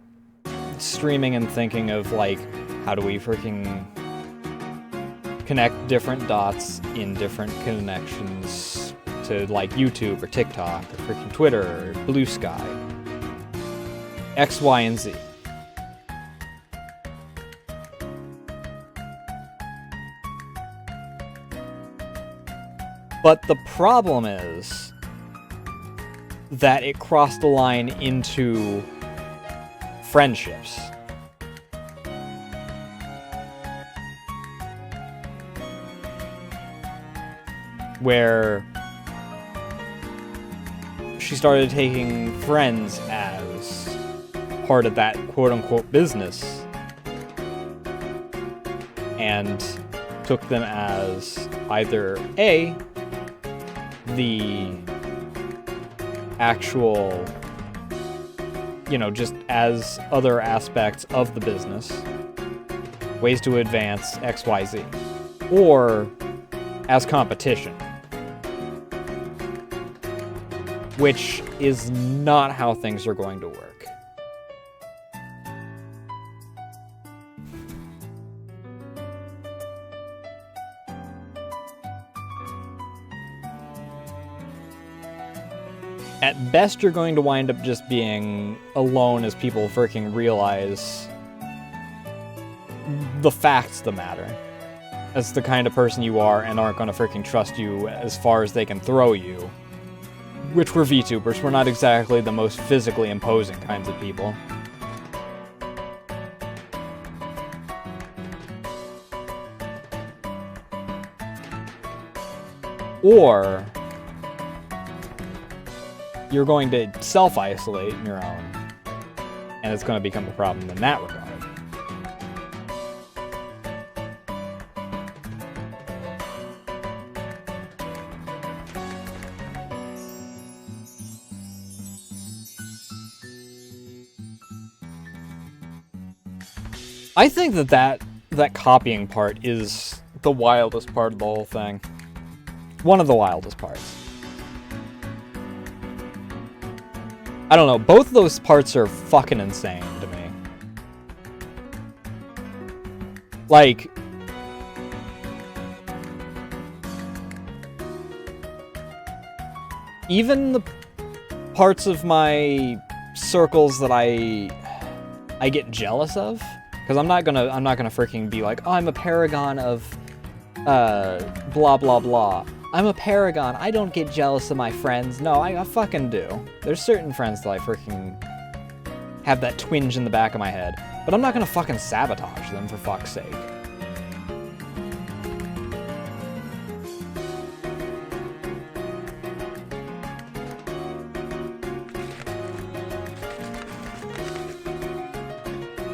streaming and thinking of, like, how do we freaking connect different dots in different connections to, like, YouTube or TikTok or freaking Twitter or Blue Sky. X, Y, and Z. But the problem is that it crossed the line into friendships. Where she started taking friends as part of that quote-unquote business and took them as either A, the actual, you know, just as other aspects of the business, ways to advance XYZ, or as competition, which is not how things are going to work. At best, you're going to wind up just being alone as people freaking realize the facts of the matter. As the kind of person you are and aren't going to freaking trust you as far as they can throw you. Which we're VTubers, we're not exactly the most physically imposing kinds of people. Or you're going to self-isolate in your own, and it's going to become a problem in that regard. I think that copying part is the wildest part of the whole thing. One of the wildest parts. I don't know, both of those parts are fucking insane to me. Like, even the parts of my circles that I get jealous of, because I'm not gonna freaking be like, oh, I'm a paragon of blah blah blah. I'm a paragon. I don't get jealous of my friends. No, I fucking do. There's certain friends that I freaking have that twinge in the back of my head. But I'm not gonna fucking sabotage them, for fuck's sake.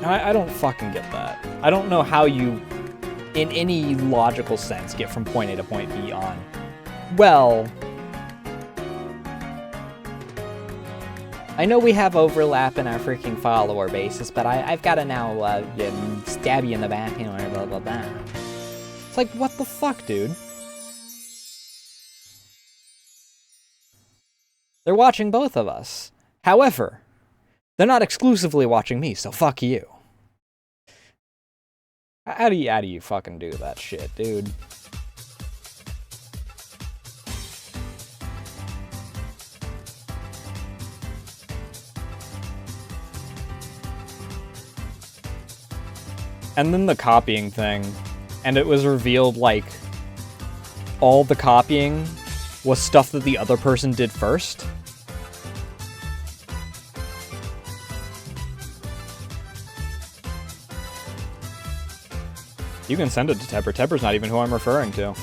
I don't fucking get that. I don't know how you, in any logical sense, get from point A to point B on. Well, I know we have overlap in our freaking follower basis, but I've got to now stab you in the back, you know, blah, blah, blah. It's like, what the fuck, dude? They're watching both of us. However, they're not exclusively watching me, so fuck you. How do you fucking do that shit, dude? And then the copying thing, and it was revealed, like, all the copying was stuff that the other person did first. You can send it to Tepper. Tepper's not even who I'm referring to.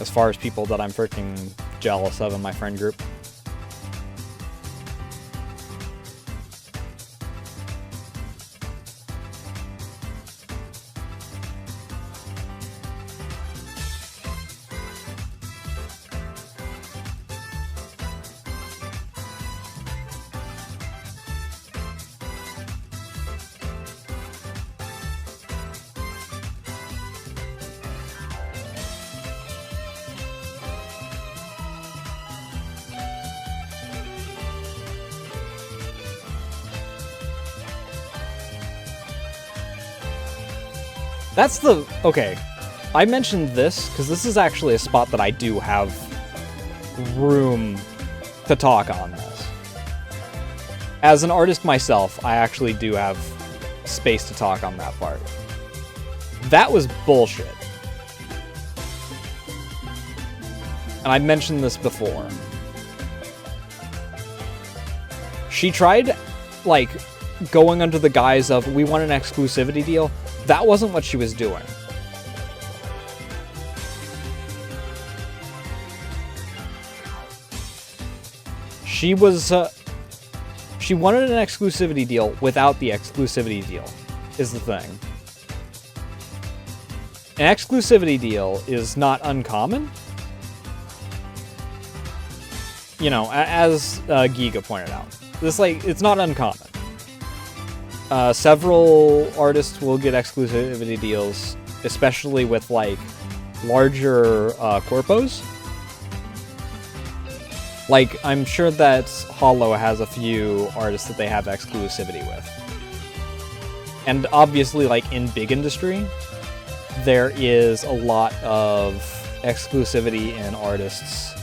As far as people that I'm freaking jealous of in my friend group. That's the... Okay. I mentioned this because this is actually a spot that I do have room to talk on this. As an artist myself, I actually do have space to talk on that part. That was bullshit. And I mentioned this before. She tried, like, going under the guise of, we want an exclusivity deal. That wasn't what she was doing. She was, she wanted an exclusivity deal without the exclusivity deal, is the thing. An exclusivity deal is not uncommon. You know, as Giga pointed out. This, like, it's not uncommon. Several artists will get exclusivity deals, especially with, like, larger corpos. Like, I'm sure that Hollow has a few artists that they have exclusivity with. And obviously, like, in big industry, there is a lot of exclusivity in artists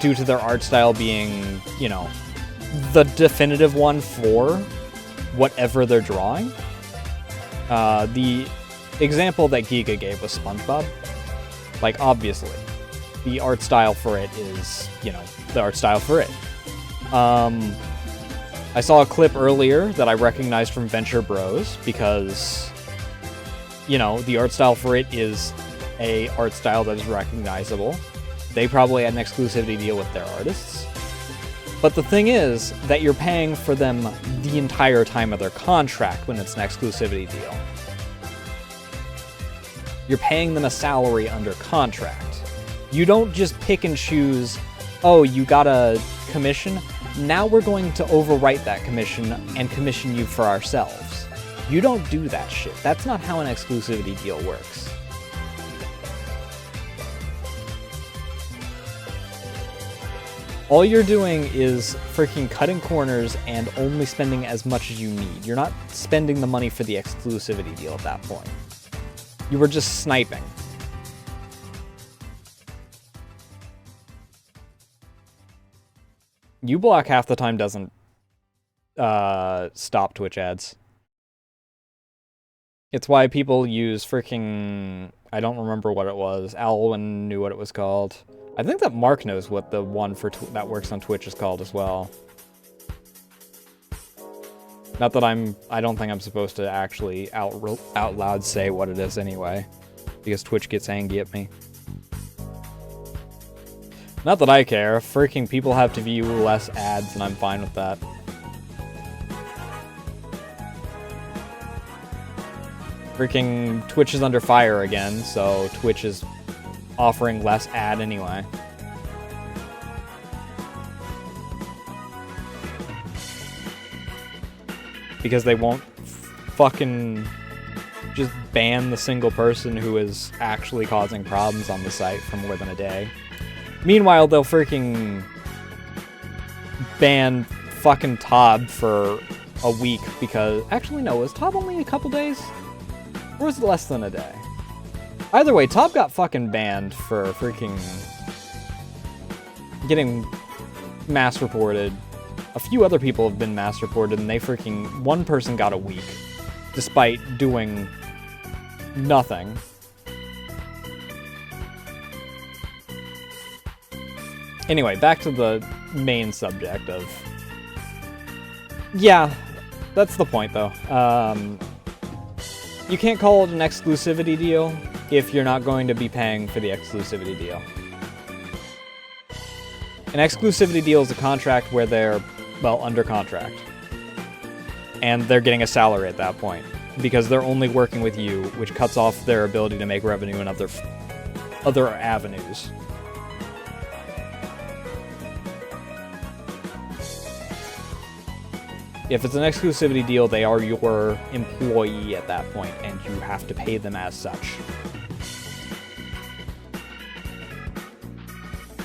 due to their art style being, you know, the definitive one for whatever they're drawing. The example that Giga gave was SpongeBob. Like, obviously, the art style for it is, you know, the art style for it. I saw a clip earlier that I recognized from Venture Bros because, you know, the art style for it is a art style that is recognizable. They probably had an exclusivity deal with their artists. But the thing is that you're paying for them the entire time of their contract when it's an exclusivity deal. You're paying them a salary under contract. You don't just pick and choose, oh, you got a commission, now we're going to overwrite that commission and commission you for ourselves. You don't do that shit. That's not how an exclusivity deal works. All you're doing is freaking cutting corners and only spending as much as you need. You're not spending the money for the exclusivity deal at that point. You were just sniping. uBlock half the time doesn't stop Twitch ads. It's why people use freaking... I don't remember what it was. Alwyn knew what it was called. I think that Mark knows what the one for that works on Twitch is called as well. Not that I don't think I'm supposed to actually out loud say what it is anyway, because Twitch gets angry at me. Not that I care. Freaking people have to view less ads, and I'm fine with that. Freaking Twitch is under fire again, so Twitch is offering less ad anyway. Because they won't fucking just ban the single person who is actually causing problems on the site for more than a day. Meanwhile, they'll freaking ban fucking Todd for a week because... Actually, no, was Todd only a couple days? Or was it less than a day? Either way, Top got fucking banned for freaking getting mass reported. A few other people have been mass reported, and they freaking... One person got a week, despite doing nothing. Anyway, back to the main subject of... Yeah, that's the point, though. You can't call it an exclusivity deal if you're not going to be paying for the exclusivity deal. An exclusivity deal is a contract where they're, well, under contract. And they're getting a salary at that point, because they're only working with you, which cuts off their ability to make revenue in other avenues. If it's an exclusivity deal, they are your employee at that point, and you have to pay them as such.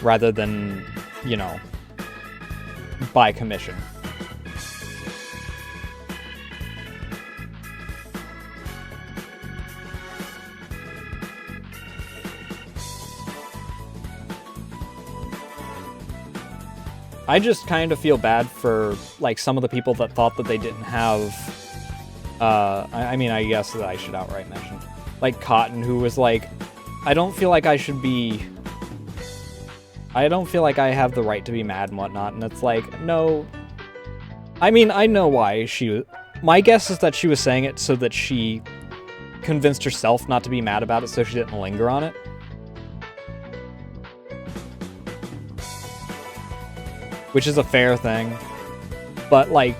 Rather than, you know, by commission. I just kind of feel bad for, like, some of the people that thought that they didn't have, I mean, I guess that I should outright mention, like, Cotton, who was like, I don't feel like I have the right to be mad and whatnot, and it's like, no, I mean, I know why my guess is that she was saying it so that she convinced herself not to be mad about it so she didn't linger on it. Which is a fair thing, but, like,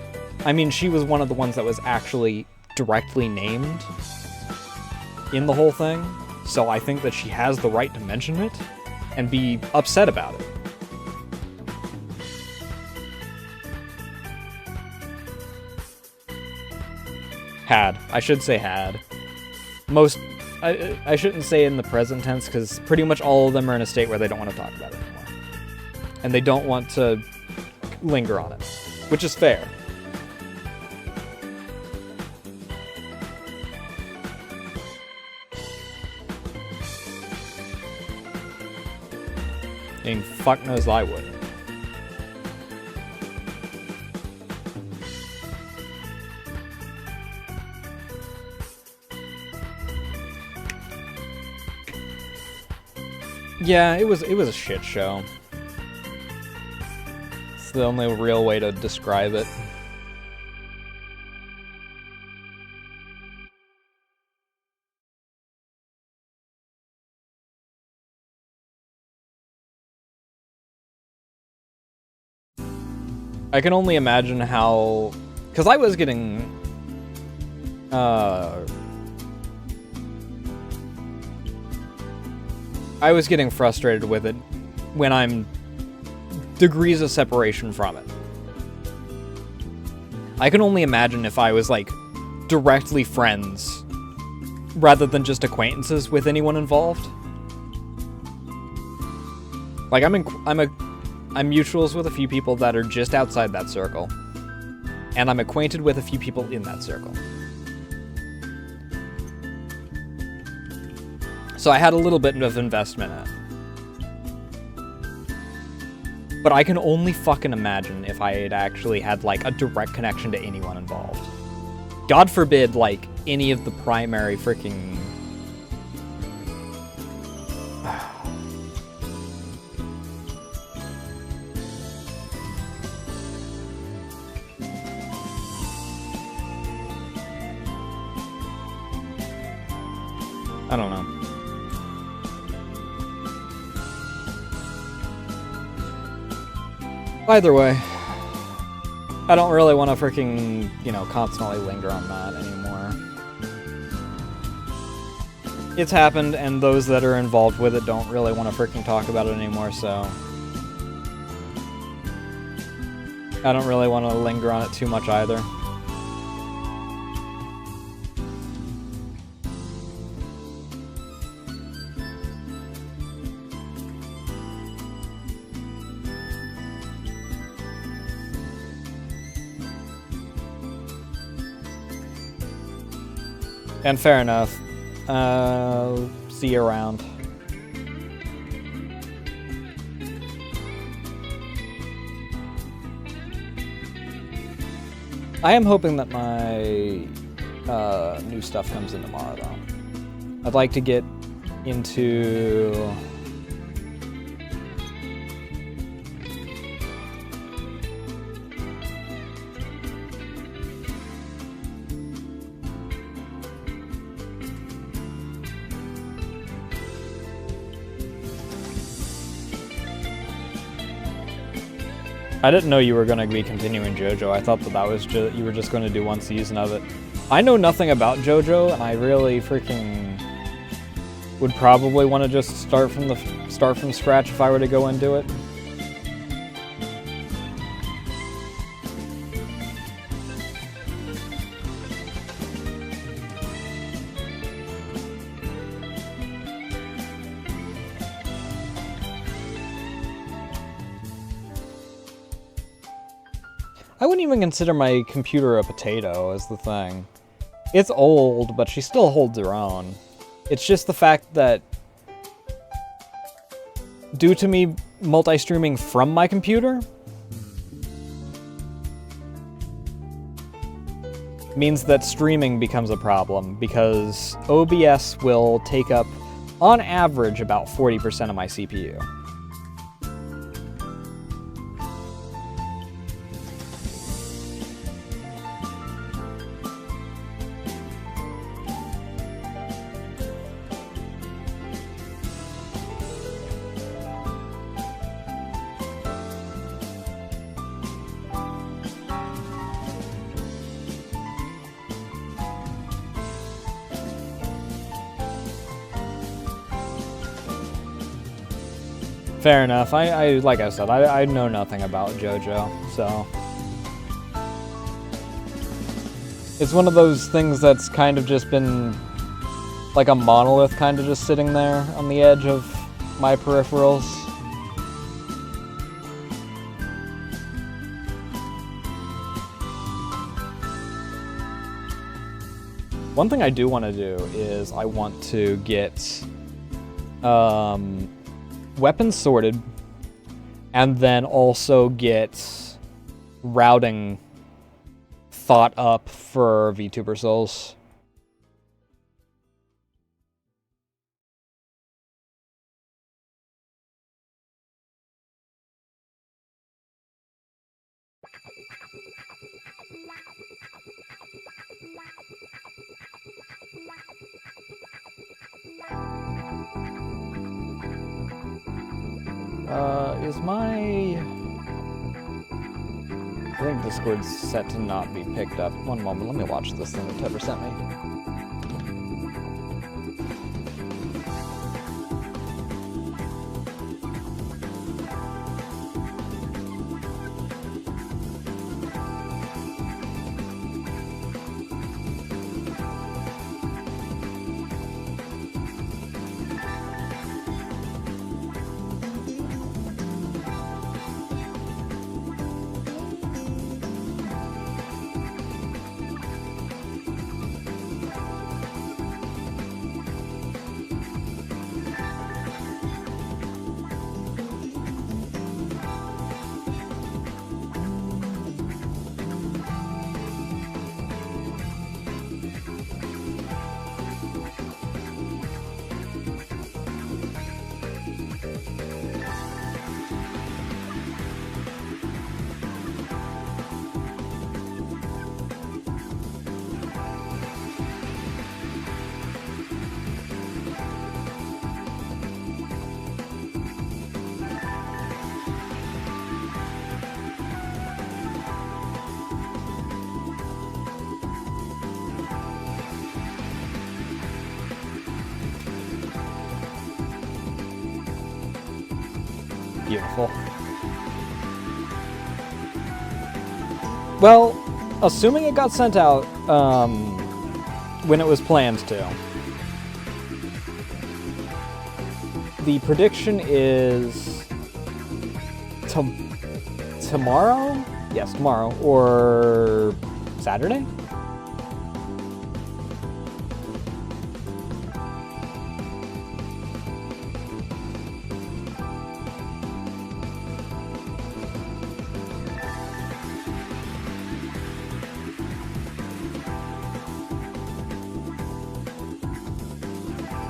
I mean, she was one of the ones that was actually directly named in the whole thing, so I think that she has the right to mention it and be upset about it. I should say had. I shouldn't say in the present tense, because pretty much all of them are in a state where they don't want to talk about it anymore. And they don't want to linger on it, which is fair. I mean, fuck knows I would. Yeah, it was a shit show. It's the only real way to describe it. I can only imagine how... Because I was getting... I was getting frustrated with it when I'm degrees of separation from it. I can only imagine if I was, like, directly friends rather than just acquaintances with anyone involved. Like, I'm mutuals with a few people that are just outside that circle, and I'm acquainted with a few people in that circle. So I had a little bit of investment in it. But I can only fucking imagine if I had actually had, like, a direct connection to anyone involved. God forbid, like, any of the primary freaking... I don't know. Either way, I don't really want to freaking, you know, constantly linger on that anymore. It's happened, and those that are involved with it don't really want to freaking talk about it anymore, so... I don't really want to linger on it too much either. And fair enough. See you around. I am hoping that my new stuff comes in tomorrow, though. I'd like to get into... I didn't know you were going to be continuing JoJo. I thought that was you were just going to do one season of it. I know nothing about JoJo, and I really freaking would probably want to just start from scratch if I were to go and do it. I wouldn't even consider my computer a potato, is the thing. It's old, but she still holds her own. It's just the fact that, due to me multi-streaming from my computer, means that streaming becomes a problem, because OBS will take up, on average, about 40% of my CPU. Fair enough. Like I said, I know nothing about JoJo, so... It's one of those things that's kind of just been like a monolith kind of just sitting there on the edge of my peripherals. One thing I do want to do is I want to get weapons sorted, and then also get routing thought up for VTuber Souls. Is my... I think Discord's set to not be picked up. One moment, let me watch this thing that Tepper sent me. Beautiful. Well, assuming it got sent out when it was planned to, the prediction is tomorrow? Yes, tomorrow. Or Saturday?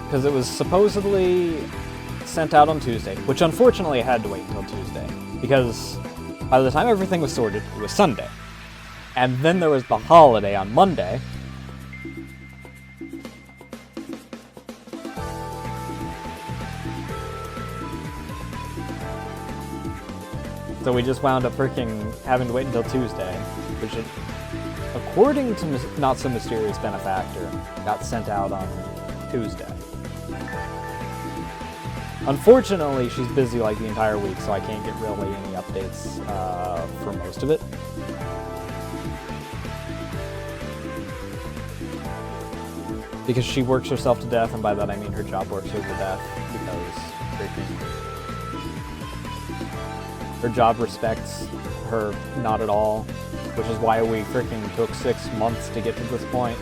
Because it was supposedly sent out on Tuesday, which unfortunately I had to wait until Tuesday, because by the time everything was sorted, it was Sunday. And then there was the holiday on Monday. So we just wound up freaking having to wait until Tuesday, which, according to Not So Mysterious Benefactor, got sent out on Tuesday. Unfortunately, she's busy like the entire week, so I can't get really any updates for most of it. Because she works herself to death, and by that I mean her job works her to death, because her job respects her not at all, which is why we freaking took 6 months to get to this point,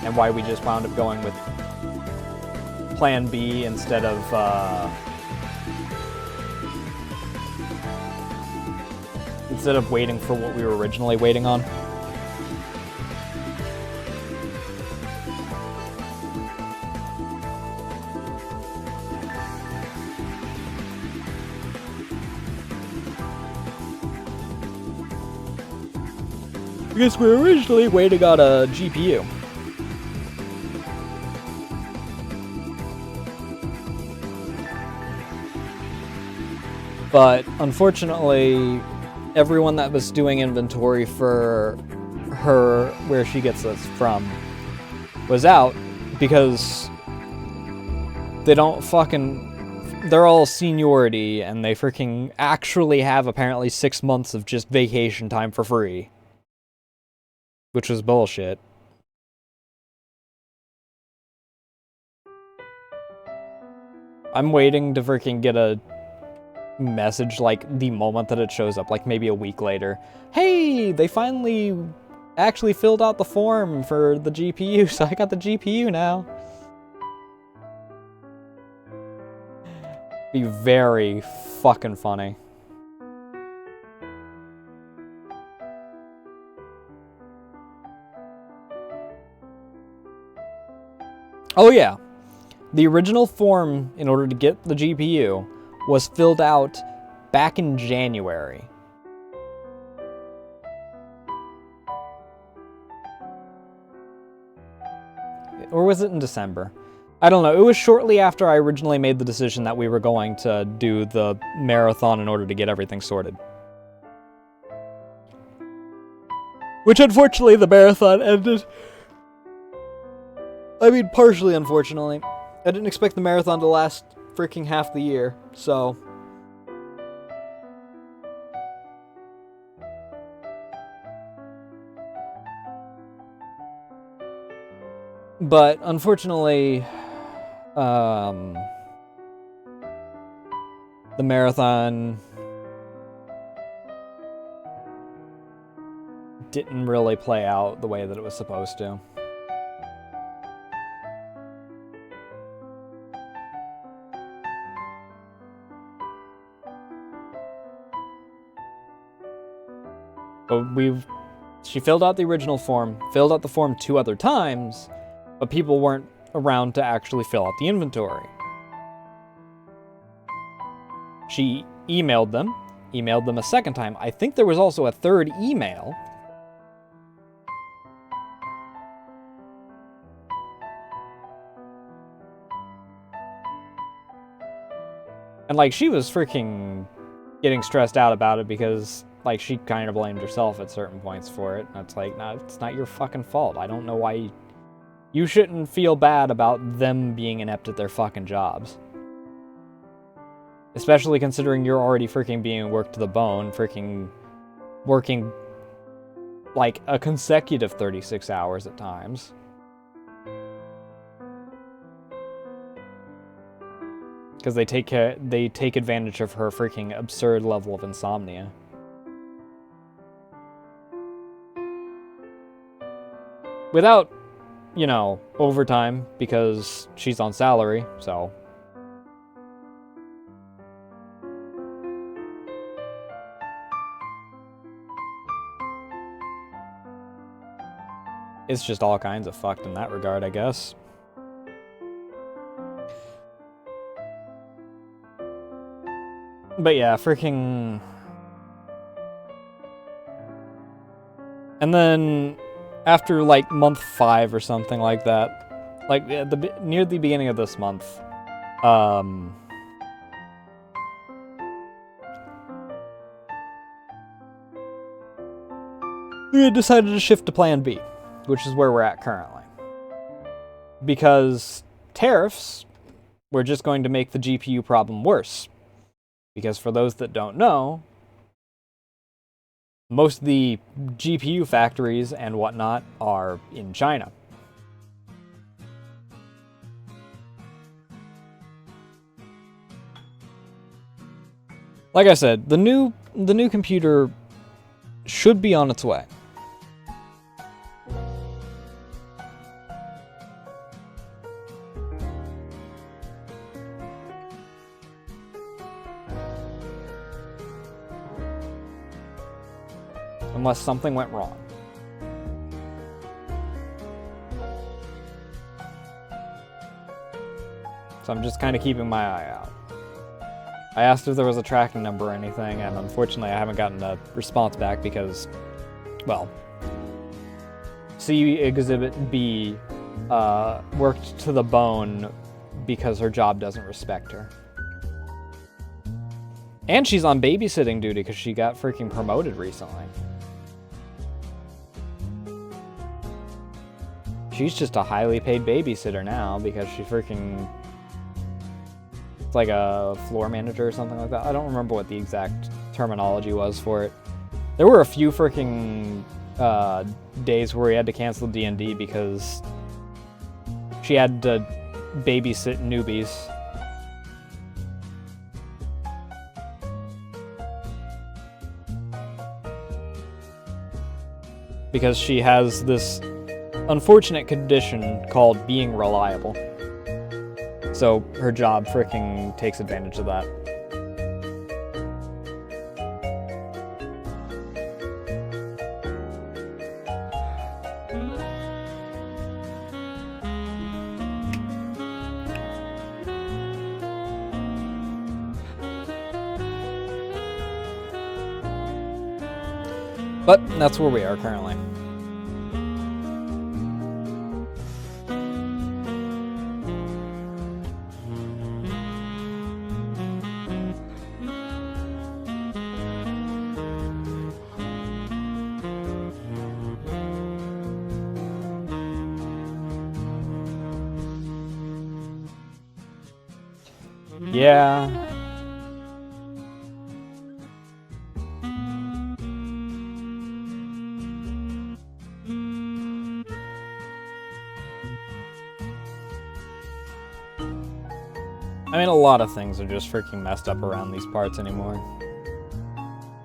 and why we just wound up going with Plan B instead of waiting for what we were originally waiting on. Because we were originally waiting on a GPU. But unfortunately, everyone that was doing inventory for her, where she gets this from, was out because they don't fucking... They're all seniority, and they freaking actually have apparently 6 months of just vacation time for free. Which was bullshit. I'm waiting to freaking get a message like the moment that it shows up, like maybe a week later. Hey, they finally actually filled out the form for the GPU, so I got the GPU now. Be very fucking funny. Oh yeah, the original form in order to get the GPU was filled out back in January. Or was it in December? I don't know. It was shortly after I originally made the decision that we were going to do the marathon in order to get everything sorted. Which unfortunately the marathon ended. I mean, partially, unfortunately. I didn't expect the marathon to last freaking half the year, so... But, unfortunately, the marathon didn't really play out the way that it was supposed to. But she filled out the original form, filled out the form 2 other times, but people weren't around to actually fill out the inventory. She emailed them a second time. I think there was also a third email. And, like, she was freaking getting stressed out about it because... Like, she kind of blamed herself at certain points for it. And it's like, nah, it's not your fucking fault. I don't know why you shouldn't feel bad about them being inept at their fucking jobs. Especially considering you're already freaking being worked to the bone, freaking working, like, a consecutive 36 hours at times. Because they take advantage of her freaking absurd level of insomnia. Without, you know, overtime, because she's on salary, so... It's just all kinds of fucked in that regard, I guess. But yeah, freaking... And then... After, like, month 5 or something like that, like, near the beginning of this month, we decided to shift to plan B, which is where we're at currently. Because tariffs were just going to make the GPU problem worse. Because for those that don't know, most of the GPU factories and whatnot are in China. Like I said, the new computer should be on its way. Unless something went wrong. So I'm just kind of keeping my eye out. I asked if there was a tracking number or anything, and unfortunately I haven't gotten a response back because, well, C Exhibit B worked to the bone because her job doesn't respect her. And she's on babysitting duty because she got freaking promoted recently. She's just a highly paid babysitter now because she freaking... It's like a floor manager or something like that. I don't remember what the exact terminology was for it. There were a few freaking days where we had to cancel D&D because she had to babysit newbies. Because she has this unfortunate condition called being reliable. So her job freaking takes advantage of that. But that's where we are currently. Yeah. I mean, a lot of things are just freaking messed up around these parts anymore.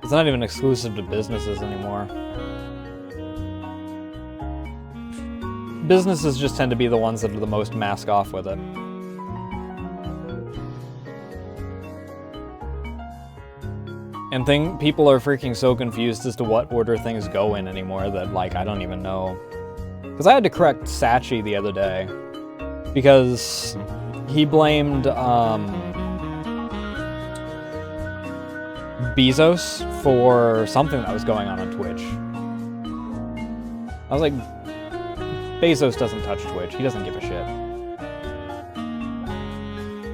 It's not even exclusive to businesses anymore. Businesses just tend to be the ones that are the most mask off with it. And people are freaking so confused as to what order things go in anymore that, like, I don't even know. Because I had to correct Sachi the other day. Because he blamed, Bezos for something that was going on Twitch. I was like, Bezos doesn't touch Twitch. He doesn't give a shit.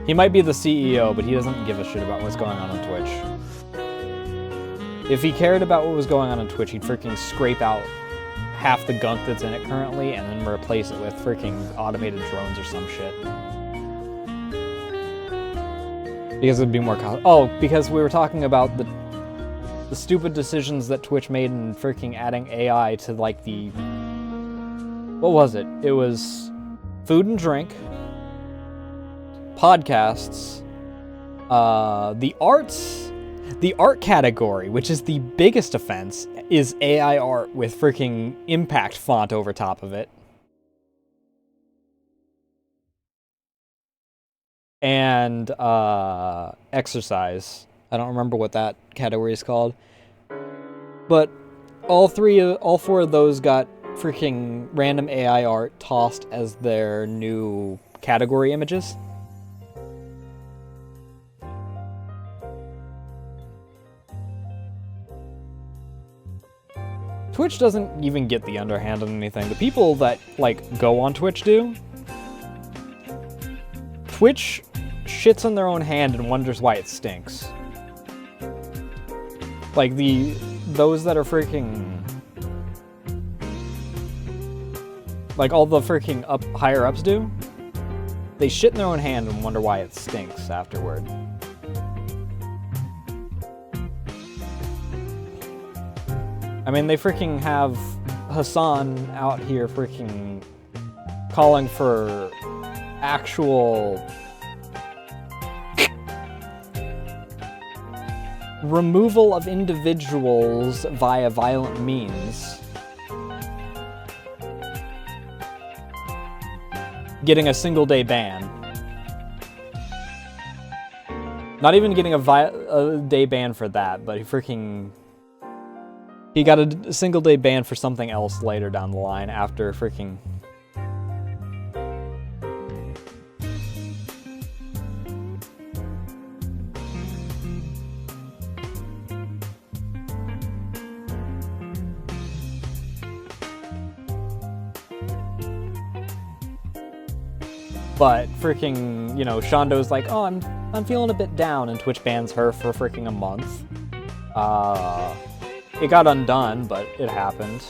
He might be the CEO, but he doesn't give a shit about what's going on Twitch. If he cared about what was going on Twitch, he'd freaking scrape out half the gunk that's in it currently and then replace it with freaking automated drones or some shit. Because it'd be more because we were talking about the stupid decisions that Twitch made in freaking adding AI to, like, the... What was it? It was food and drink, podcasts, the arts... The art category, which is the biggest offense, is AI art with freaking impact font over top of it. And exercise. I don't remember what that category is called. But all four of those got freaking random AI art tossed as their new category images. Twitch doesn't even get the underhand on anything. The people that, like, go on Twitch do. Twitch shits on their own hand and wonders why it stinks. Like, those that are freaking like all the freaking higher ups do, they shit in their own hand and wonder why it stinks afterward. I mean, they freaking have Hassan out here freaking calling for actual removal of individuals via violent means. Getting a single-day ban. Not even getting a day ban for that, but he got a single-day ban for something else later down the line after freaking... But freaking, you know, Shondo's like, oh, I'm feeling a bit down, and Twitch bans her for freaking a month. It got undone, but it happened.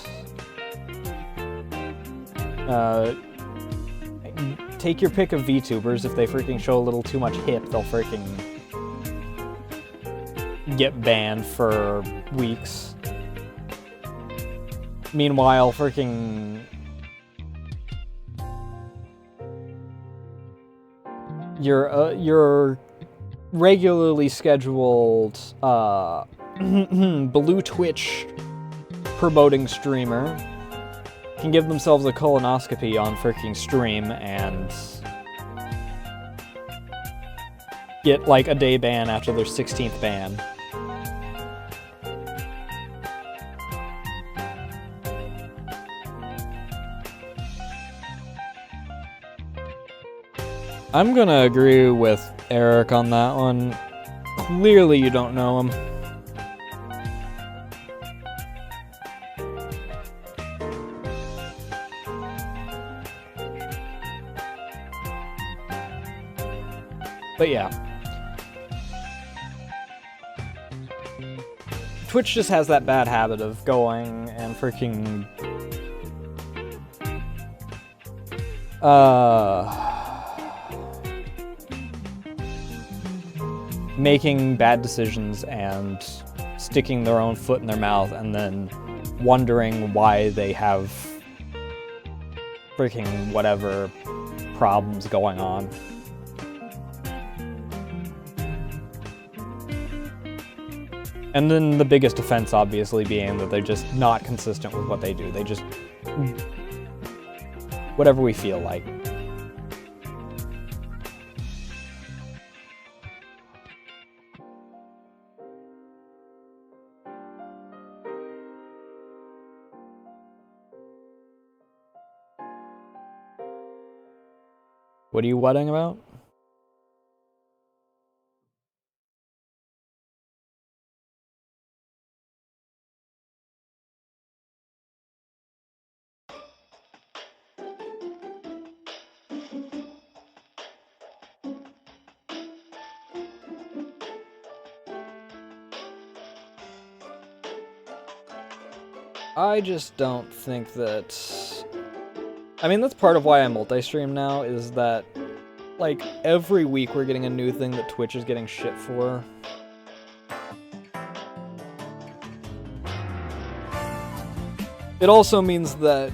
Take your pick of VTubers. If they freaking show a little too much hip, they'll freaking get banned for weeks. Meanwhile, freaking... your regularly scheduled blue Twitch promoting streamer can give themselves a colonoscopy on freaking stream and get like a day ban after their 16th ban. I'm gonna agree with Eric on that one. Clearly you don't know him. But yeah. Twitch just has that bad habit of going and freaking... making bad decisions and sticking their own foot in their mouth and then wondering why they have freaking whatever problems going on. And then the biggest offense obviously being that they're just not consistent with what they do. They just... whatever we feel like. What are you whatting about? I just don't think that... I mean, that's part of why I multi-stream now, is that, like, every week we're getting a new thing that Twitch is getting shit for. It also means that,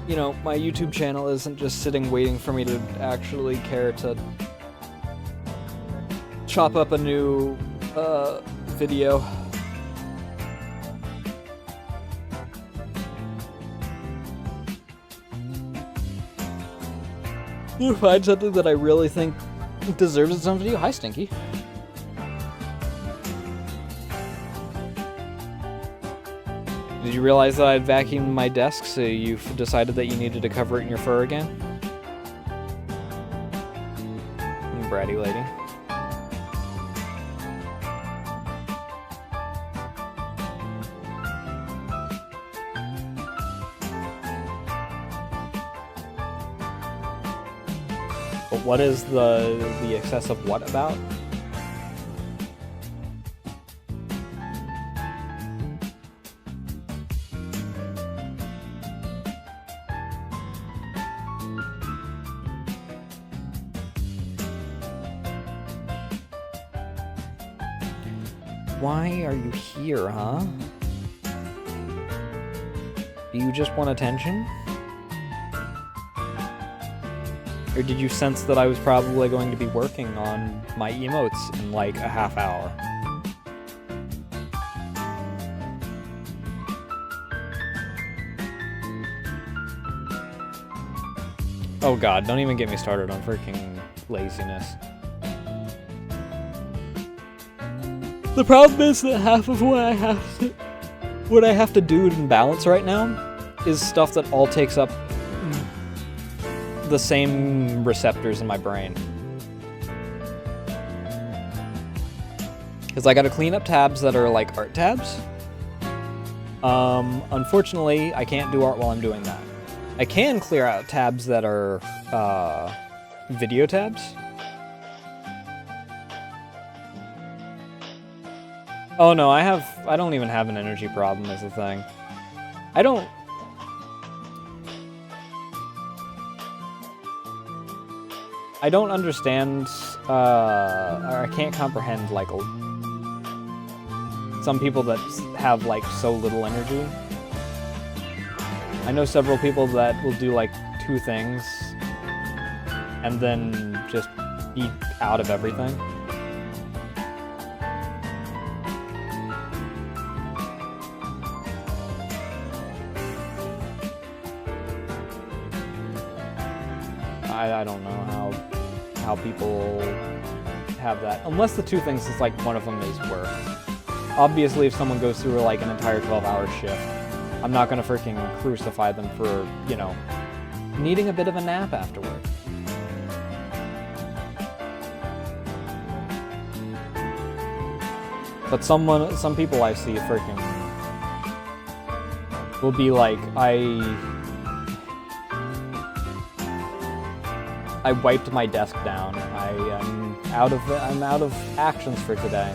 you know, my YouTube channel isn't just sitting waiting for me to actually care to chop up a new, video. You find something that I really think deserves its own video? Hi, Stinky. Did you realize that I'd vacuumed my desk, so you've decided that you needed to cover it in your fur again? Bratty lady. But what is the excessive what about? Why are you here, huh? Do you just want attention? Or did you sense that I was probably going to be working on my emotes in like a half hour? Oh god, don't even get me started on freaking laziness. The problem is that half of what I have to do in balance right now is stuff that all takes up the same receptors in my brain. Because I gotta clean up tabs that are like art tabs. Unfortunately, I can't do art while I'm doing that. I can clear out tabs that are video tabs. Oh no, I don't even have an energy problem is the thing. I don't understand, or I can't comprehend, like, some people that have, like, so little energy. I know several people that will do, like, 2 things, and then just be out of everything. I don't know how people have that. Unless the 2 things is like one of them is work. Obviously, if someone goes through like an entire 12-hour shift, I'm not gonna freaking crucify them for, you know, needing a bit of a nap afterward. But some people I see freaking will be like, I wiped my desk down. I'm out of actions for today.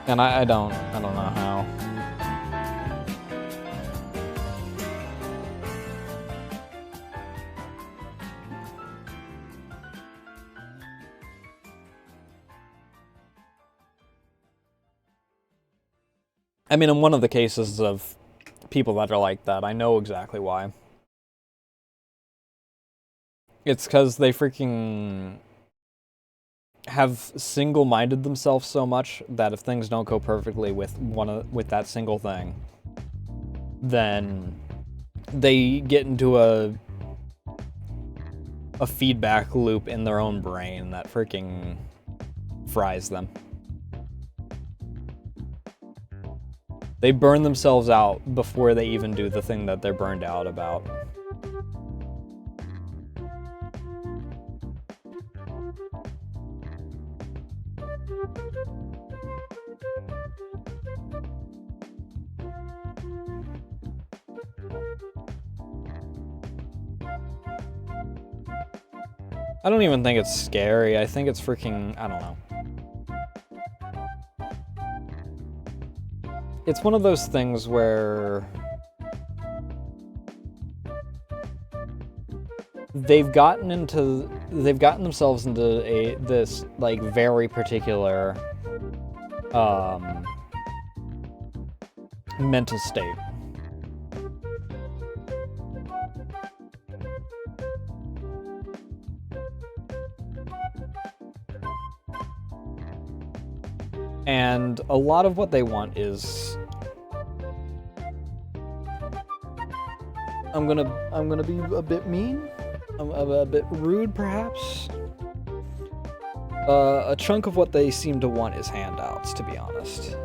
And I don't know how. I mean, in one of the cases of people that are like that, I know exactly why. It's because they freaking have single-minded themselves so much that if things don't go perfectly with that single thing, then they get into a feedback loop in their own brain that freaking fries them. They burn themselves out before they even do the thing that they're burned out about. I don't even think it's scary. I think it's freaking, I don't know. It's one of those things where they've gotten themselves into this like very particular mental state. And a lot of what they want is, I'm gonna be a bit mean, a bit rude perhaps. A chunk of what they seem to want is handouts, to be honest.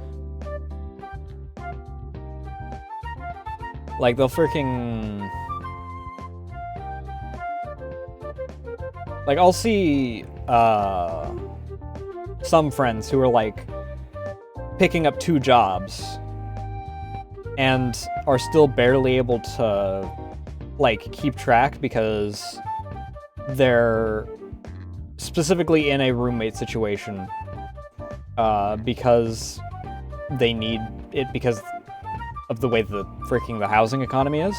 Like they'll freaking, like I'll see some friends who are like picking up 2 jobs and are still barely able to like keep track because they're specifically in a roommate situation because they need it because of the way the housing economy is.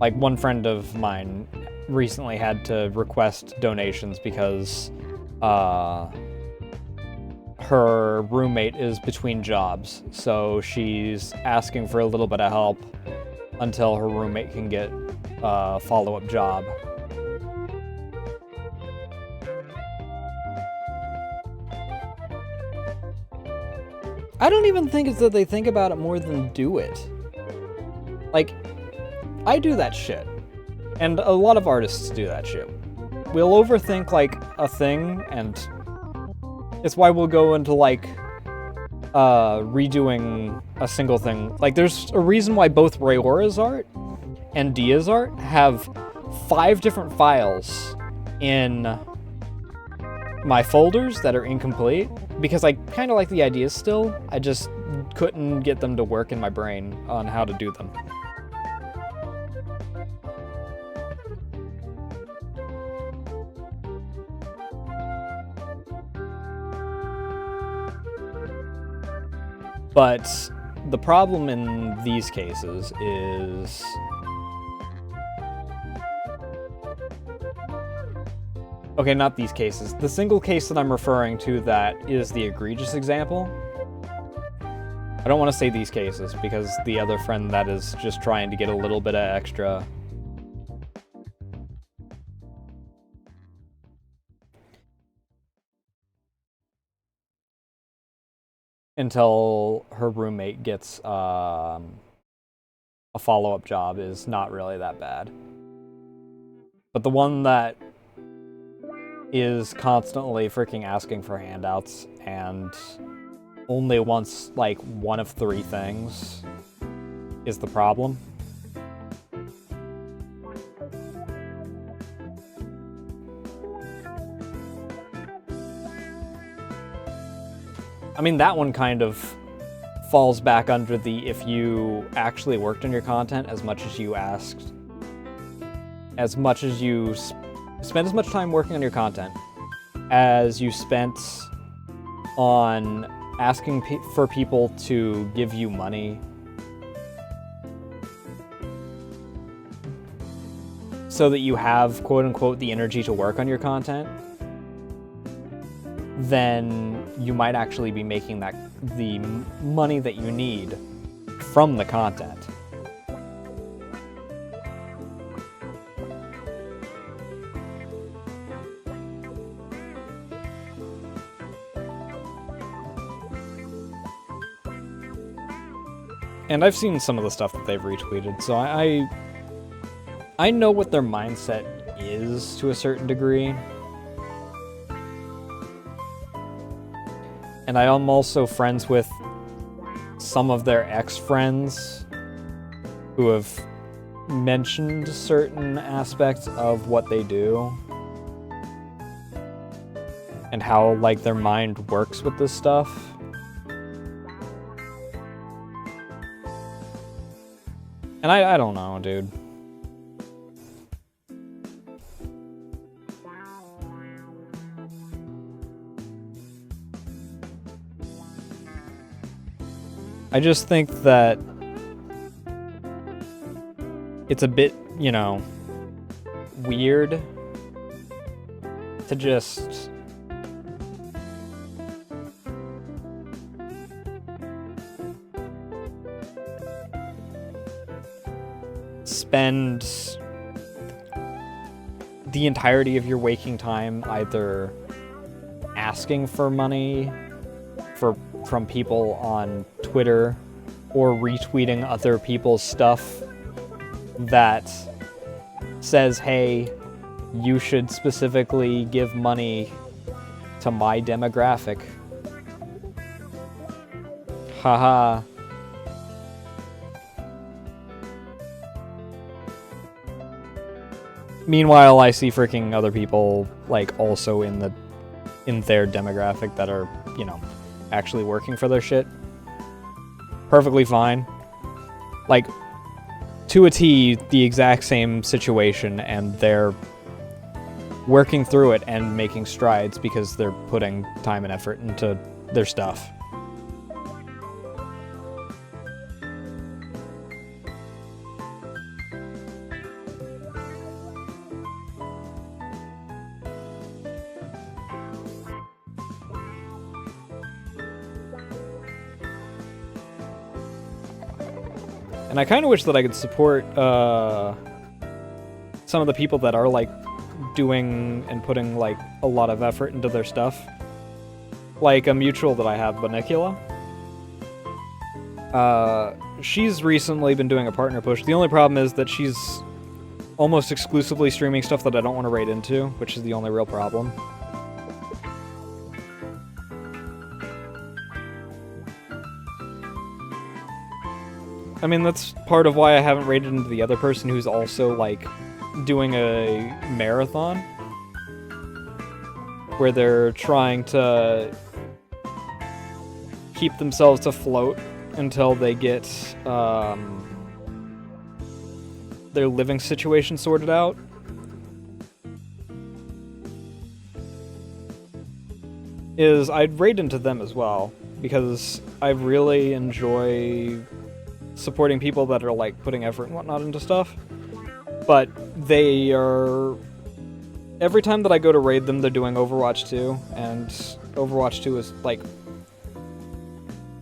Like, one friend of mine recently had to request donations because her roommate is between jobs, so she's asking for a little bit of help until her roommate can get a follow-up job. I don't even think it's that they think about it more than do it. Like, I do that shit. And a lot of artists do that shit. We'll overthink, like, a thing, and it's why we'll go into, like, redoing a single thing. Like, there's a reason why both Rayora's art and Dia's art have 5 different files in my folders that are incomplete, because I kind of like the ideas still. I just couldn't get them to work in my brain on how to do them. But the problem in these cases is okay, not these cases. The single case that I'm referring to that is the egregious example. I don't want to say these cases because the other friend that is just trying to get a little bit of extra. Until her roommate gets a follow-up job is not really that bad. But the one that is constantly freaking asking for handouts and only wants, like, one of 3 things is the problem. I mean, that one kind of falls back under the if you actually worked on your content as much as you asked, as much as you spend as much time working on your content as you spent on asking for people to give you money so that you have, quote-unquote, the energy to work on your content, then you might actually be making the money that you need from the content. And I've seen some of the stuff that they've retweeted, so I know what their mindset is to a certain degree. And I am also friends with some of their ex-friends who have mentioned certain aspects of what they do and how, like, their mind works with this stuff. And I don't know, dude. I just think that it's a bit, you know, weird to just spend the entirety of your waking time either asking for money from people on Twitter or retweeting other people's stuff that says, hey, you should specifically give money to my demographic. Haha. Meanwhile, I see freaking other people, like, also in their demographic that are, you know, actually working for their shit. Perfectly fine. Like, to a T, the exact same situation, and they're working through it and making strides because they're putting time and effort into their stuff. And I kind of wish that I could support some of the people that are like doing and putting like a lot of effort into their stuff. Like a mutual that I have, Benicula. She's recently been doing a partner push. The only problem is that she's almost exclusively streaming stuff that I don't want to raid into, which is the only real problem. I mean, that's part of why I haven't raided into the other person who's also, like, doing a marathon. Where they're trying to keep themselves afloat until they get, their living situation sorted out. I'd raid into them as well, because I really enjoy supporting people that are like putting effort and whatnot into stuff. But they are... Every time that I go to raid them, they're doing Overwatch 2, and Overwatch 2 is like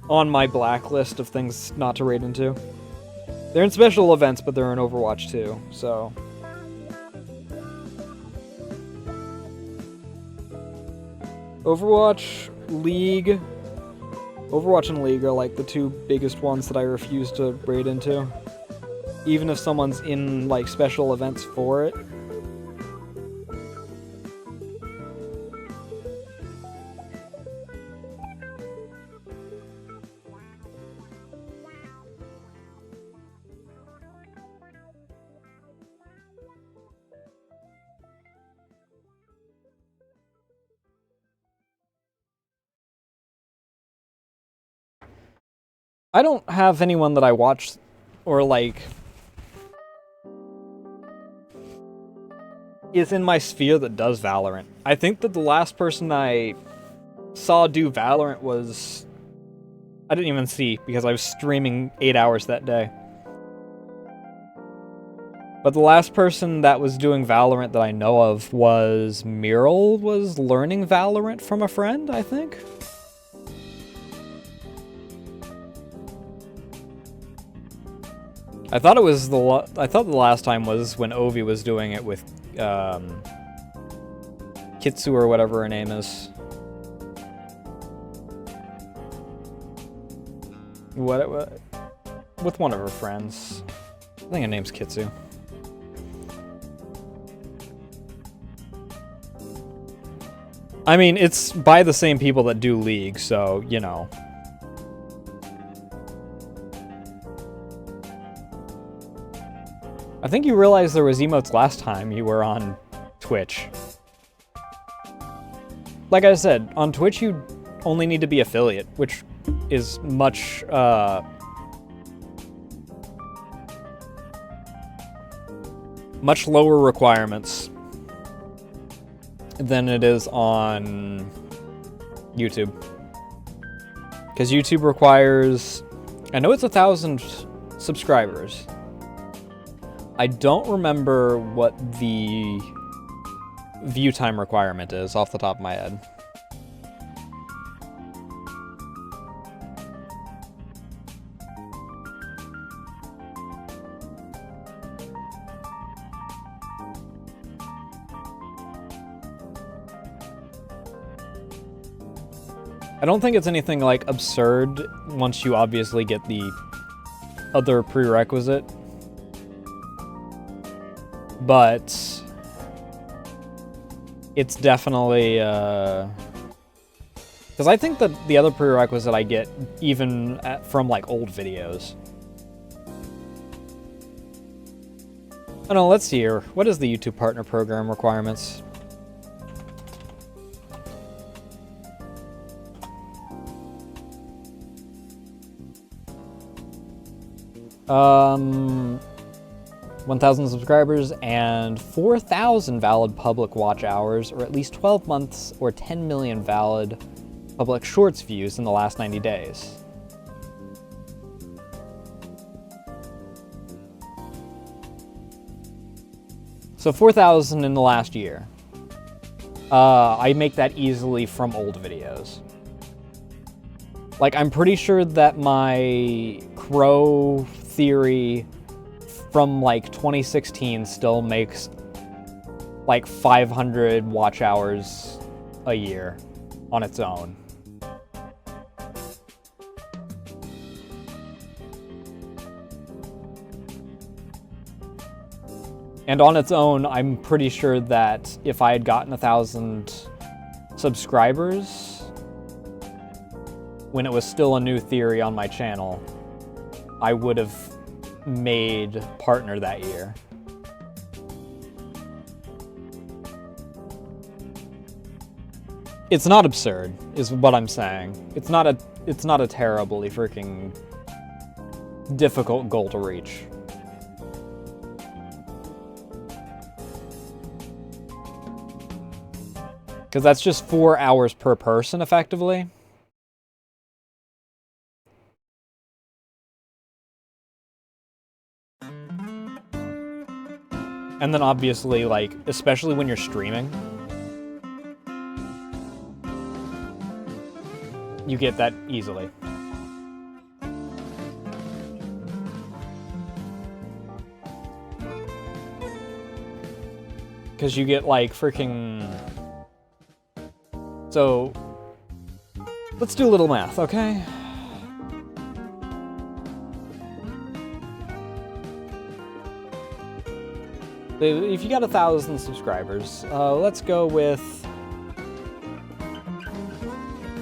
on my blacklist of things not to raid into. They're in special events, but they're in Overwatch 2, so... Overwatch, League... Overwatch and League are like the two biggest ones that I refuse to raid into. Even if someone's in like special events for it. I don't have anyone that I watch or, like, is in my sphere that does Valorant. I think that the last person I saw do Valorant was... I didn't even see, because I was streaming 8 hours that day. But the last person that was doing Valorant that I know of was Mural was learning Valorant from a friend, I think. I thought it was I thought the last time was when Ovi was doing it with Kitsu or whatever her name is. What with one of her friends. I think her name's Kitsu. I mean, it's by the same people that do League, so, you know. I think you realized there was emotes last time you were on Twitch. Like I said, on Twitch you only need to be affiliate, which is much, much lower requirements than it is on YouTube. Because YouTube requires, I know it's 1,000 subscribers. I don't remember what the view time requirement is off the top of my head. I don't think it's anything like absurd once you obviously get the other prerequisite. But it's definitely, because I think that the other prerequisite I get even from like old videos. Oh no, let's see here. What is the YouTube Partner Program requirements? Um... 1,000 subscribers and 4,000 valid public watch hours, or at least 12 months or 10 million valid public shorts views in the last 90 days. So 4,000 in the last year. I make that easily from old videos. Like, I'm pretty sure that my Crow theory from like 2016 still makes like 500 watch hours a year on its own. And on its own, I'm pretty sure that if I had gotten 1,000 subscribers when it was still a new theory on my channel, I would have made partner that year. It's not absurd, is what I'm saying. It's not a terribly freaking difficult goal to reach. Because that's just 4 hours per person, effectively. And then obviously, like, especially when you're streaming, you get that easily. Because you get, like, freaking... So, let's do a little math, okay? If you got 1,000 subscribers, let's go with...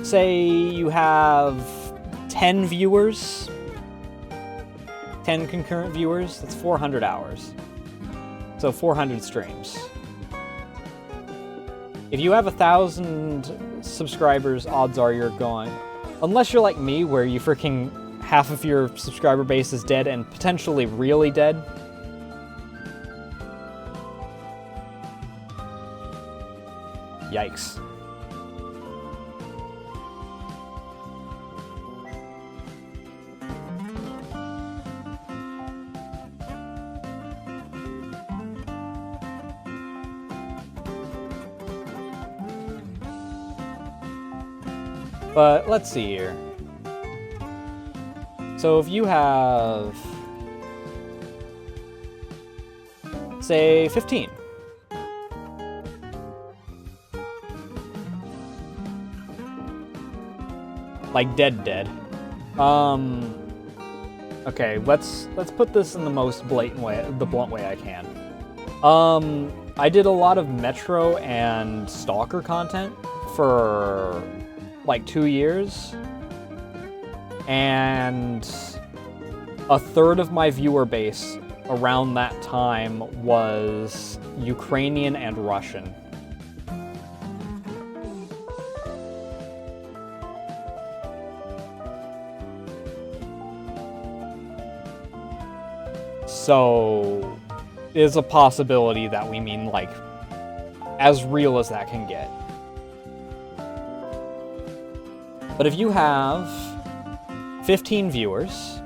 Say you have 10 viewers, 10 concurrent viewers, that's 400 hours. So 400 streams. If you have 1,000 subscribers, odds are you're going... Unless you're like me, where you freaking... half of your subscriber base is dead and potentially really dead. Yikes. But let's see here. So if you have, say, 15. Like dead. Okay, let's put this in the most blatant way, the blunt way I can. I did a lot of Metro and Stalker content for like 2 years, and a third of my viewer base around that time was Ukrainian and Russian. So, there's a possibility that we mean, like, as real as that can get. But if you have 15 viewers,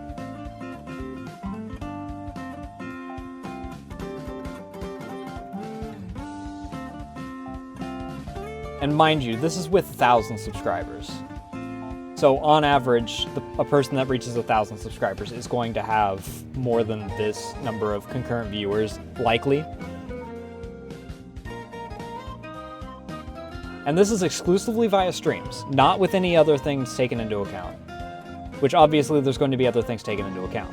and mind you, this is with 1,000 subscribers. So on average, a person that reaches 1,000 subscribers is going to have more than this number of concurrent viewers, likely. And this is exclusively via streams, not with any other things taken into account. Which obviously there's going to be other things taken into account.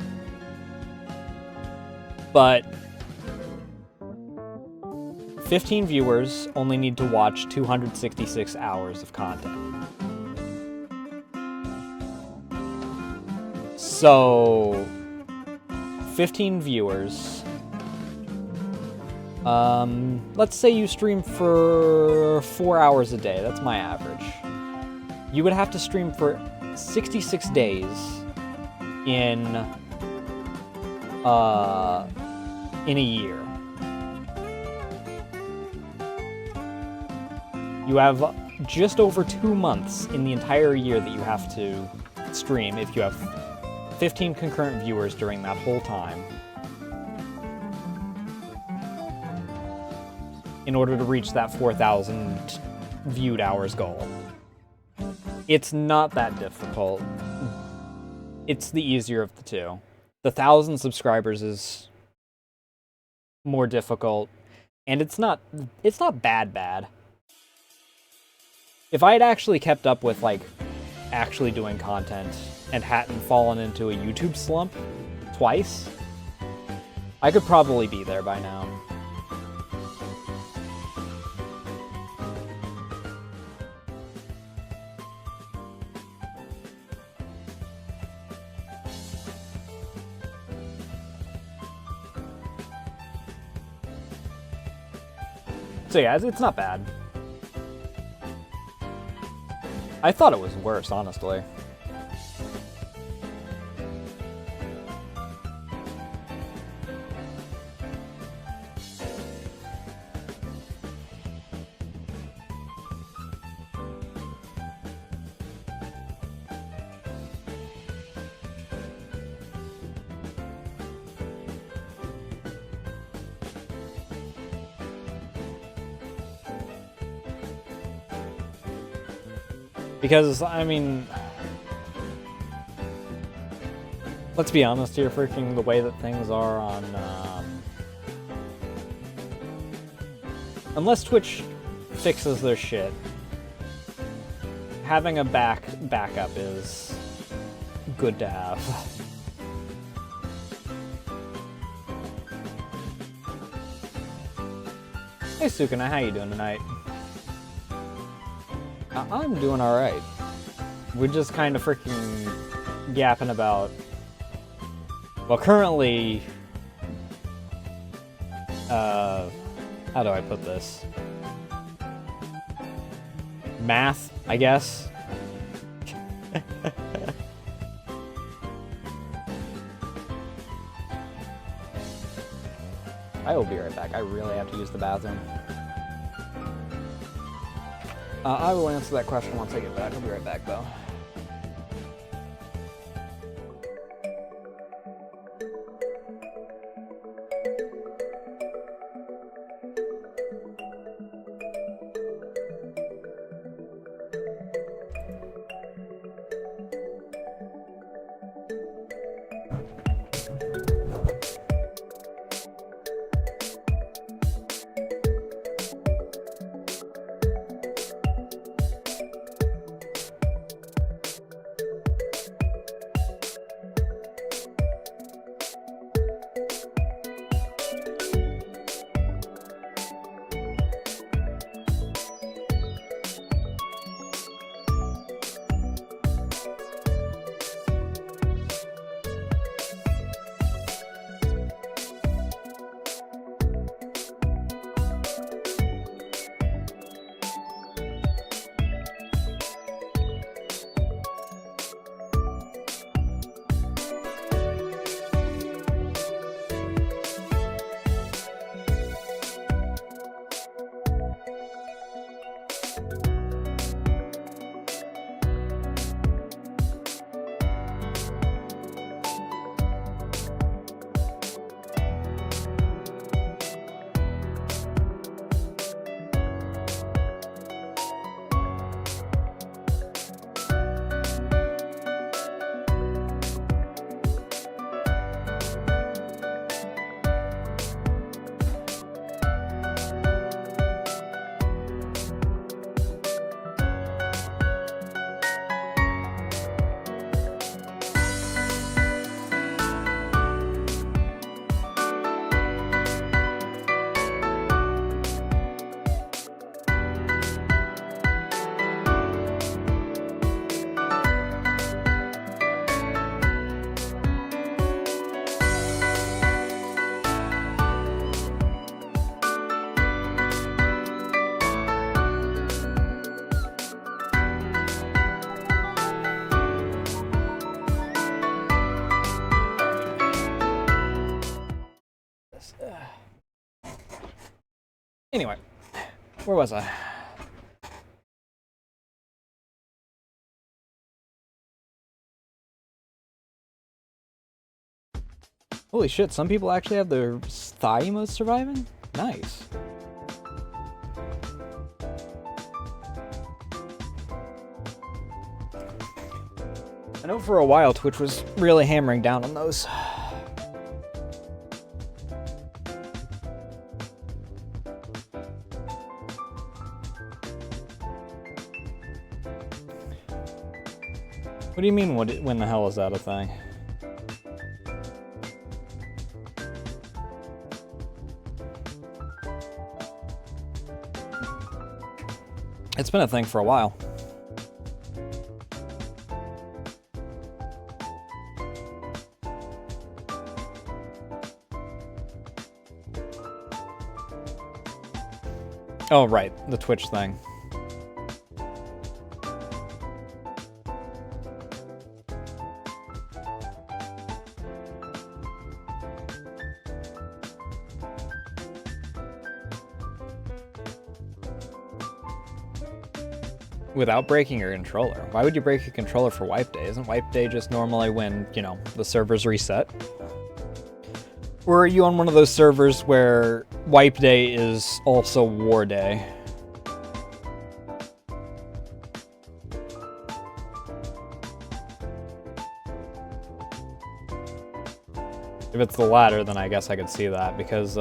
But 15 viewers only need to watch 266 hours of content. So 15 viewers. Let's say you stream for 4 hours a day. That's my average. You would have to stream for 66 days in a year. You have just over 2 months in the entire year that you have to stream if you have 15 concurrent viewers during that whole time, in order to reach that 4,000 viewed hours goal. It's not that difficult. It's the easier of the two. the 1,000 subscribers is more difficult, and it's not bad. If I had actually kept up with, like, actually doing content and hadn't fallen into a YouTube slump twice, I could probably be there by now. So yeah, it's not bad. I thought it was worse, honestly. Because, I mean, let's be honest here, freaking the way that things are on, unless Twitch fixes their shit, having a backup is good to have. Hey Sukuna, how you doing tonight? I'm doing alright. We're just kind of freaking yapping about... Well, currently... how do I put this? Math, I guess? I will be right back. I really have to use the bathroom. I will answer that question once I get back. I'll be right back, though. Anyway, where was I? Holy shit, some people actually have their thigh emotes surviving? Nice. I know for a while Twitch was really hammering down on those. What do you mean, when the hell is that a thing? It's been a thing for a while. Oh, right, the Twitch thing. Without breaking your controller. Why would you break your controller for wipe day? Isn't wipe day just normally when, you know, the servers reset? Or are you on one of those servers where wipe day is also war day? If it's the latter, then I guess I could see that, because,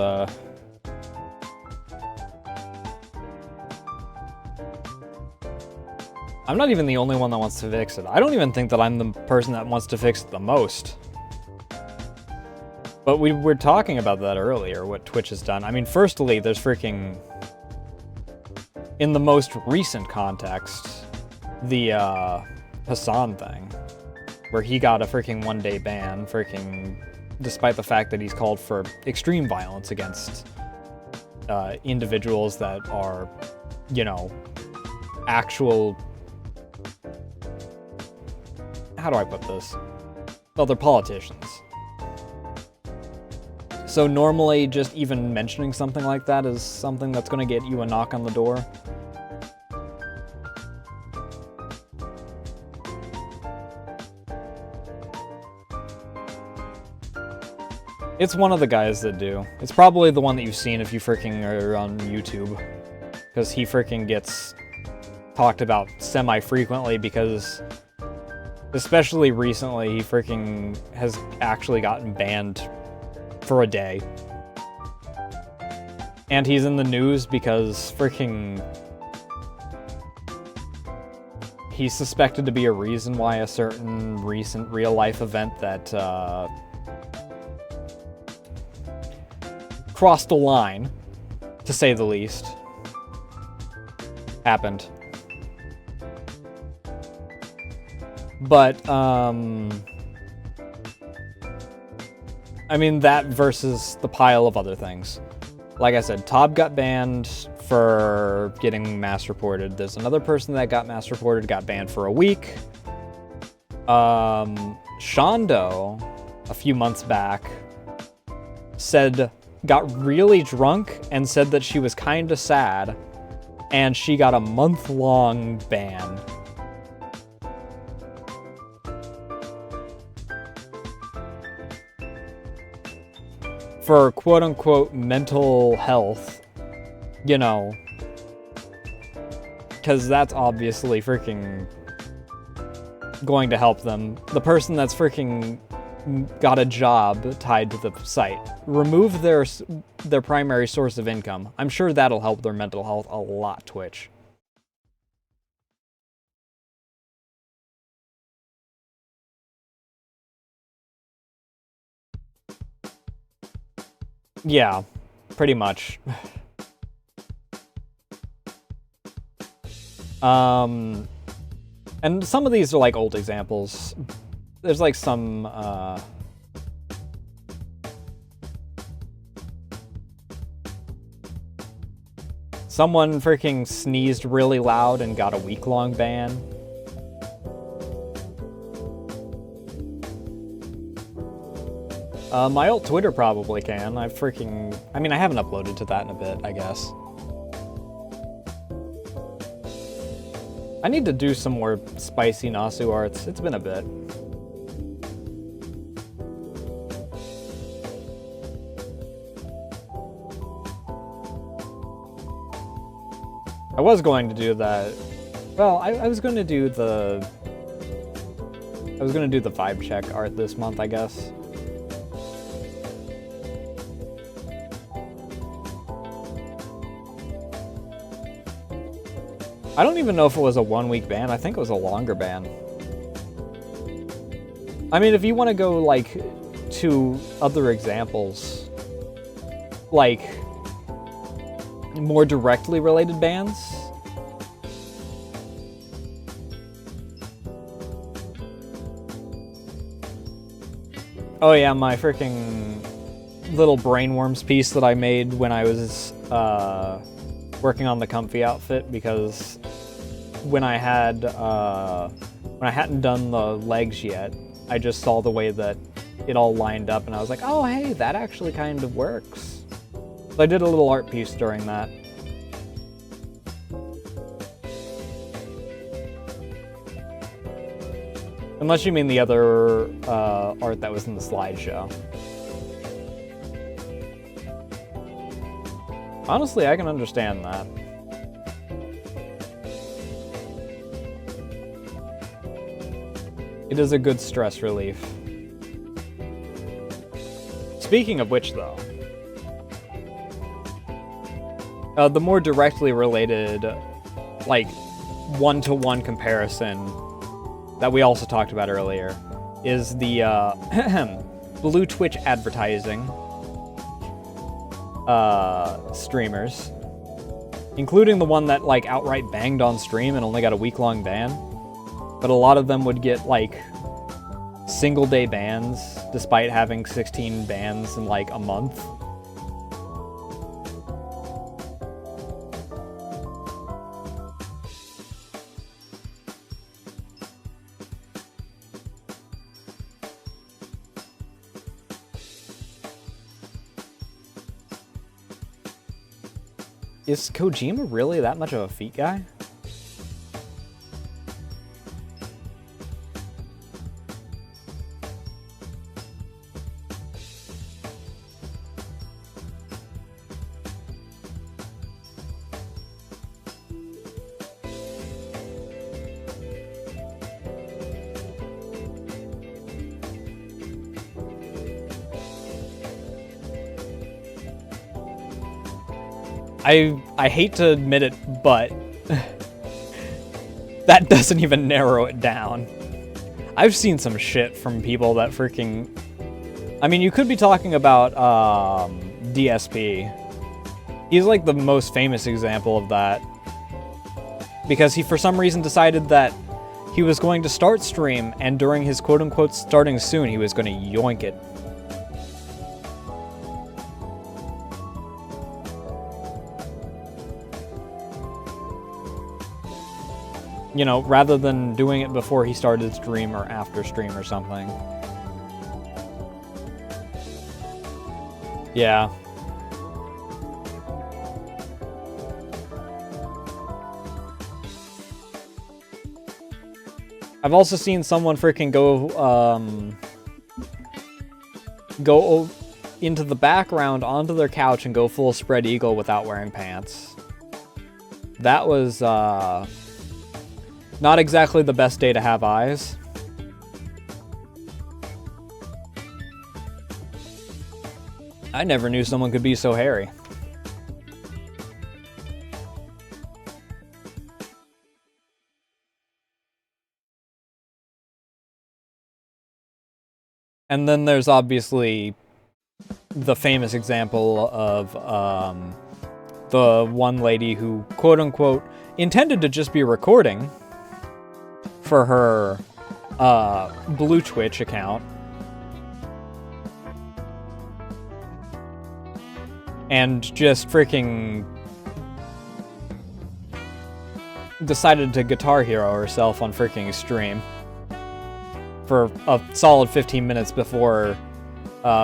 I'm not even the only one that wants to fix it. I don't even think that I'm the person that wants to fix it the most. But we were talking about that earlier, what Twitch has done. I mean, firstly, there's freaking... in the most recent context, the, Hassan thing. Where he got a freaking one-day ban, freaking... despite the fact that he's called for extreme violence against, individuals that are, you know, actual... how do I put this? Well, they're politicians. So normally, just even mentioning something like that is something that's going to get you a knock on the door. It's one of the guys that do. It's probably the one that you've seen if you freaking are on YouTube. Because he freaking gets talked about semi-frequently because... especially recently, he freaking has actually gotten banned for a day. And he's in the news because freaking... he's suspected to be a reason why a certain recent real-life event that, crossed the line, to say the least, happened. But, I mean, that versus the pile of other things. Like I said, Tob got banned for getting mass reported. There's another person that got mass reported, got banned for a week. Shondo, a few months back, got really drunk and said that she was kinda sad, and she got a month-long ban. For quote-unquote mental health, you know, because that's obviously freaking going to help them. The person that's freaking got a job tied to the site, remove their primary source of income. I'm sure that'll help their mental health a lot, Twitch. Yeah, pretty much. And some of these are like old examples. There's like some, someone freaking sneezed really loud and got a week-long ban. My old Twitter probably can. I mean, I haven't uploaded to that in a bit, I guess. I need to do some more spicy Nasu arts. It's been a bit. I was going to do that. Well, I was going to do the... I was going to do the vibe check art this month, I guess. I don't even know if it was a 1-week ban. I think it was a longer ban. I mean, if you want to go, like, to other examples, like, more directly related bands. Oh yeah, my freaking little brainworms piece that I made when I was working on the comfy outfit, because when I hadn't done the legs yet, I just saw the way that it all lined up and I was like, oh hey, that actually kind of works. So I did a little art piece during that. Unless you mean the other art that was in the slideshow. Honestly, I can understand that. It is a good stress relief. Speaking of which, though, the more directly related, like, one-to-one comparison that we also talked about earlier is the Blue Twitch advertising streamers, including the one that, like, outright banged on stream and only got a week-long ban. But a lot of them would get, like, single-day bans, despite having 16 bans in, like, a month. Is Kojima really that much of a feet guy? I hate to admit it, but that doesn't even narrow it down. I've seen some shit from people that freaking... I mean, you could be talking about DSP. He's like the most famous example of that. Because he, for some reason, decided that he was going to start stream, and during his quote-unquote starting soon, he was going to yoink it. You know, rather than doing it before he started stream or after stream or something. Yeah. I've also seen someone freaking go into the background onto their couch and go full spread eagle without wearing pants. That was, not exactly the best day to have eyes. I never knew someone could be so hairy. And then there's obviously the famous example of the one lady who, quote-unquote, intended to just be recording for her Blue Twitch account, and just freaking decided to Guitar Hero herself on freaking stream for a solid 15 minutes before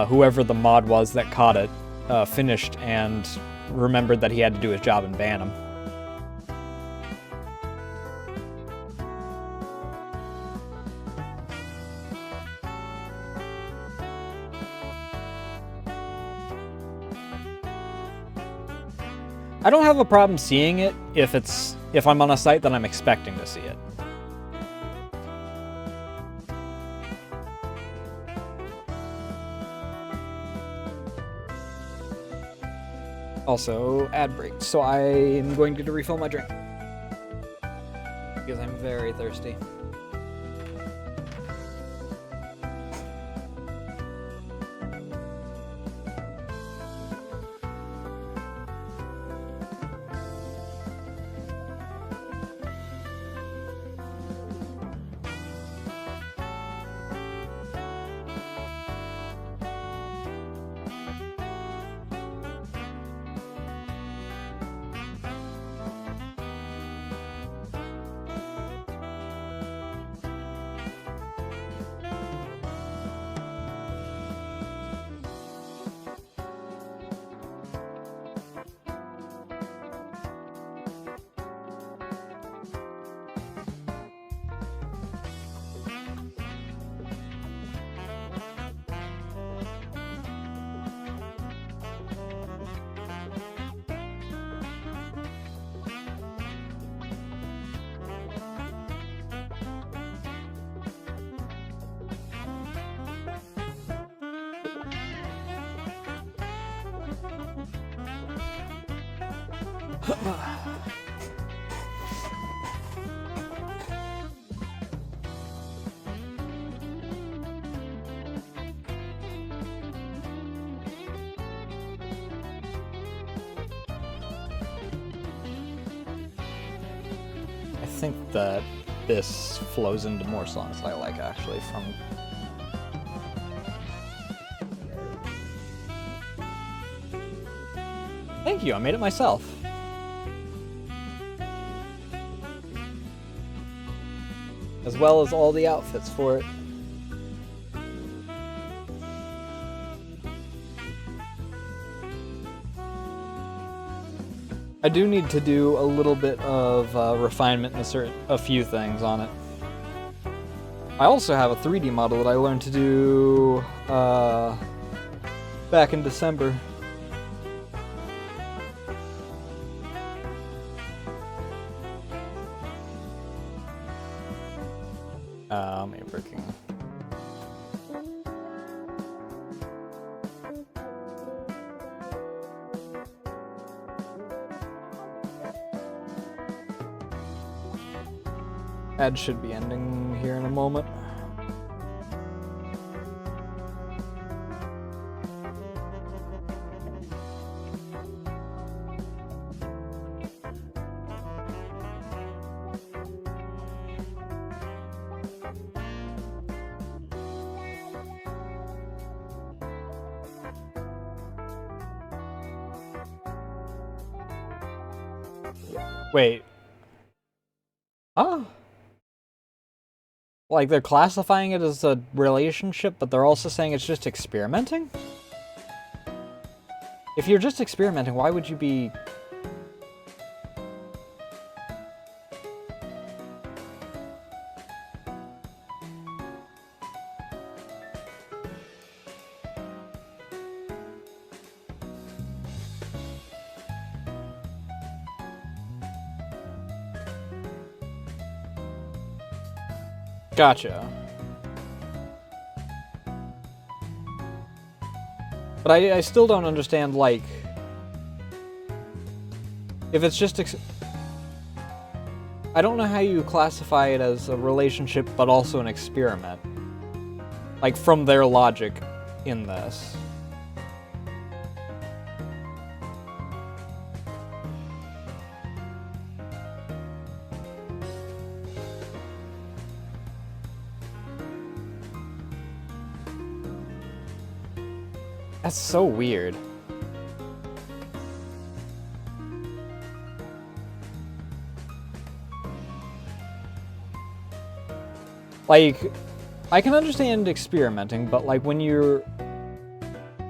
whoever the mod was that caught it finished and remembered that he had to do his job and ban him. I don't have a problem seeing it if I'm on a site that I'm expecting to see it. Also, ad break, so I am going to refill my drink. Because I'm very thirsty. I think that this flows into more songs that I like, actually, from... Thank you, I made it myself. As well as all the outfits for it. I do need to do a little bit of refinement in a few things on it. I also have a 3D model that I learned to do back in December. Maybe working. Ad should be ending here in a moment. Wait. Oh. Like, they're classifying it as a relationship, but they're also saying it's just experimenting? If you're just experimenting, why would you be... Gotcha. But I still don't understand, like... If it's just... I don't know how you classify it as a relationship, but also an experiment. Like, from their logic in this. That's so weird. Like, I can understand experimenting, but like when you're...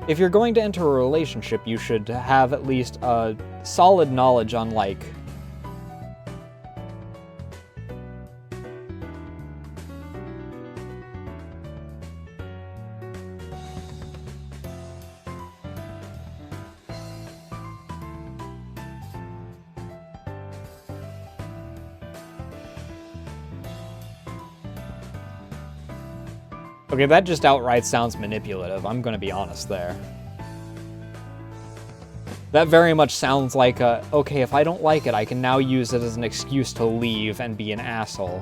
If you're going to enter a relationship, you should have at least a solid knowledge on, like... Okay, that just outright sounds manipulative. I'm gonna be honest there. That very much sounds like a, okay, if I don't like it, I can now use it as an excuse to leave and be an asshole.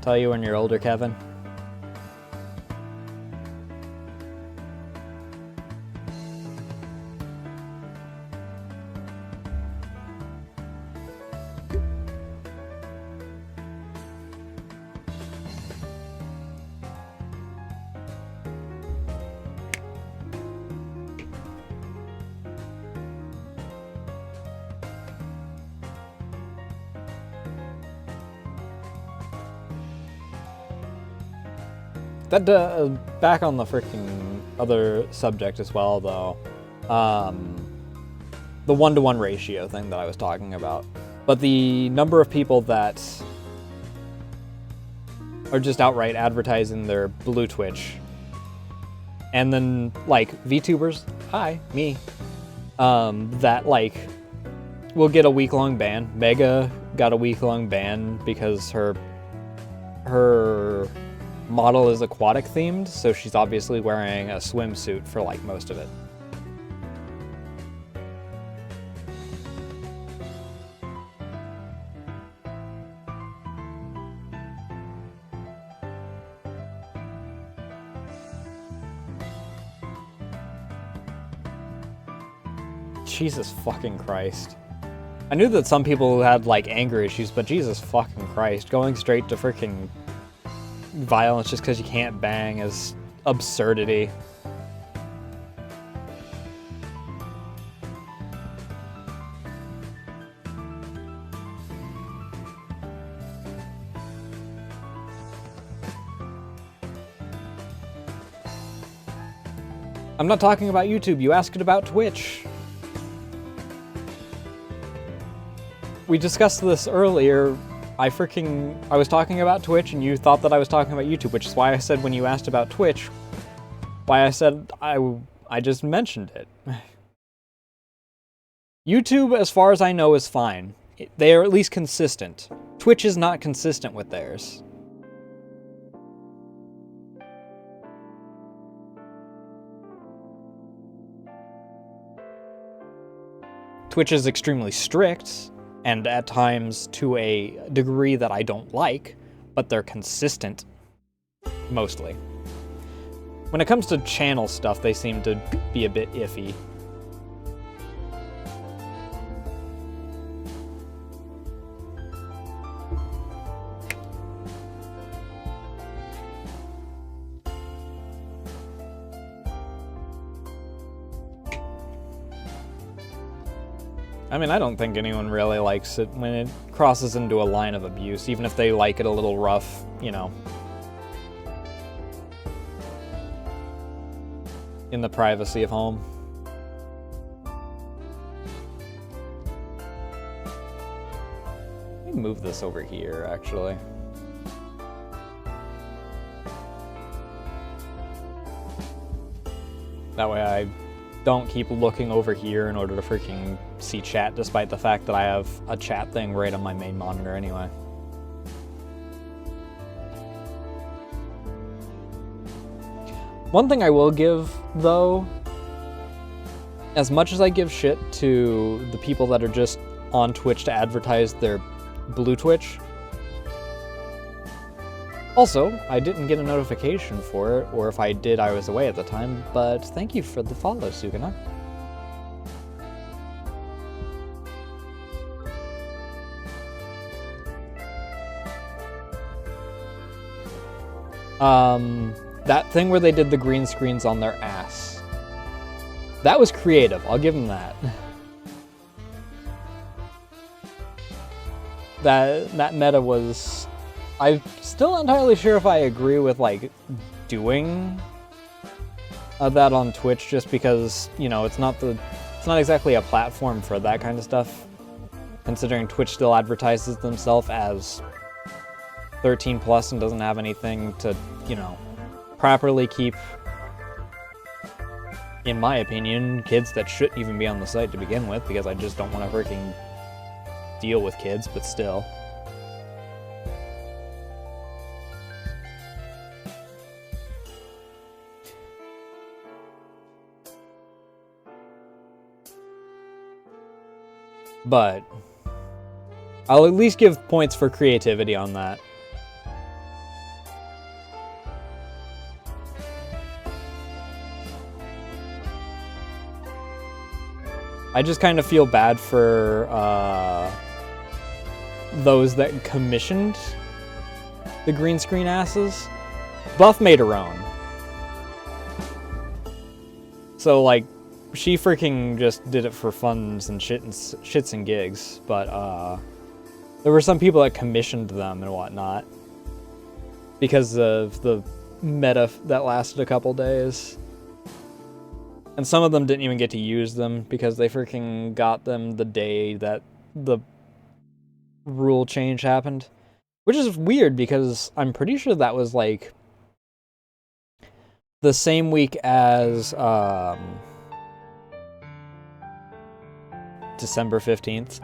Tell you when you're older, Kevin. That, back on the freaking other subject as well, though. The 1-to-1 ratio thing that I was talking about. But the number of people that are just outright advertising their blue Twitch. And then, like, VTubers, hi, me, that, like, will get a week-long ban. Mega got a week-long ban because her model is aquatic themed, so she's obviously wearing a swimsuit for like most of it. Jesus fucking Christ. I knew that some people had like anger issues, but Jesus fucking Christ, going straight to freaking violence just because you can't bang is absurdity. I'm not talking about YouTube, you asked about Twitch. We discussed this earlier. I was talking about Twitch and you thought that I was talking about YouTube, which is why I said when you asked about Twitch, why I said I just mentioned it. YouTube, as far as I know, is fine. They are at least consistent. Twitch is not consistent with theirs. Twitch is extremely strict, and at times to a degree that I don't like, but they're consistent, mostly. When it comes to channel stuff, they seem to be a bit iffy. I mean, I don't think anyone really likes it when it crosses into a line of abuse, even if they like it a little rough, you know. In the privacy of home. Let me move this over here, actually. That way I don't keep looking over here in order to freaking see chat, despite the fact that I have a chat thing right on my main monitor anyway. One thing I will give, though, as much as I give shit to the people that are just on Twitch to advertise their blue Twitch, also, I didn't get a notification for it, or if I did, I was away at the time, but thank you for the follow, Sugana. That thing where they did the green screens on their ass. That was creative, I'll give them that. That meta was... I'm still not entirely sure if I agree with, like, doing that on Twitch, just because, you know, it's not exactly a platform for that kind of stuff, considering Twitch still advertises themselves as 13 plus and doesn't have anything to, you know, properly keep, in my opinion, kids that shouldn't even be on the site to begin with, because I just don't want to freaking deal with kids, but still. But I'll at least give points for creativity on that. I just kind of feel bad for those that commissioned the green screen asses. Buff made her own. So, like, she freaking just did it for funs and shits and gigs, but there were some people that commissioned them and whatnot because of the meta that lasted a couple days. And some of them didn't even get to use them because they freaking got them the day that the rule change happened. Which is weird because I'm pretty sure that was like the same week as December 15th.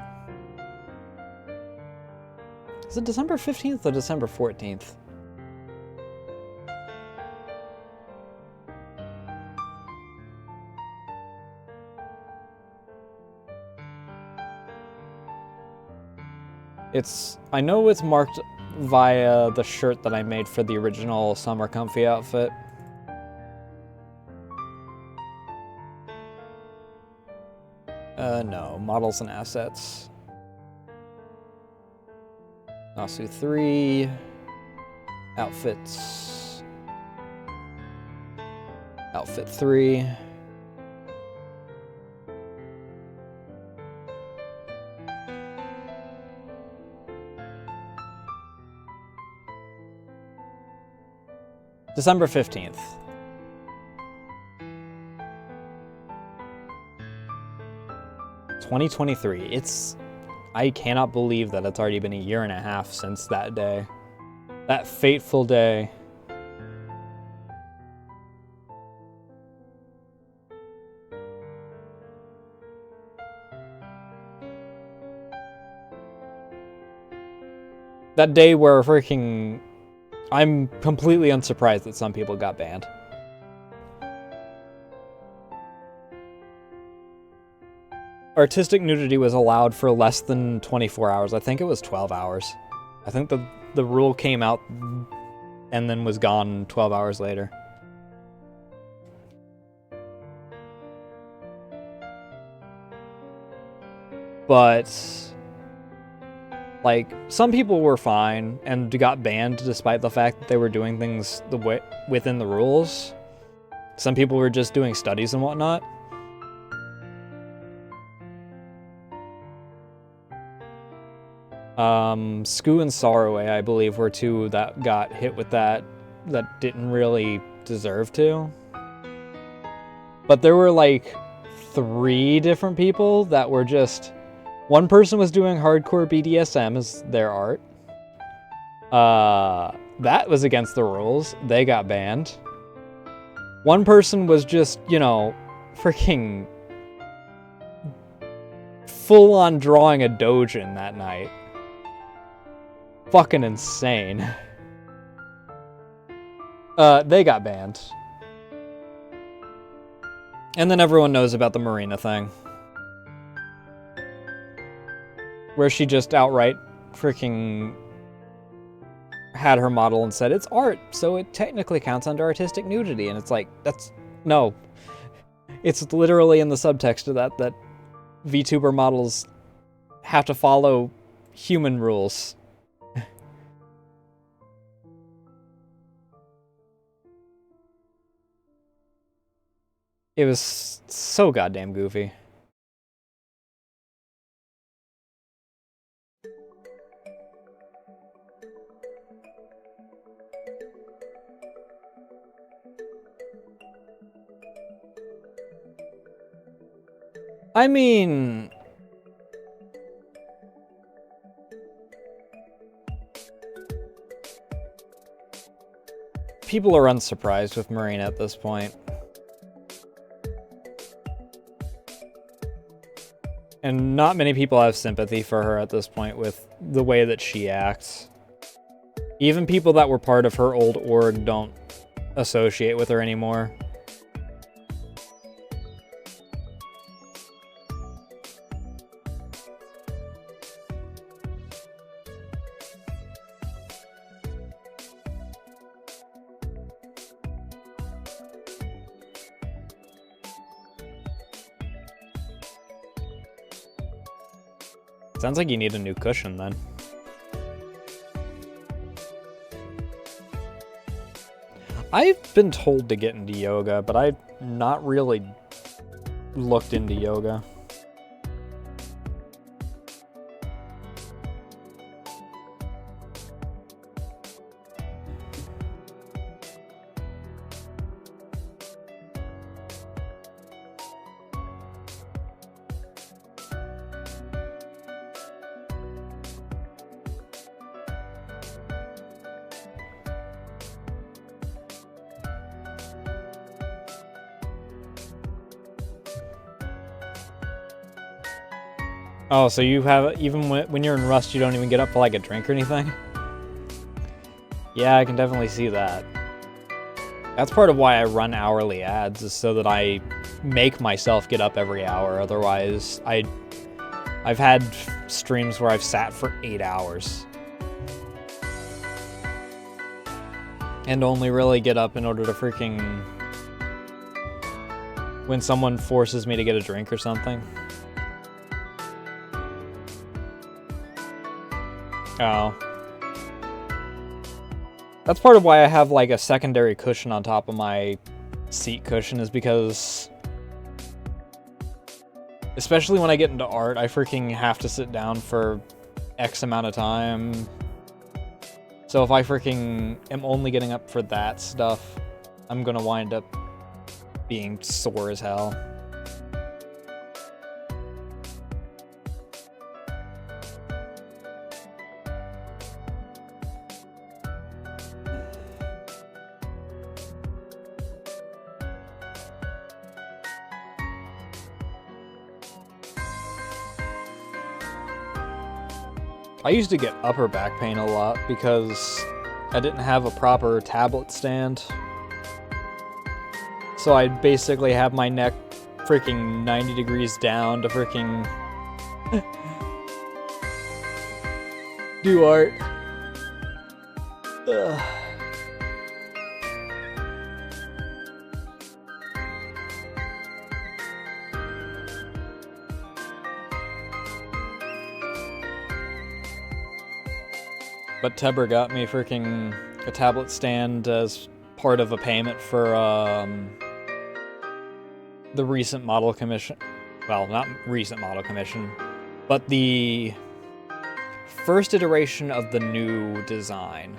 Is it December 15th or December 14th? I know it's marked via the shirt that I made for the original summer comfy outfit. No, models and assets. Nasu 3. Outfits. Outfit 3. December 15th. $2023. I cannot believe that it's already been a year and a half since that day. That fateful day. That day where freaking... I'm completely unsurprised that some people got banned. Artistic nudity was allowed for less than 24 hours. I think it was 12 hours. I think the rule came out and then was gone 12 hours later. But... like, some people were fine and got banned despite the fact that they were doing things within the rules. Some people were just doing studies and whatnot. Skoo and Sorrowway, I believe, were two that got hit with that didn't really deserve to. But there were like 3 different people that were just... One person was doing hardcore BDSM as their art. That was against the rules. They got banned. One person was just, you know, freaking full on drawing a doujin that night. Fucking insane. They got banned. And then everyone knows about the Marina thing. Where she just outright freaking had her model and said, it's art, so it technically counts under artistic nudity. And it's like, no. It's literally in the subtext of that VTuber models have to follow human rules. It was so goddamn goofy. I mean... people are unsurprised with Marina at this point. And not many people have sympathy for her at this point with the way that she acts. Even people that were part of her old org don't associate with her anymore. Sounds like you need a new cushion then. I've been told to get into yoga, but I've not really looked into yoga. Oh, so you have, even when you're in Rust, you don't even get up for like a drink or anything? Yeah, I can definitely see that. That's part of why I run hourly ads, is so that I make myself get up every hour. Otherwise, I've had streams where I've sat for 8 hours. And only really get up in order to freaking... when someone forces me to get a drink or something. Oh. That's part of why I have like a secondary cushion on top of my seat cushion, is because... especially when I get into art, I freaking have to sit down for X amount of time. So if I freaking am only getting up for that stuff, I'm gonna wind up being sore as hell. I used to get upper back pain a lot because I didn't have a proper tablet stand. So I'd basically have my neck freaking 90 degrees down to freaking do art. Ugh. But Tebber got me freaking a tablet stand as part of a payment for the recent model commission. Well, not recent model commission, but the first iteration of the new design.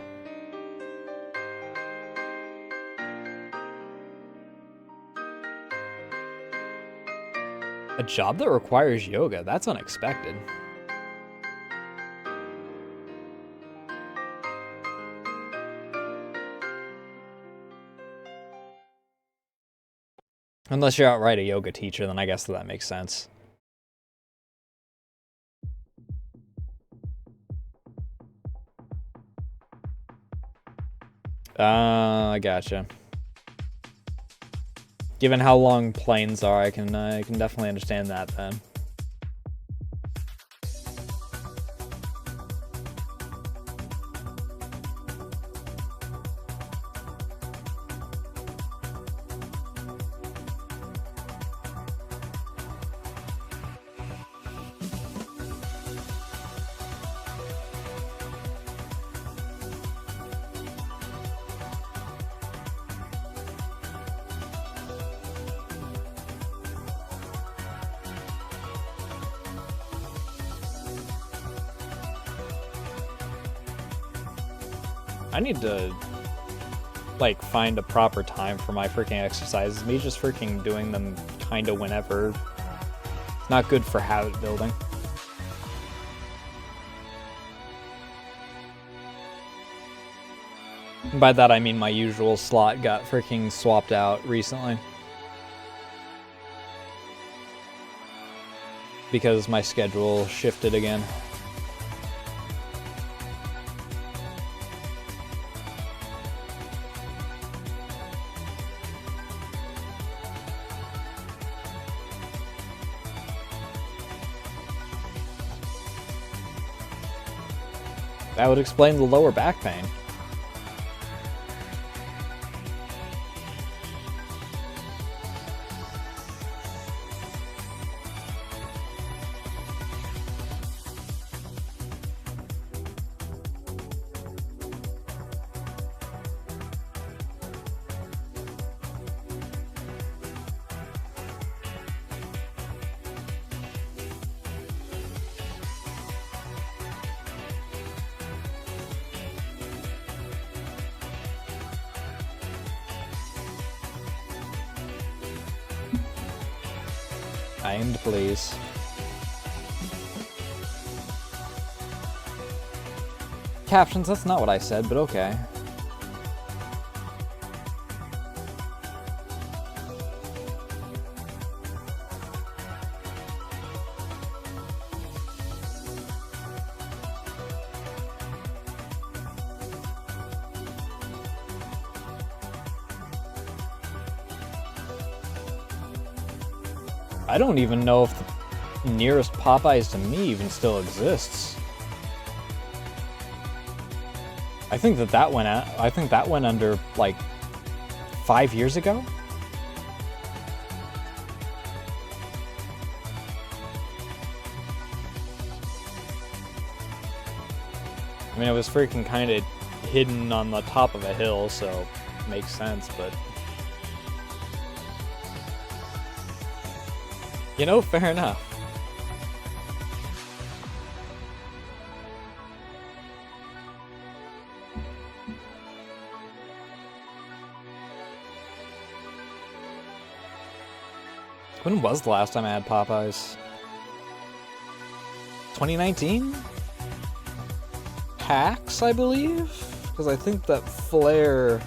A job that requires yoga? That's unexpected. Unless you're outright a yoga teacher, then I guess that makes sense. I gotcha. Given how long planes are, I can definitely understand that then. I need to, like, find a proper time for my freaking exercises. Me just freaking doing them kinda whenever. It's not good for habit building. And by that I mean my usual slot got freaking swapped out recently. Because my schedule shifted again. That would explain the lower back pain. Aimed, please. Captions, that's not what I said, but okay. I don't even know if the nearest Popeyes to me even still exists. I think that went under like 5 years ago. I mean, it was freaking kind of hidden on the top of a hill, so it makes sense, but... You know, fair enough. When was the last time I had Popeyes? 2019? PAX, I believe? Because I think that Flair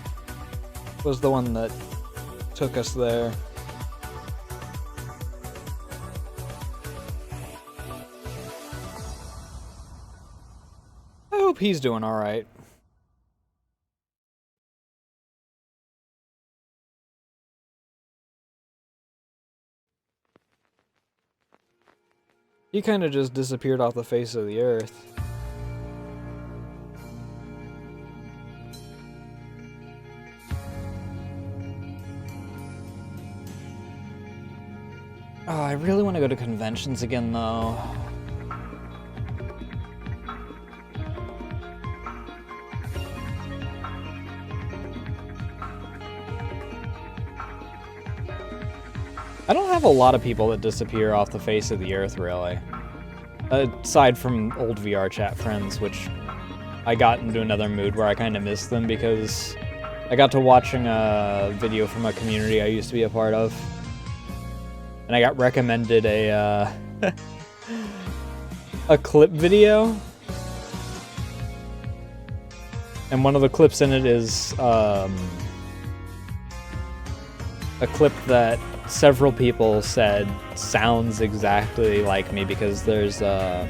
was the one that took us there. I hope he's doing alright. He kind of just disappeared off the face of the earth. Oh, I really want to go to conventions again, though. I don't have a lot of people that disappear off the face of the earth, really. Aside from old VR chat friends, which I got into another mood where I kind of missed them because I got to watching a video from a community I used to be a part of. And I got recommended a clip video. And one of the clips in it is a clip that several people said sounds exactly like me because there's a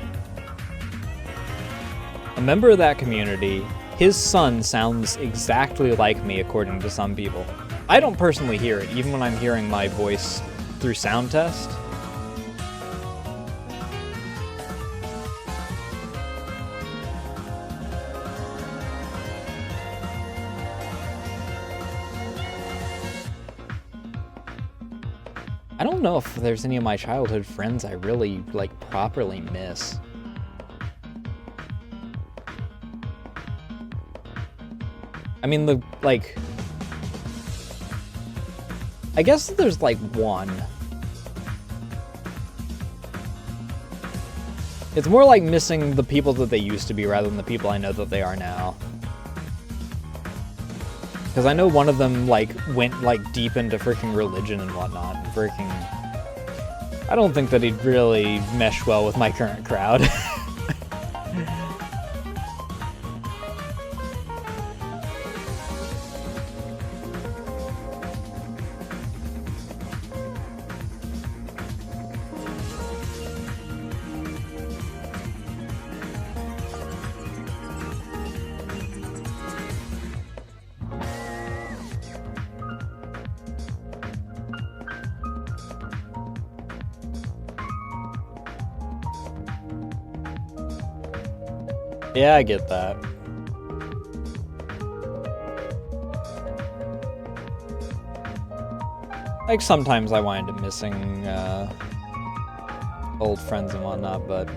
member of that community. His son sounds exactly like me, according to some people. I don't personally hear it, even when I'm hearing my voice through sound test. I don't know if there's any of my childhood friends I really, like, properly miss. I mean, I guess there's, like, one. It's more like missing the people that they used to be rather than the people I know that they are now. Because I know one of them, like, went, like, deep into freaking religion and whatnot, and freaking... I don't think that he'd really mesh well with my current crowd. Yeah, I get that. Like, sometimes I wind up missing, old friends and whatnot, but...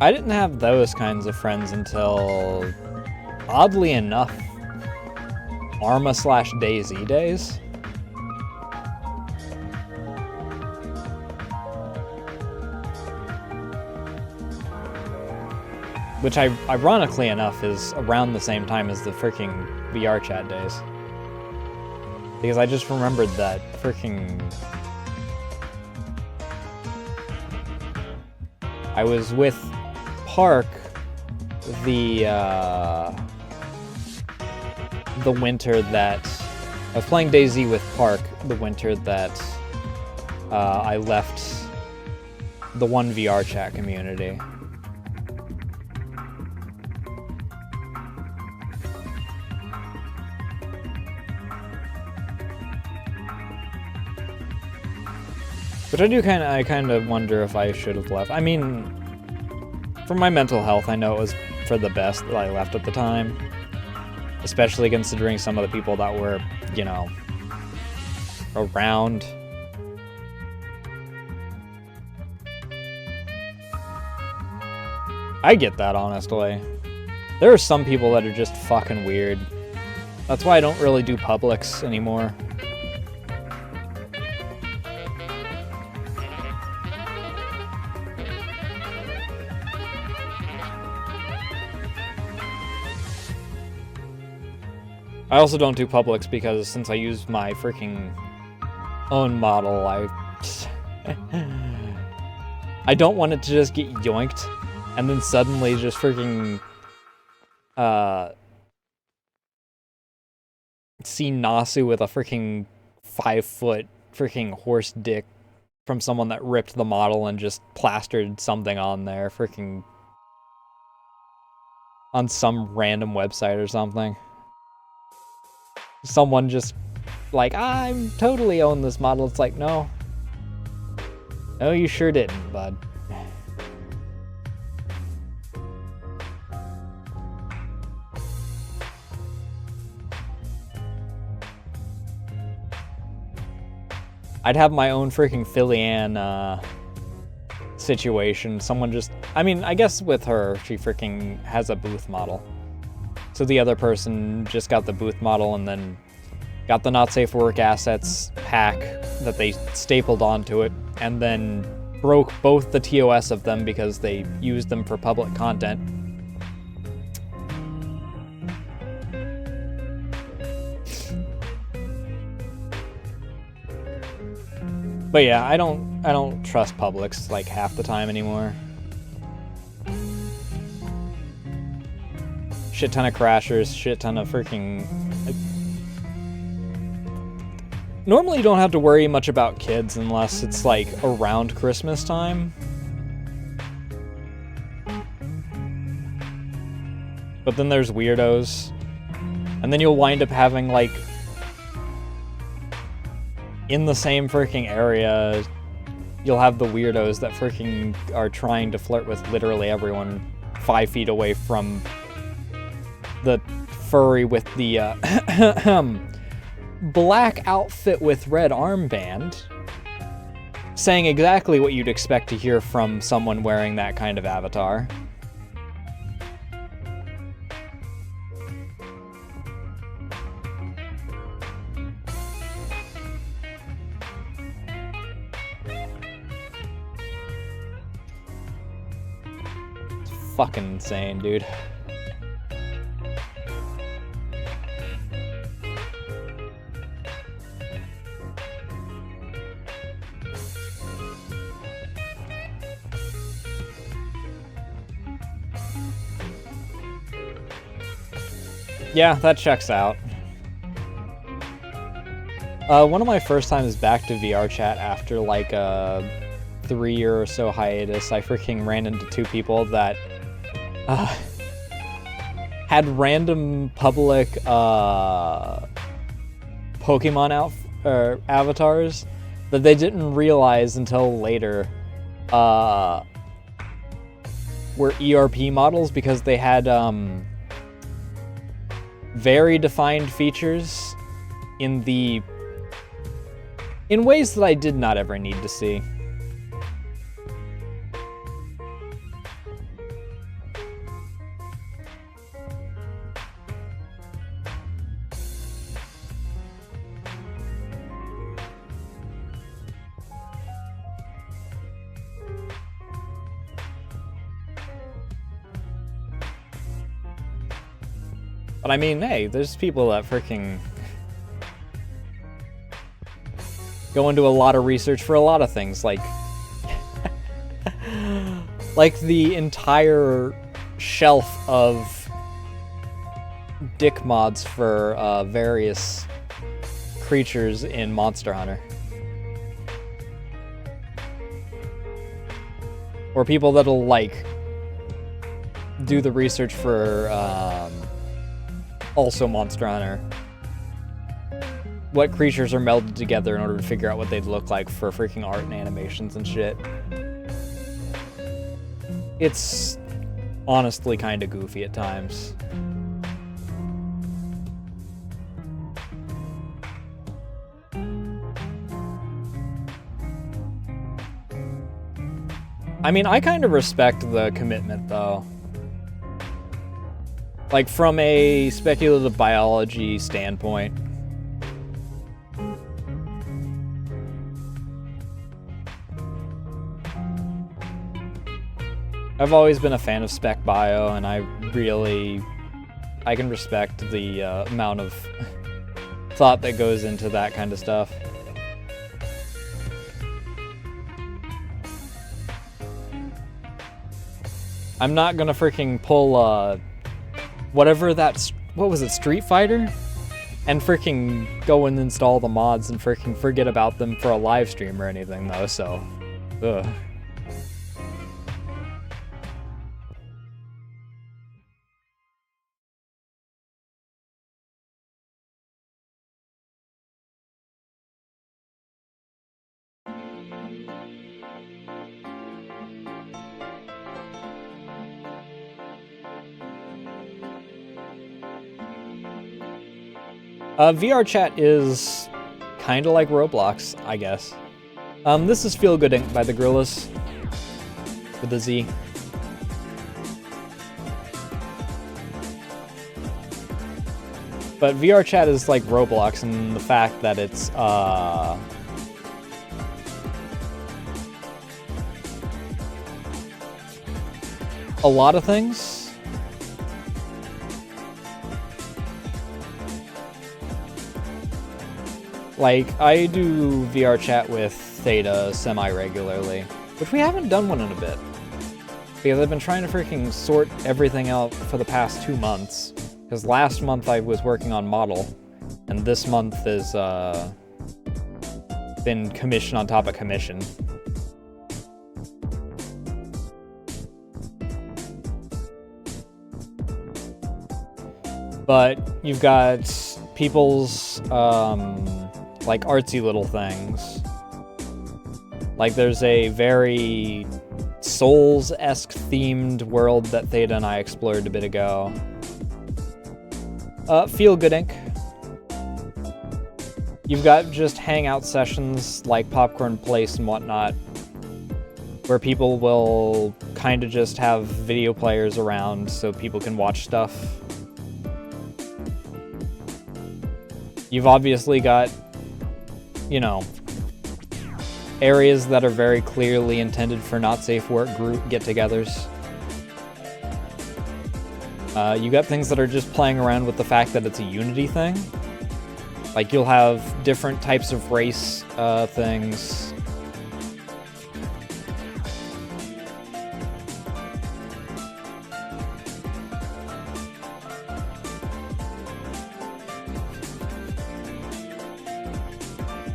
I didn't have those kinds of friends until, oddly enough, Arma/DayZ days. Which, ironically enough, is around the same time as the freaking VR chat days. Because I just remembered that freaking... I was with Park the winter that I was playing DayZ with Park the winter that I left the one VR chat community. But I kind of wonder if I should have left. I mean, for my mental health, I know it was for the best that I left at the time. Especially considering some of the people that were, you know, around. I get that, honestly. There are some people that are just fucking weird. That's why I don't really do Publix anymore. I also don't do Publix because since I use my freaking own model, I don't want it to just get yoinked and then suddenly just freaking see Nasu with a freaking 5-foot freaking horse dick from someone that ripped the model and just plastered something on there, freaking on some random website or something. Someone just like, I'm totally own this model. It's like, no. No, you sure didn't, bud. I'd have my own freaking Philly Ann situation. Someone just, I mean, I guess with her, she freaking has a booth model. So the other person just got the booth model and then got the not safe for work assets pack that they stapled onto it and then broke both the TOS of them because they used them for public content. But yeah, I don't trust Publix like half the time anymore. Shit ton of crashers, shit ton of freaking... Normally you don't have to worry much about kids unless it's like around Christmas time. But then there's weirdos. And then you'll wind up having like... in the same freaking area, you'll have the weirdos that freaking are trying to flirt with literally everyone 5 feet away from the furry with the black outfit with red armband, saying exactly what you'd expect to hear from someone wearing that kind of avatar. It's fucking insane, dude. Yeah, that checks out. One of my first times back to VR chat after like a 3-year or so hiatus, I freaking ran into 2 people that had random public Pokemon avatars that they didn't realize until later were ERP models because they had very defined features in ways that I did not ever need to see. But I mean, hey, there's people that freaking go into a lot of research for a lot of things, like like the entire shelf of dick mods for various creatures in Monster Hunter. Or people that'll, like, do the research for, also Monster Hunter. What creatures are melded together in order to figure out what they'd look like for freaking art and animations and shit. It's honestly kind of goofy at times. I mean, I kind of respect the commitment, though. Like, from a speculative biology standpoint. I've always been a fan of spec bio, and I can respect the amount of thought that goes into that kind of stuff. I'm not gonna freaking pull, whatever that, what was it, Street Fighter? And freaking go and install the mods and freaking forget about them for a live stream or anything, though, so, ugh. VR chat is kind of like Roblox, I guess. This is Feel Good Inc. by the Gorillas, with a Z. But VR chat is like Roblox in the fact that it's, a lot of things. Like, I do VR chat with Theta semi-regularly, which we haven't done one in a bit. Because I've been trying to freaking sort everything out for the past 2 months. Because last month I was working on Model, and this month is, been commission on top of commission. But you've got people's, like, artsy little things. Like, there's a very Souls-esque themed world that Theta and I explored a bit ago. Feel Good Inc. You've got just hangout sessions like Popcorn Place and whatnot, where people will kind of just have video players around so people can watch stuff. You've obviously got, you know, areas that are very clearly intended for not safe work group get-togethers. You got things that are just playing around with the fact that it's a Unity thing. Like, you'll have different types of race things.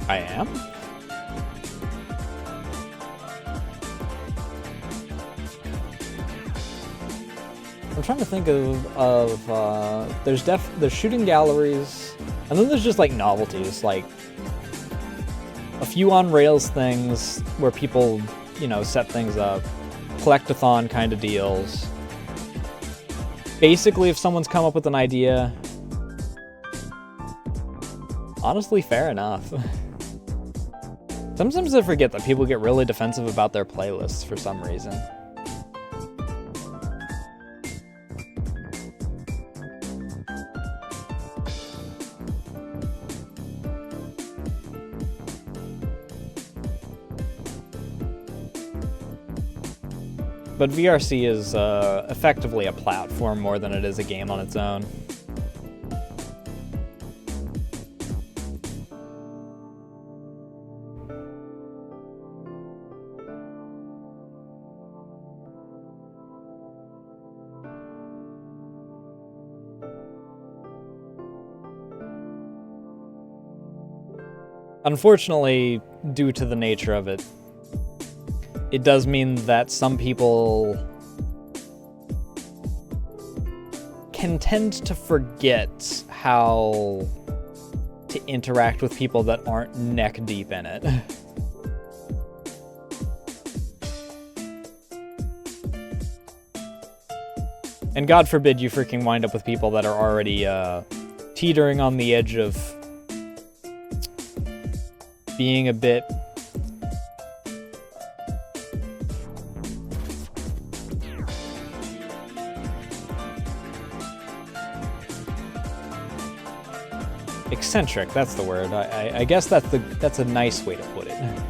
I am? I'm trying to think of there's shooting galleries, and then there's just like novelties, like a few on rails things where people, you know, set things up, collectathon kind of deals. Basically, if someone's come up with an idea, honestly, fair enough. Sometimes I forget that people get really defensive about their playlists for some reason. But VRC is effectively a platform more than it is a game on its own. Unfortunately, due to the nature of it, it does mean that some people can tend to forget how to interact with people that aren't neck deep in it. And God forbid you freaking wind up with people that are already teetering on the edge of being a bit eccentric. That's the word. I guess that's a nice way to put it.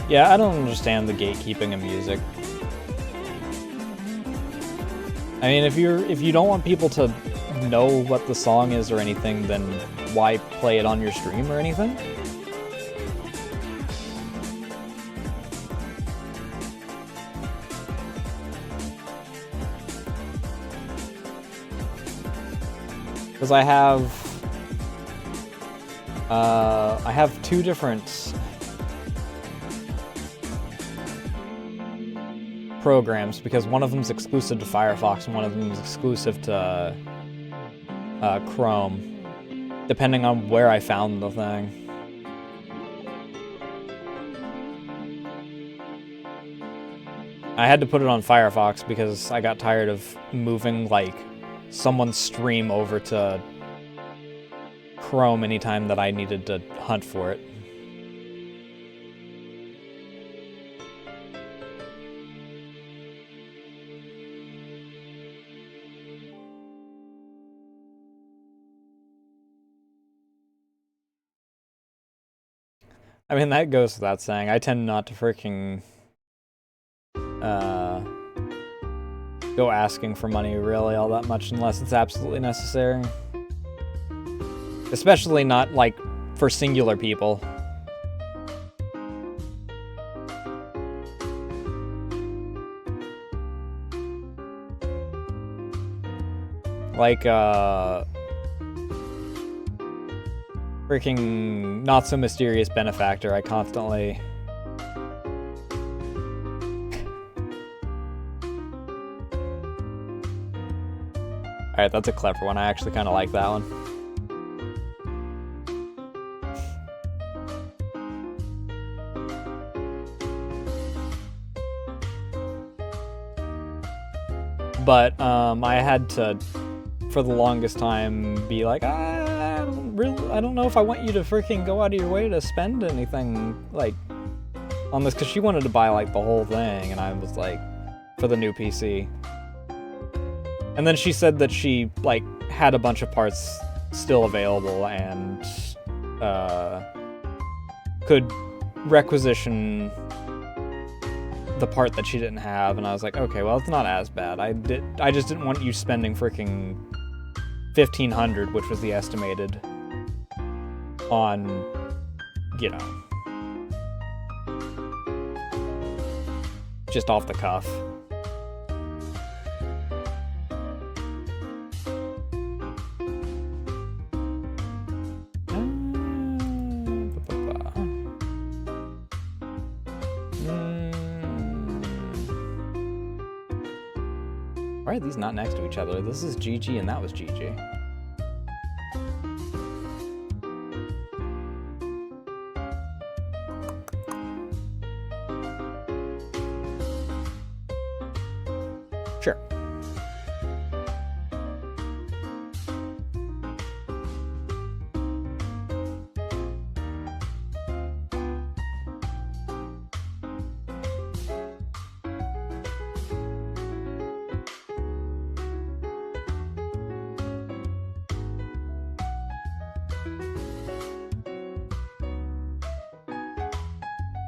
Yeah, I don't understand the gatekeeping of music. I mean, if you don't want people to know what the song is or anything, then why play it on your stream or anything? Because I have two different programs, because one of them is exclusive to Firefox and one of them is exclusive to Chrome, depending on where I found the thing. I had to put it on Firefox because I got tired of moving like someone's stream over to Chrome anytime that I needed to hunt for it. I mean, that goes without saying. I tend not to freaking go asking for money really all that much unless it's absolutely necessary. Especially not, like, for singular people. Like, freaking not so mysterious benefactor, I constantly... Alright, that's a clever one. I actually kind of like that one. But I had to, for the longest time, be like, I don't know if I want you to freaking go out of your way to spend anything, like, on this, because she wanted to buy, like, the whole thing, and I was like, for the new PC. And then she said that she, like, had a bunch of parts still available and could requisition the part that she didn't have, and I was like, okay, well, it's not as bad. I just didn't want you spending freaking $1,500, which was the estimated, on, you know, just off the cuff. Why are these not next to each other? This is GG and that was GG. Sure.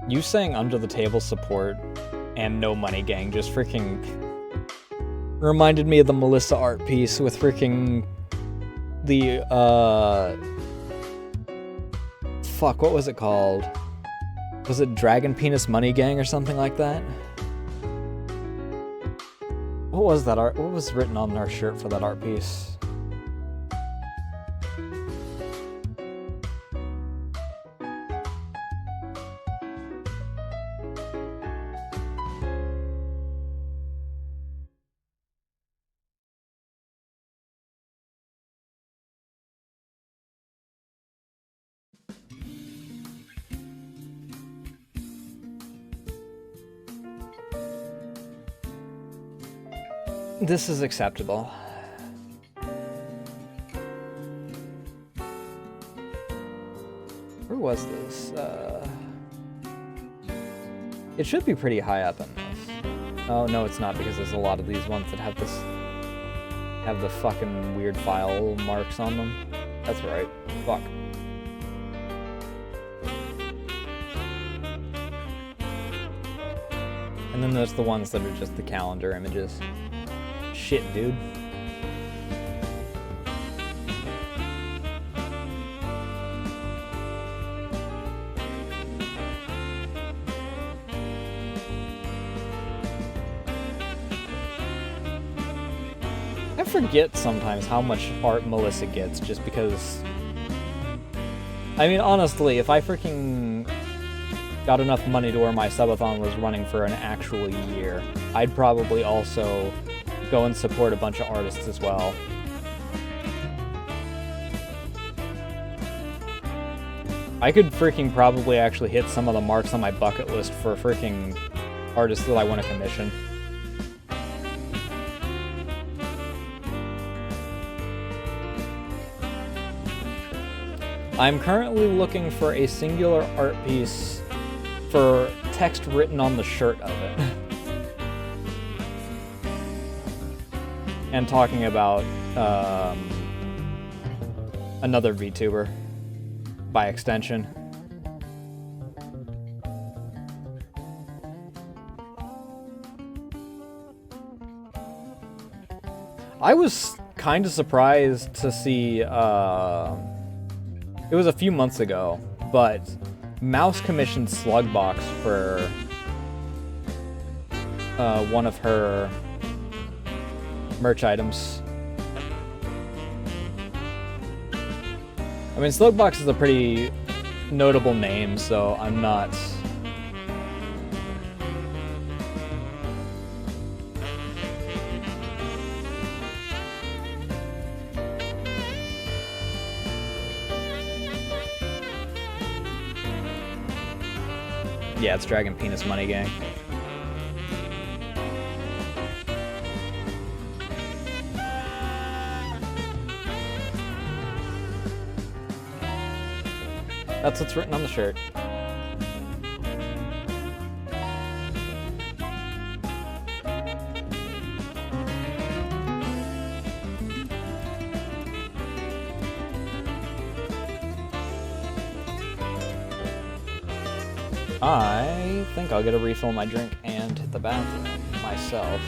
You saying under the table support and no money gang just freaking reminded me of the Melissa art piece with freaking the fuck, what was it called? Was it Dragon Penis Money Gang or something like that? What was that art? What was written on our shirt for that art piece? This is acceptable. Where was this? It should be pretty high up in this. Oh, no, it's not, because there's a lot of these ones that have this... have the fucking weird file marks on them. That's right. Fuck. And then there's the ones that are just the calendar images. Shit, dude. I forget sometimes how much art Melissa gets just because... I mean, honestly, if I freaking got enough money to where my subathon was running for an actual year, I'd probably also go and support a bunch of artists as well. I could freaking probably actually hit some of the marks on my bucket list for freaking artists that I want to commission. I'm currently looking for a singular art piece for text written on the shirt of it. And talking about another VTuber by extension. I was kind of surprised to see, it was a few months ago, but Mouse commissioned Slugbox for one of her merch items. I mean, Slugbox is a pretty notable name, so I'm not... Yeah, it's Dragon Penis Money Gang. That's what's written on the shirt. I think I'll get a refill of my drink and hit the bathroom myself.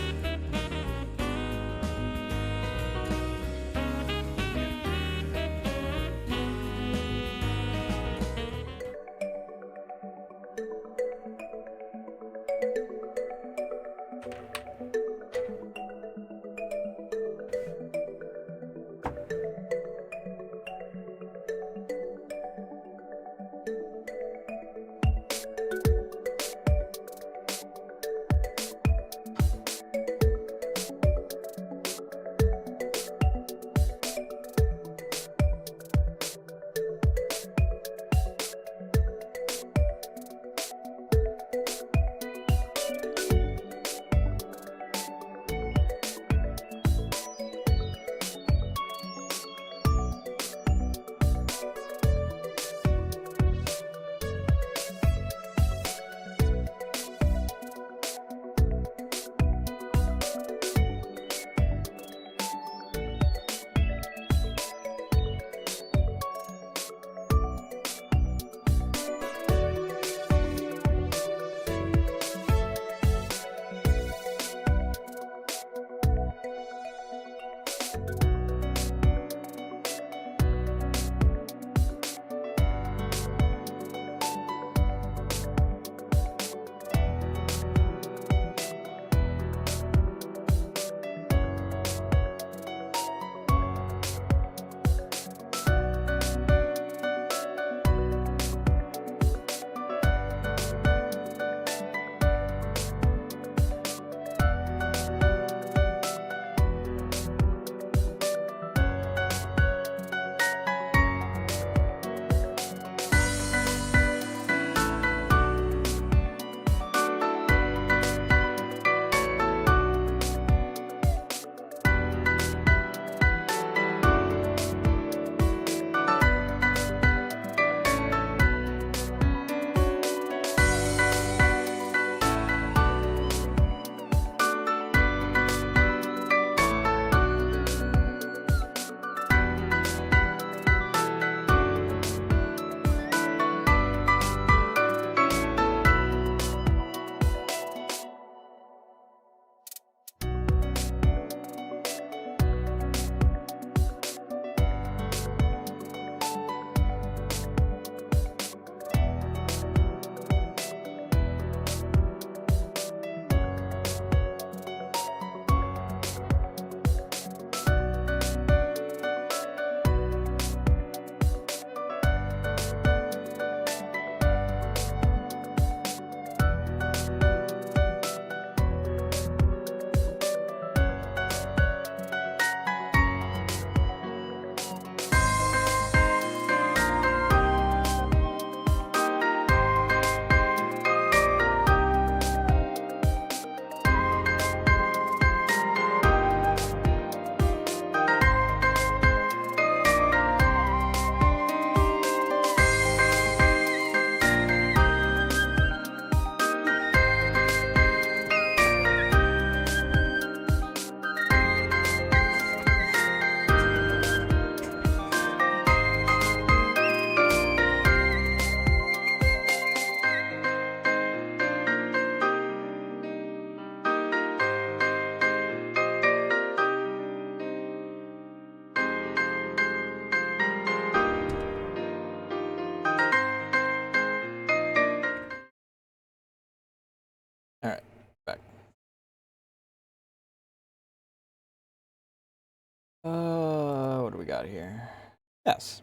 Yes,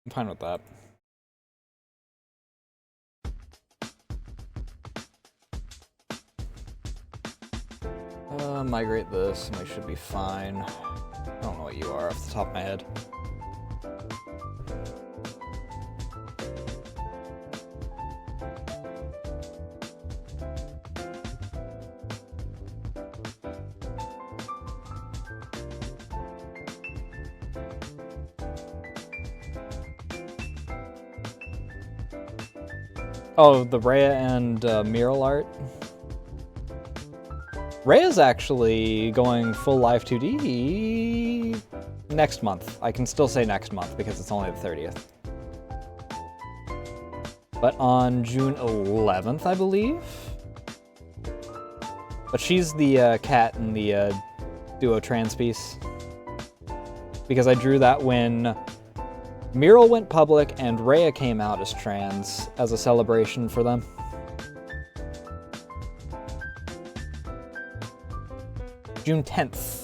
I'm fine with that. Migrate this, and we should be fine. I don't know what you are off the top of my head. Oh, the Rhea and mural art? Rhea's actually going full live 2D next month. I can still say next month because it's only the 30th. But on June 11th, I believe? But she's the cat in the duo trans piece. Because I drew that when Mural went public and Rhea came out as trans as a celebration for them. June 10th.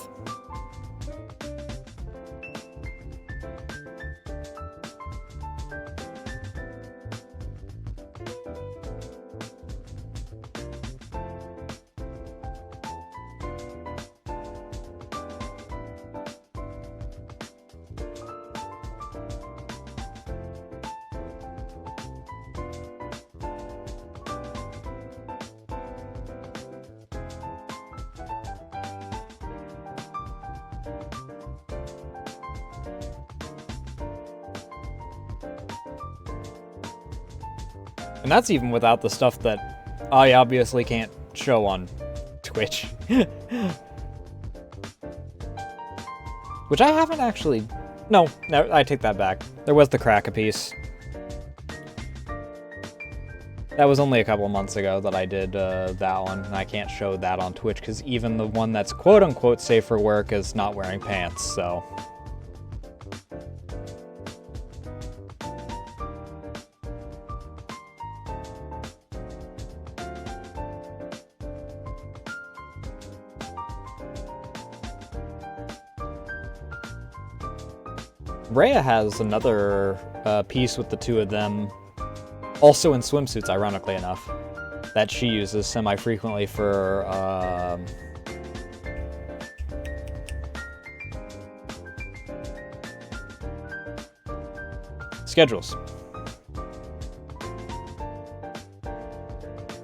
And that's even without the stuff that I obviously can't show on Twitch. Which I haven't actually... No, I take that back. There was the Kraka piece. That was only a couple months ago that I did that one, and I can't show that on Twitch because even the one that's quote-unquote safe for work is not wearing pants, so... Rhea has another piece with the two of them, also in swimsuits, ironically enough, that she uses semi-frequently for schedules.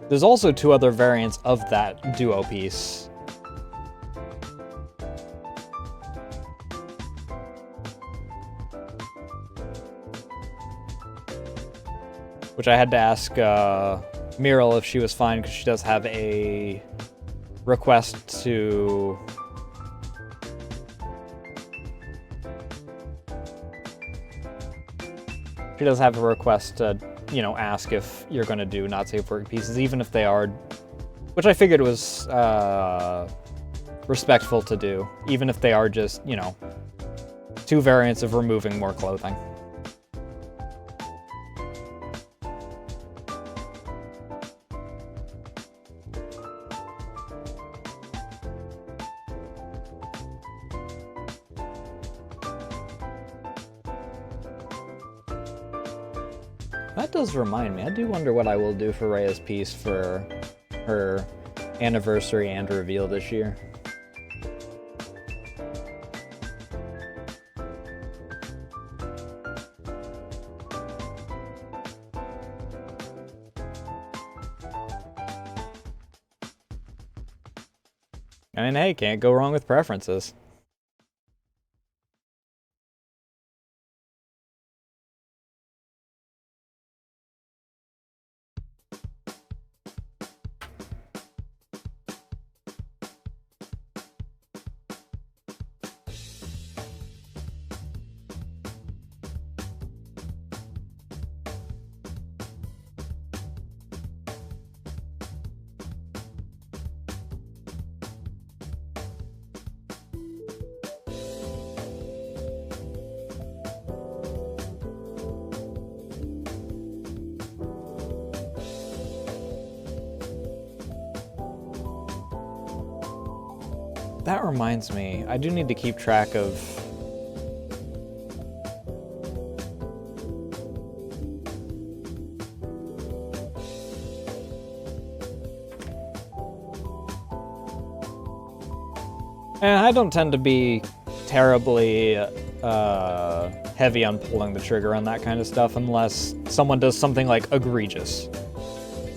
There's also two other variants of that duo piece. Which I had to ask Miral if she was fine, because she does have a request to... She does have a request to, you know, ask if you're going to do not safe for work pieces, even if they are... Which I figured was respectful to do, even if they are just, you know, two variants of removing more clothing. That does remind me, I do wonder what I will do for Rhea's piece for her anniversary and reveal this year. I mean, hey, can't go wrong with preferences. That reminds me, I do need to keep track of And I don't tend to be terribly heavy on pulling the trigger on that kind of stuff unless someone does something like egregious.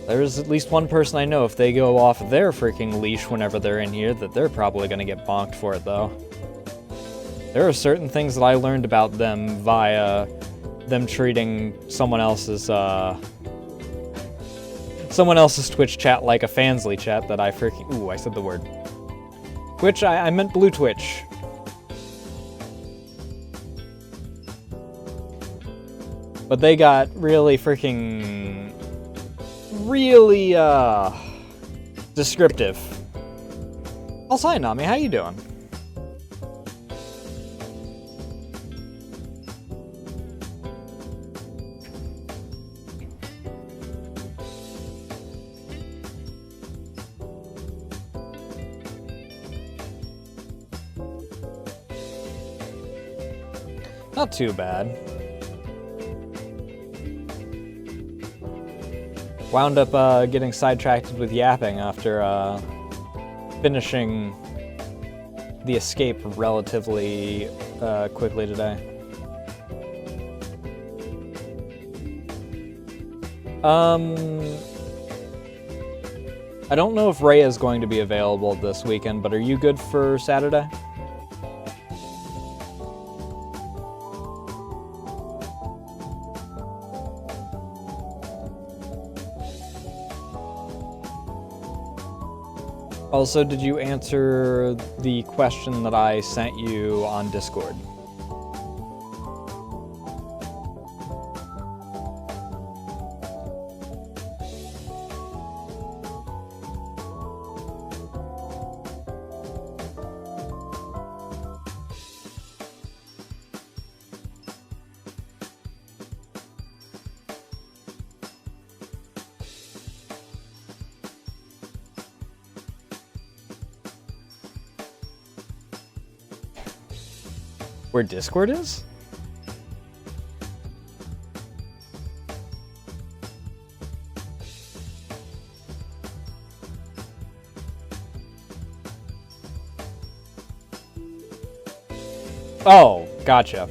There's at least one person I know, if they go off their freaking leash whenever they're in here, that they're probably going to get bonked for it, though. There are certain things that I learned about them via them treating someone else's Twitch chat like a Fansly chat that I freaking... Ooh, I said the word. Twitch, I meant Blue Twitch. But they got really freaking... really, descriptive. Also, hi, Nami, how you doing? Not too bad. Wound up getting sidetracked with yapping after finishing the escape relatively quickly today. I don't know if Ray is going to be available this weekend, but are you good for Saturday? Also, did you answer the question that I sent you on Discord? Where Discord is? Oh, gotcha.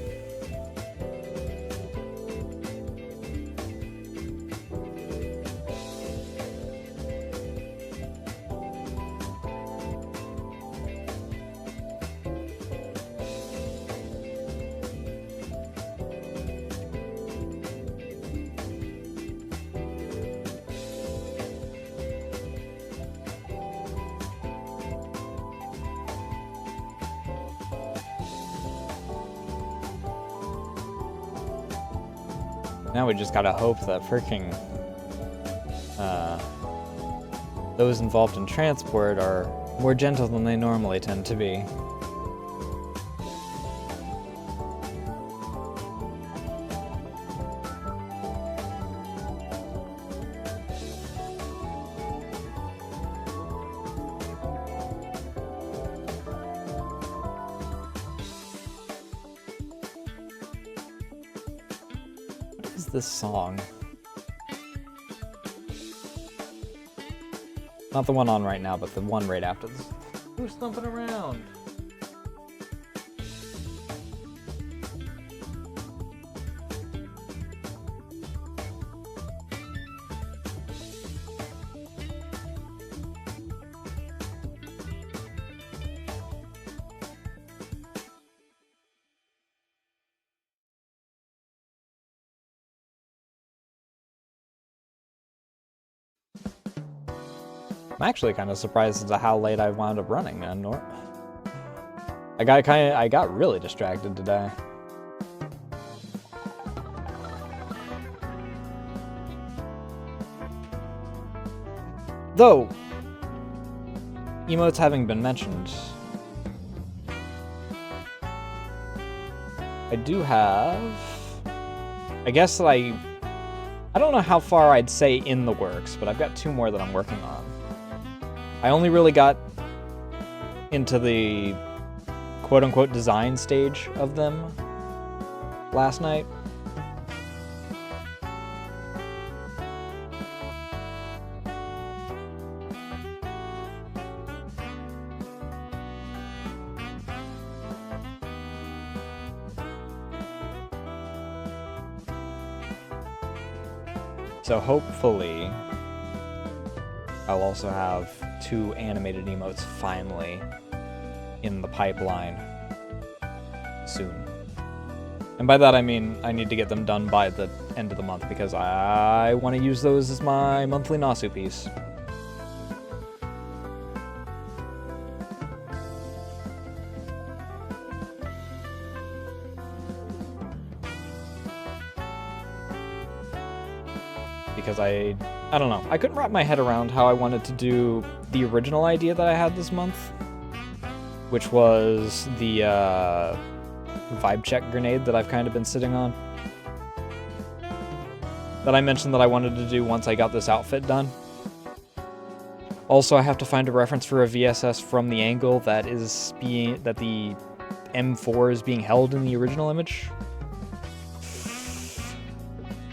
Now we just gotta hope that freaking those involved in transport are more gentle than they normally tend to be. This song. Not the one on right now, but the one right after this. Who's thumping around? I'm actually kind of surprised as to how late I wound up running, man. I got really distracted today. Though, emotes having been mentioned, I do have, I guess that I don't know how far I'd say in the works, but I've got 2 more that I'm working on. I only really got into the quote-unquote design stage of them last night. So hopefully, I'll also have 2 animated emotes finally in the pipeline soon. And by that I mean I need to get them done by the end of the month because I want to use those as my monthly Nasu piece. Because I don't know, I couldn't wrap my head around how I wanted to do the original idea that I had this month, which was the vibe check grenade that I've kind of been sitting on. That I mentioned that I wanted to do once I got this outfit done. Also, I have to find a reference for a VSS from the angle that the M4 is being held in the original image.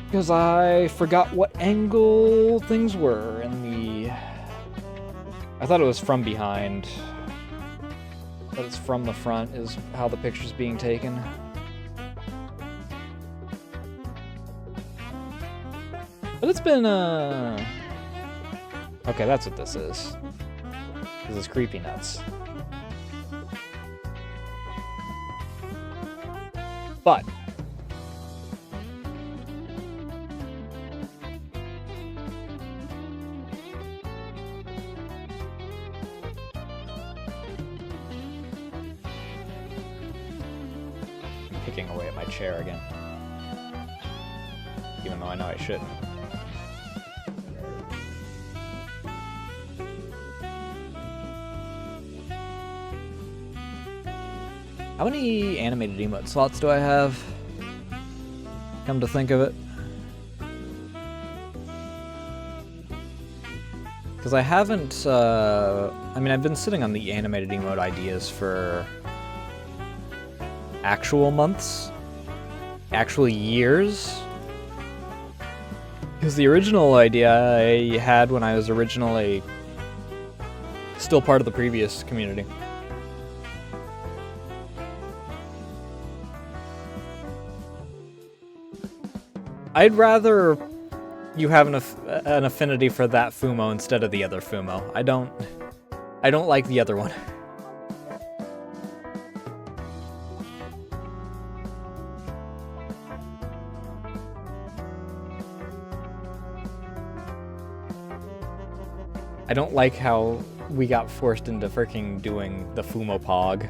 Because I forgot what angle things were in the... I thought it was from behind. But it's from the front is how the picture's being taken. But it's been, okay, that's what this is. This is Creepy Nuts. But... picking away at my chair again. Even though I know I shouldn't. How many animated emote slots do I have? Come to think of it. Because I haven't, I mean, I've been sitting on the animated emote ideas for actual months, actual years. Because the original idea I had when I was originally still part of the previous community. I'd rather you have an affinity for that Fumo instead of the other Fumo. I don't like the other one. I don't like how we got forced into freaking doing the Fumo Pog.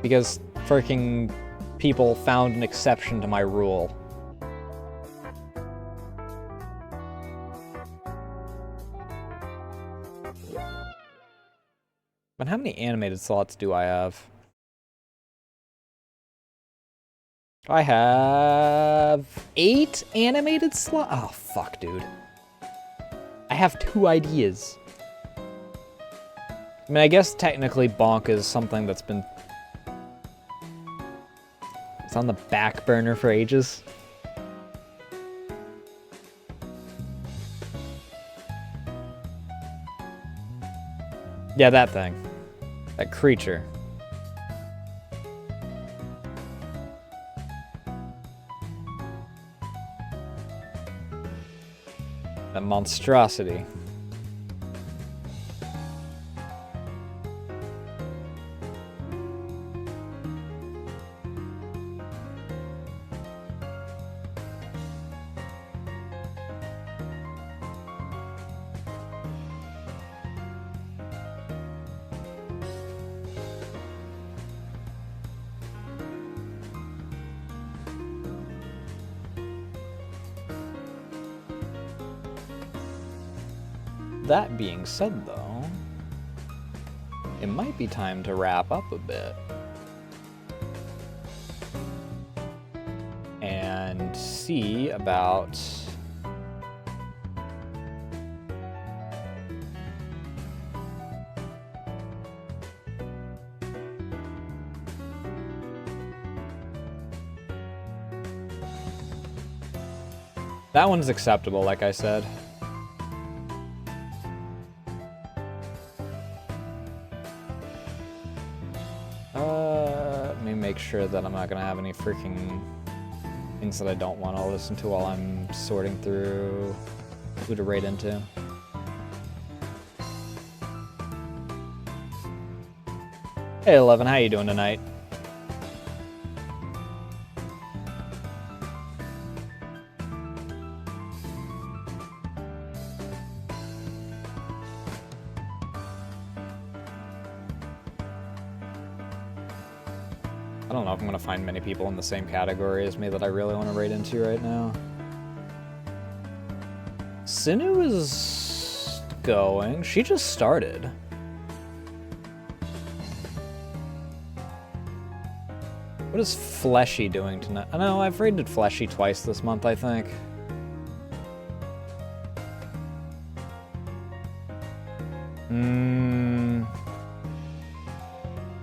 Because freaking people found an exception to my rule. But how many animated slots do I have? I have 8 animated slots. Oh, fuck, dude. I have 2 ideas. I mean, I guess technically Bonk is something that's been... It's on the back burner for ages. Yeah, that thing. That creature. That monstrosity. That being said, though, it might be time to wrap up a bit. And see about... That one's acceptable, like I said. Let me make sure that I'm not gonna have any freaking Things that I don't want to listen to while I'm sorting through who to raid into. Hey 11, how you doing tonight? I don't know if I'm gonna find many people in the same category as me that I really want to raid into right now. Sinu is going. She just started. What is Fleshy doing tonight? I know, I've raided Fleshy twice this month, I think.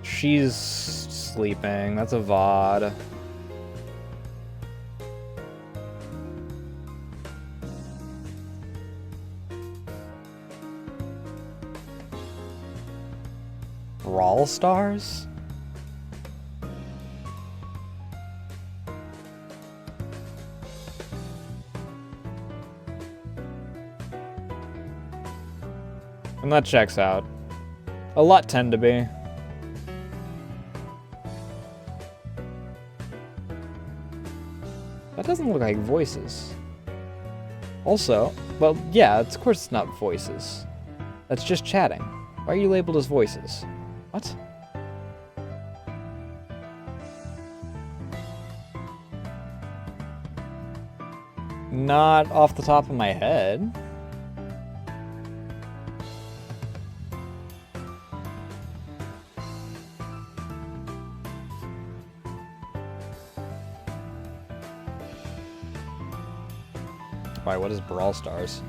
She's sleeping. That's a VOD. Brawl Stars? And that checks out. A lot tend to be. That doesn't look like voices. Also, well, yeah, of course it's not voices. That's just chatting. Why are you labeled as voices? What? Not off the top of my head. Why, what is Brawl Stars?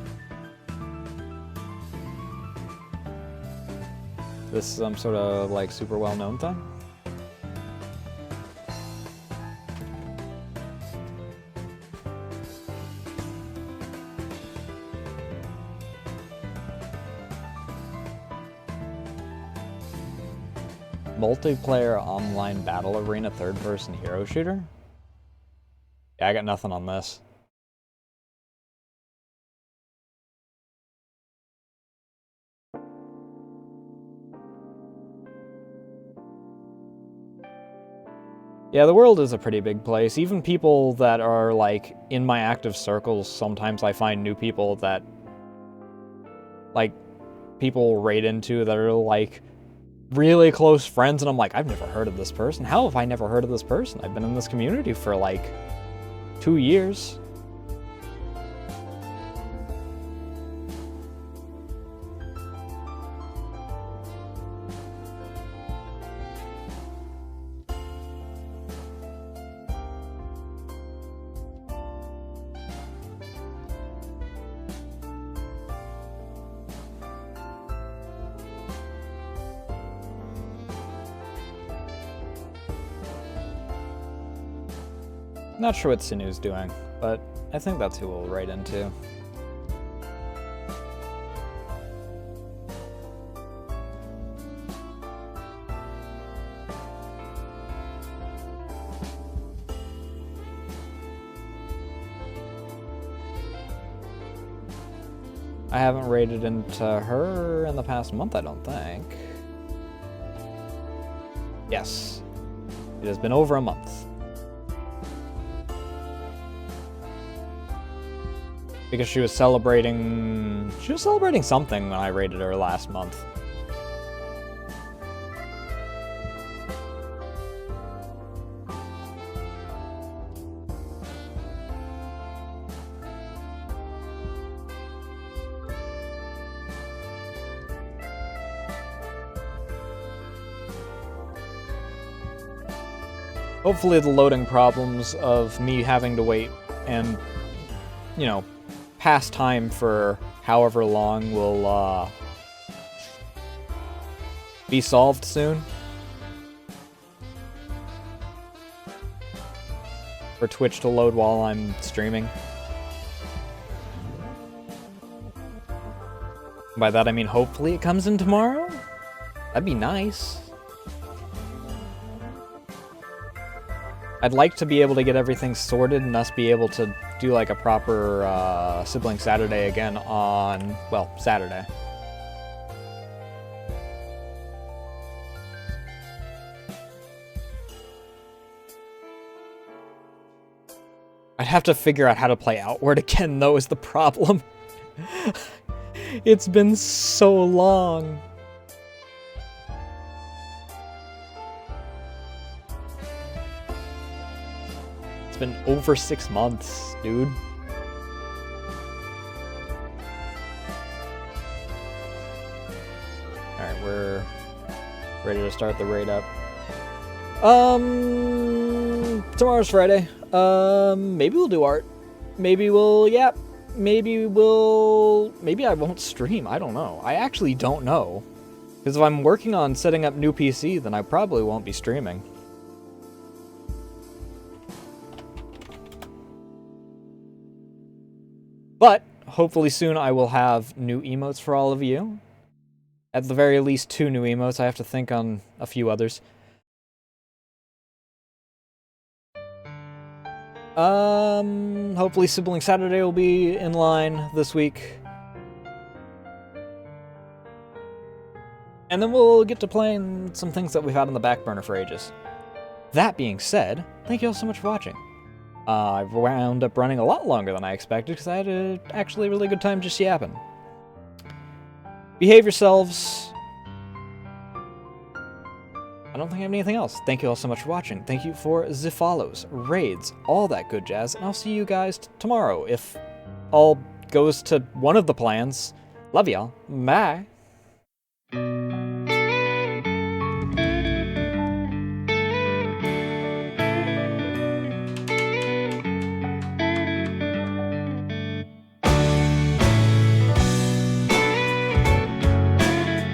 This is some sort of, like, super well-known thing? Multiplayer online battle arena third-person hero shooter? Yeah, I got nothing on this. Yeah, the world is a pretty big place. Even people that are, like, in my active circles, sometimes I find new people that, like, people raid into that are, like, really close friends, and I'm like, I've never heard of this person. How have I never heard of this person? I've been in this community for, like, 2 years. Not sure what Sinu's doing, but I think that's who we'll raid into. I haven't raided into her in the past month, I don't think. Yes. It has been over a month. Because she was celebrating something when I raided her last month. Hopefully the loading problems of me having to wait and, you know, past time for however long will be solved soon. For Twitch to load while I'm streaming. By that I mean hopefully it comes in tomorrow? That'd be nice. I'd like to be able to get everything sorted and us be able to do like a proper Sibling Saturday again on, well, Saturday. I'd have to figure out how to play Outward again, though, is the problem. It's been so long. It's been over 6 months, dude. Alright, we're ready to start the raid up. Tomorrow's Friday. Maybe we'll do art. Maybe we'll, yeah. Maybe I won't stream. I don't know. I actually don't know. Because if I'm working on setting up new PC, then I probably won't be streaming. But, hopefully soon I will have new emotes for all of you. At the very least 2 new emotes. I have to think on a few others. Hopefully Sibling Saturday will be in line this week. And then we'll get to playing some things that we've had on the back burner for ages. That being said, thank you all so much for watching. I wound up running a lot longer than I expected because I had a actually really good time just yapping. Behave yourselves. I don't think I have anything else. Thank you all so much for watching. Thank you for the follows, raids, all that good jazz, and I'll see you guys tomorrow if all goes to one of the plans. Love y'all. Bye.